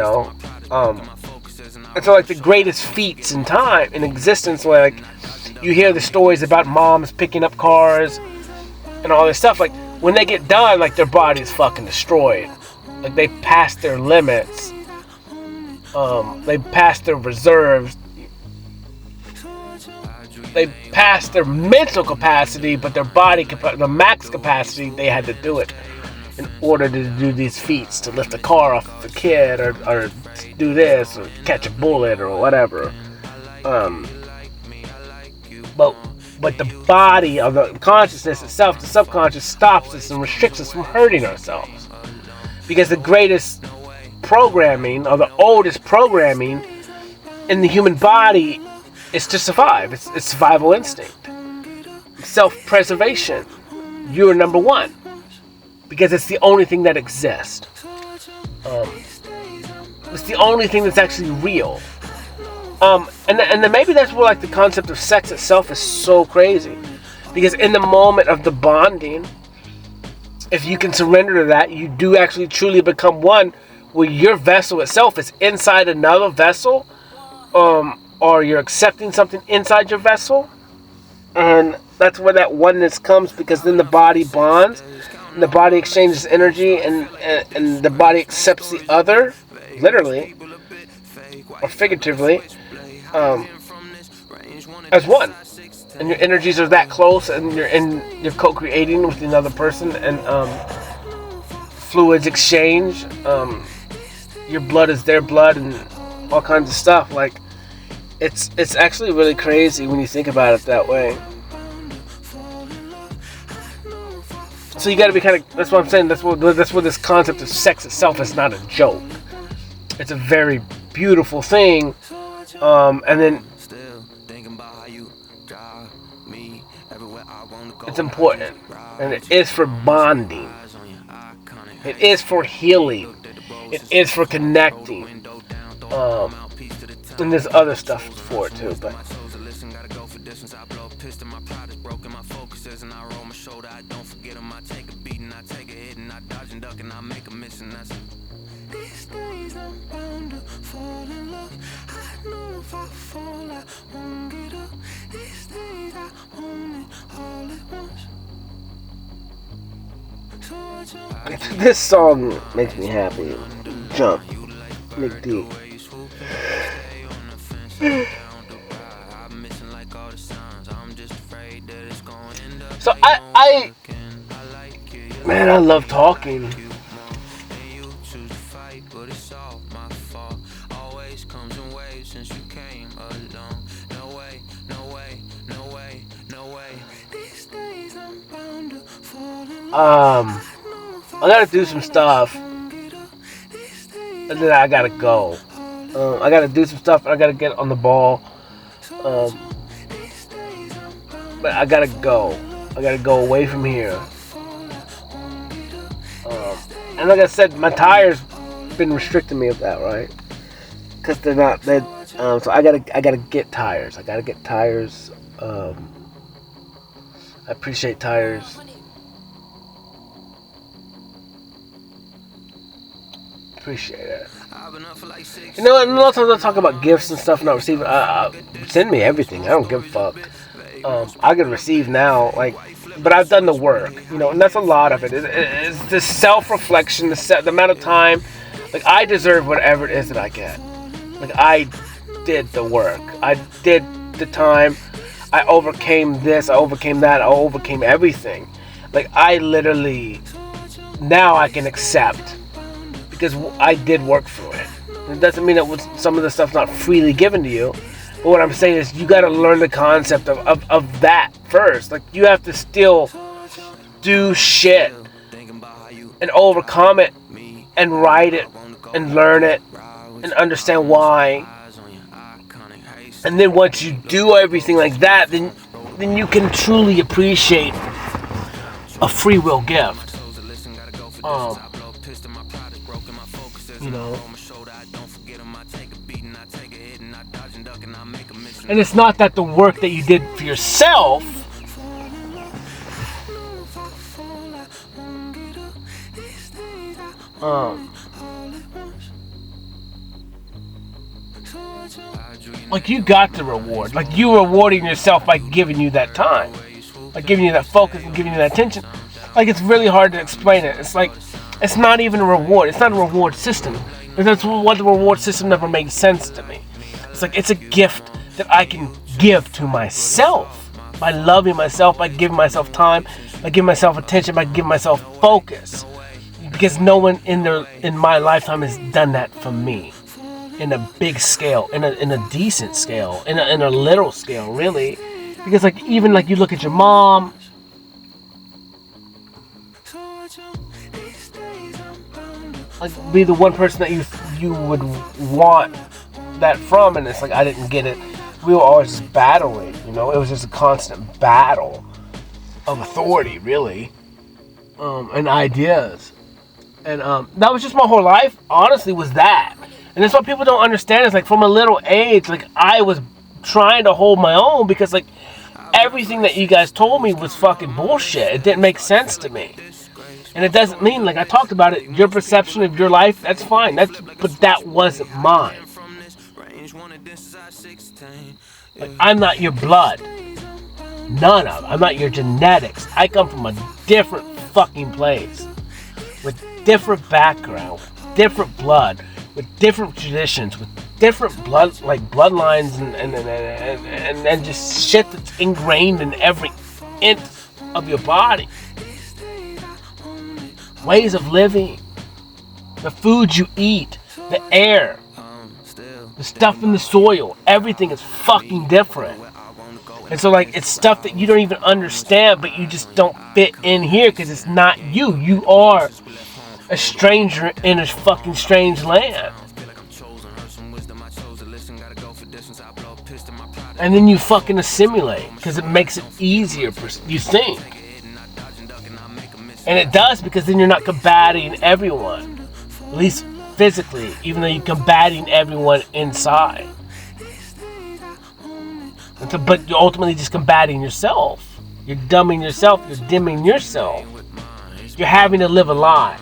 Speaker 1: so, like, the greatest feats in time, in existence, where, like, you hear the stories about moms picking up cars and all this stuff. Like, when they get done, like, their body's fucking destroyed. Like, they passed their limits. They passed their reserves. They passed their mental capacity, but their body, the max capacity, they had to do it in order to do these feats, to lift a car off of a kid, or do this, or catch a bullet, or whatever. But the body, or the consciousness itself, the subconscious, stops us and restricts us from hurting ourselves. Because the greatest programming, or the oldest programming in the human body, is to survive. It's survival instinct. Self-preservation. You're number one. Because it's the only thing that exists. It's the only thing that's actually real. And then maybe that's where, like, the concept of sex itself is so crazy. Because in the moment of the bonding, if you can surrender to that, you do actually truly become one, where your vessel itself is inside another vessel, or you're accepting something inside your vessel, and that's where that oneness comes, because then the body bonds, and the body exchanges energy, and the body accepts the other, literally, or figuratively, as one. And your energies are that close, and you're co-creating with another person, and fluids exchange. Your blood is their blood, and all kinds of stuff. Like, it's actually really crazy when you think about it that way. So you got to be kind of. That's what I'm saying. That's what this concept of sex itself is not a joke. It's a very beautiful thing. And then it's important, and it is for bonding. It is for healing. It is for connecting. And there's other stuff for it too, but.
Speaker 2: These days I'm bound to fall in love. I know if I fall, I won't get up. These days I want it all at once.
Speaker 1: This song makes me happy. Jump. Nick D. So man, I love talking. I gotta do some stuff, and then I gotta go. I gotta do some stuff, and I gotta get on the ball. But I gotta go. I gotta go away from here. And like I said, my tires been restricting me of that, right? Because they're not. So I gotta get tires. I gotta get tires. I appreciate tires. Appreciate it. You know, and a lot of times I talk about gifts and stuff not receiving. Send me everything. I don't give a fuck. I can receive now, like, but I've done the work, you know, and that's a lot of it. It's the self-reflection, the amount of time. Like, I deserve whatever it is that I get. Like, did the work. I did the time. I overcame this. I overcame that. I overcame everything. Like, I literally, now I can accept, because I did work for it. It doesn't mean that some of the stuff's not freely given to you. But what I'm saying is, you got to learn the concept of that first. Like, you have to still do shit and overcome it and write it and learn it and understand why. And then once you do everything like that, then you can truly appreciate a free will gift. You know. And it's not that the work that you did for yourself like, you got the reward. Like, you rewarding yourself by giving you that time, like giving you that focus and giving you that attention. Like, it's really hard to explain it. It's like, it's not even a reward. It's not a reward system. And that's what the reward system never made sense to me. It's like, it's a gift that I can give to myself by loving myself, by giving myself time, by giving myself attention, by giving myself focus. Because no one in my lifetime has done that for me, in a big scale, in a decent scale, in a literal scale, really. Because, like, even like, you look at your mom, like, be the one person that you would want that from, and it's like, I didn't get it. We were always just battling, you know. It was just a constant battle of authority, really, and ideas. And that was just my whole life, honestly, was that. And that's what people don't understand, is like, from a little age, like, I was trying to hold my own, because, like, everything that you guys told me was fucking bullshit. It didn't make sense to me. And it doesn't mean, like I talked about it, your perception of your life, that's fine. But that wasn't mine. Like, I'm not your blood. None of it. I'm not your genetics. I come from a different fucking place, with different background, with different blood, with different traditions, with different bloodlines and just shit that's ingrained in every inch of your body. Ways of living, the food you eat, the air, the stuff in the soil, everything is fucking different. And so, like, it's stuff that you don't even understand, but you just don't fit in here because it's not you. You are a stranger in a fucking strange land. And then you fucking assimilate because it makes it easier, you think. And it does, because then you're not combating everyone, at least physically, even though you're combating everyone inside. And so, but you're ultimately just combating yourself. You're dumbing yourself. You're dimming yourself. You're having to live a lie.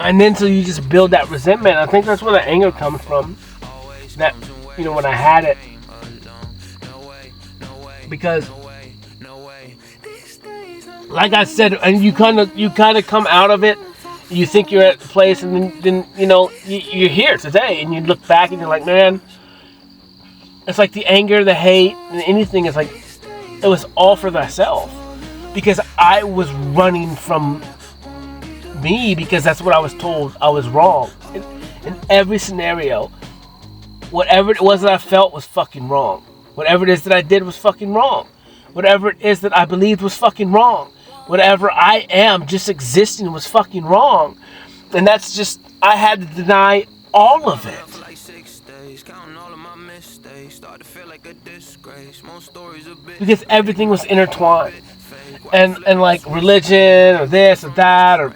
Speaker 1: And then so you just build that resentment. I think that's where the anger comes from. That, you know, when I had it. Because, like I said, and you kind of come out of it. You think you're at the place, and then you know, you're here today, and you look back and you're like, man, it's like the anger, the hate, and anything is like, it was all for thyself. Because I was running from me, because that's what I was told I was wrong. In every scenario, whatever it was that I felt was fucking wrong. Whatever it is that I did was fucking wrong. Whatever it is that I believed was fucking wrong. Whatever I am just existing was fucking wrong. And that's just, I had to deny all of it. Because everything was intertwined. And like religion or this or that, or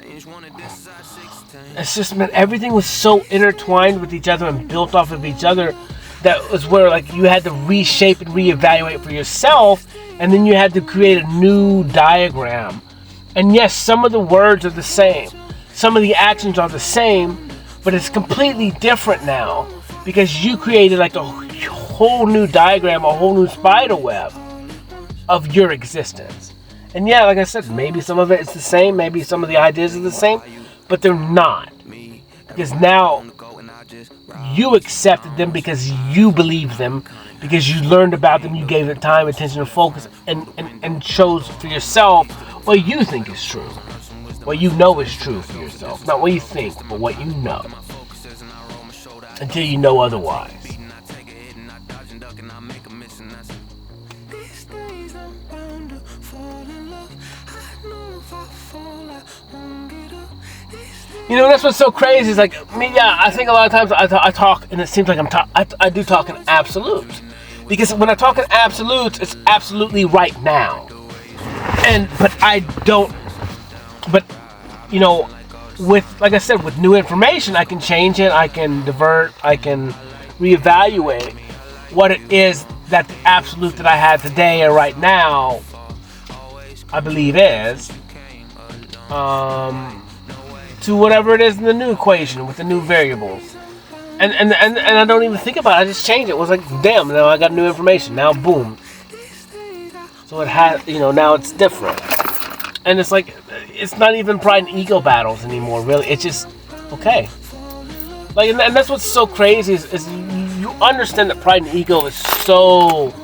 Speaker 1: it's just, man, everything was so intertwined with each other and built off of each other, that was where, like, you had to reshape and reevaluate for yourself, and then you had to create a new diagram. And yes, some of the words are the same, some of the actions are the same, but it's completely different now, because you created like a whole new diagram, a whole new spider web. of your existence. And yeah, like I said, maybe some of it is the same, maybe some of the ideas are the same, but they're not. Because now you accepted them because you believe them, because you learned about them, you gave it time, attention, and focus, and chose for yourself what you think is true. What you know is true for yourself. Not what you think, but what you know. Until you know otherwise. You know, that's what's so crazy. Is like, I mean, yeah, I think a lot of times I talk, and it seems like I do talk in absolutes. Because when I talk in absolutes, it's absolutely right now. But you know, with, like I said, with new information, I can change it, I can divert, I can reevaluate what it is that the absolute that I had today or right now, I believe is, to whatever it is in the new equation with the new variables. And I don't even think about it, I just change it. It was like, damn, now I got new information. Now, boom. So it has, you know, now it's different. And it's like, it's not even pride and ego battles anymore, really. It's just, okay. Like, and that's what's so crazy is you understand that pride and ego is so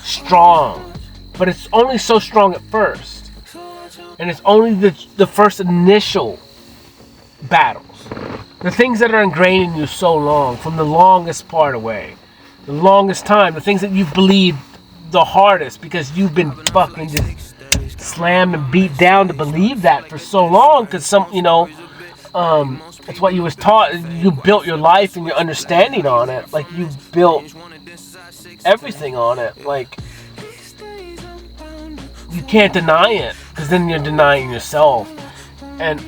Speaker 1: strong. But it's only so strong at first. And it's only the first initial battles. The things that are ingrained in you so long, from the longest part away. The longest time. The things that you've believed the hardest because you've been fucking just slammed and beat down to believe that for so long, because it's what you was taught. You built your life and your understanding on it. Like, you built everything on it. Like, you can't deny it, because then you're denying yourself. And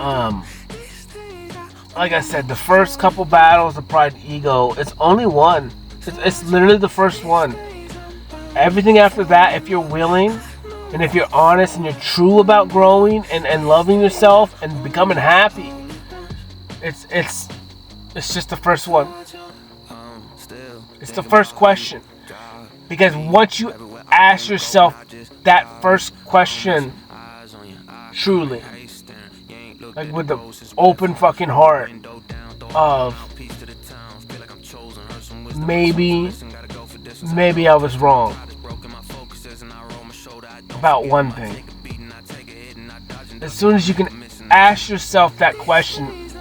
Speaker 1: like I said, the first couple battles of pride and ego, it's only one. It's literally the first one. Everything after that, if you're willing, and if you're honest and you're true about growing and loving yourself and becoming happy, it's just the first one. It's the first question. Because once you ask yourself that first question truly, like with the open fucking heart of maybe I was wrong about one thing. As soon as you can ask yourself that question,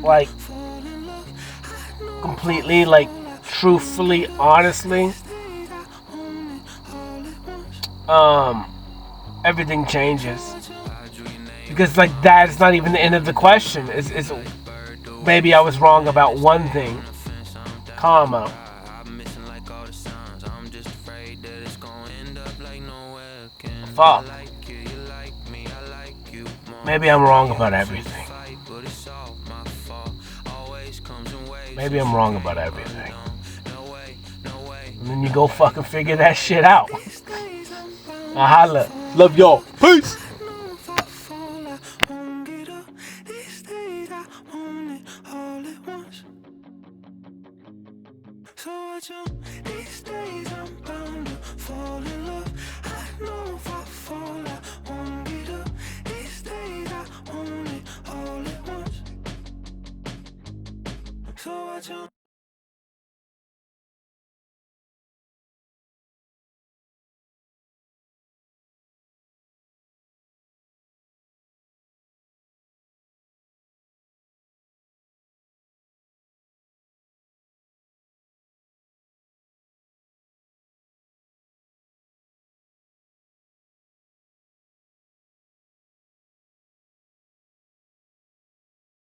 Speaker 1: like, completely, like, truthfully, honestly, everything changes. Because, like, that is not even the end of the question. It's maybe I was wrong about one thing, comma. Fuck. Maybe I'm wrong about everything. Maybe I'm wrong about everything. And then you go fucking figure that shit out. I holla. Love y'all. Peace. These days I'm bound to fall in love. I know if I fall, I won't get up. These days I want it all at once. So I jump.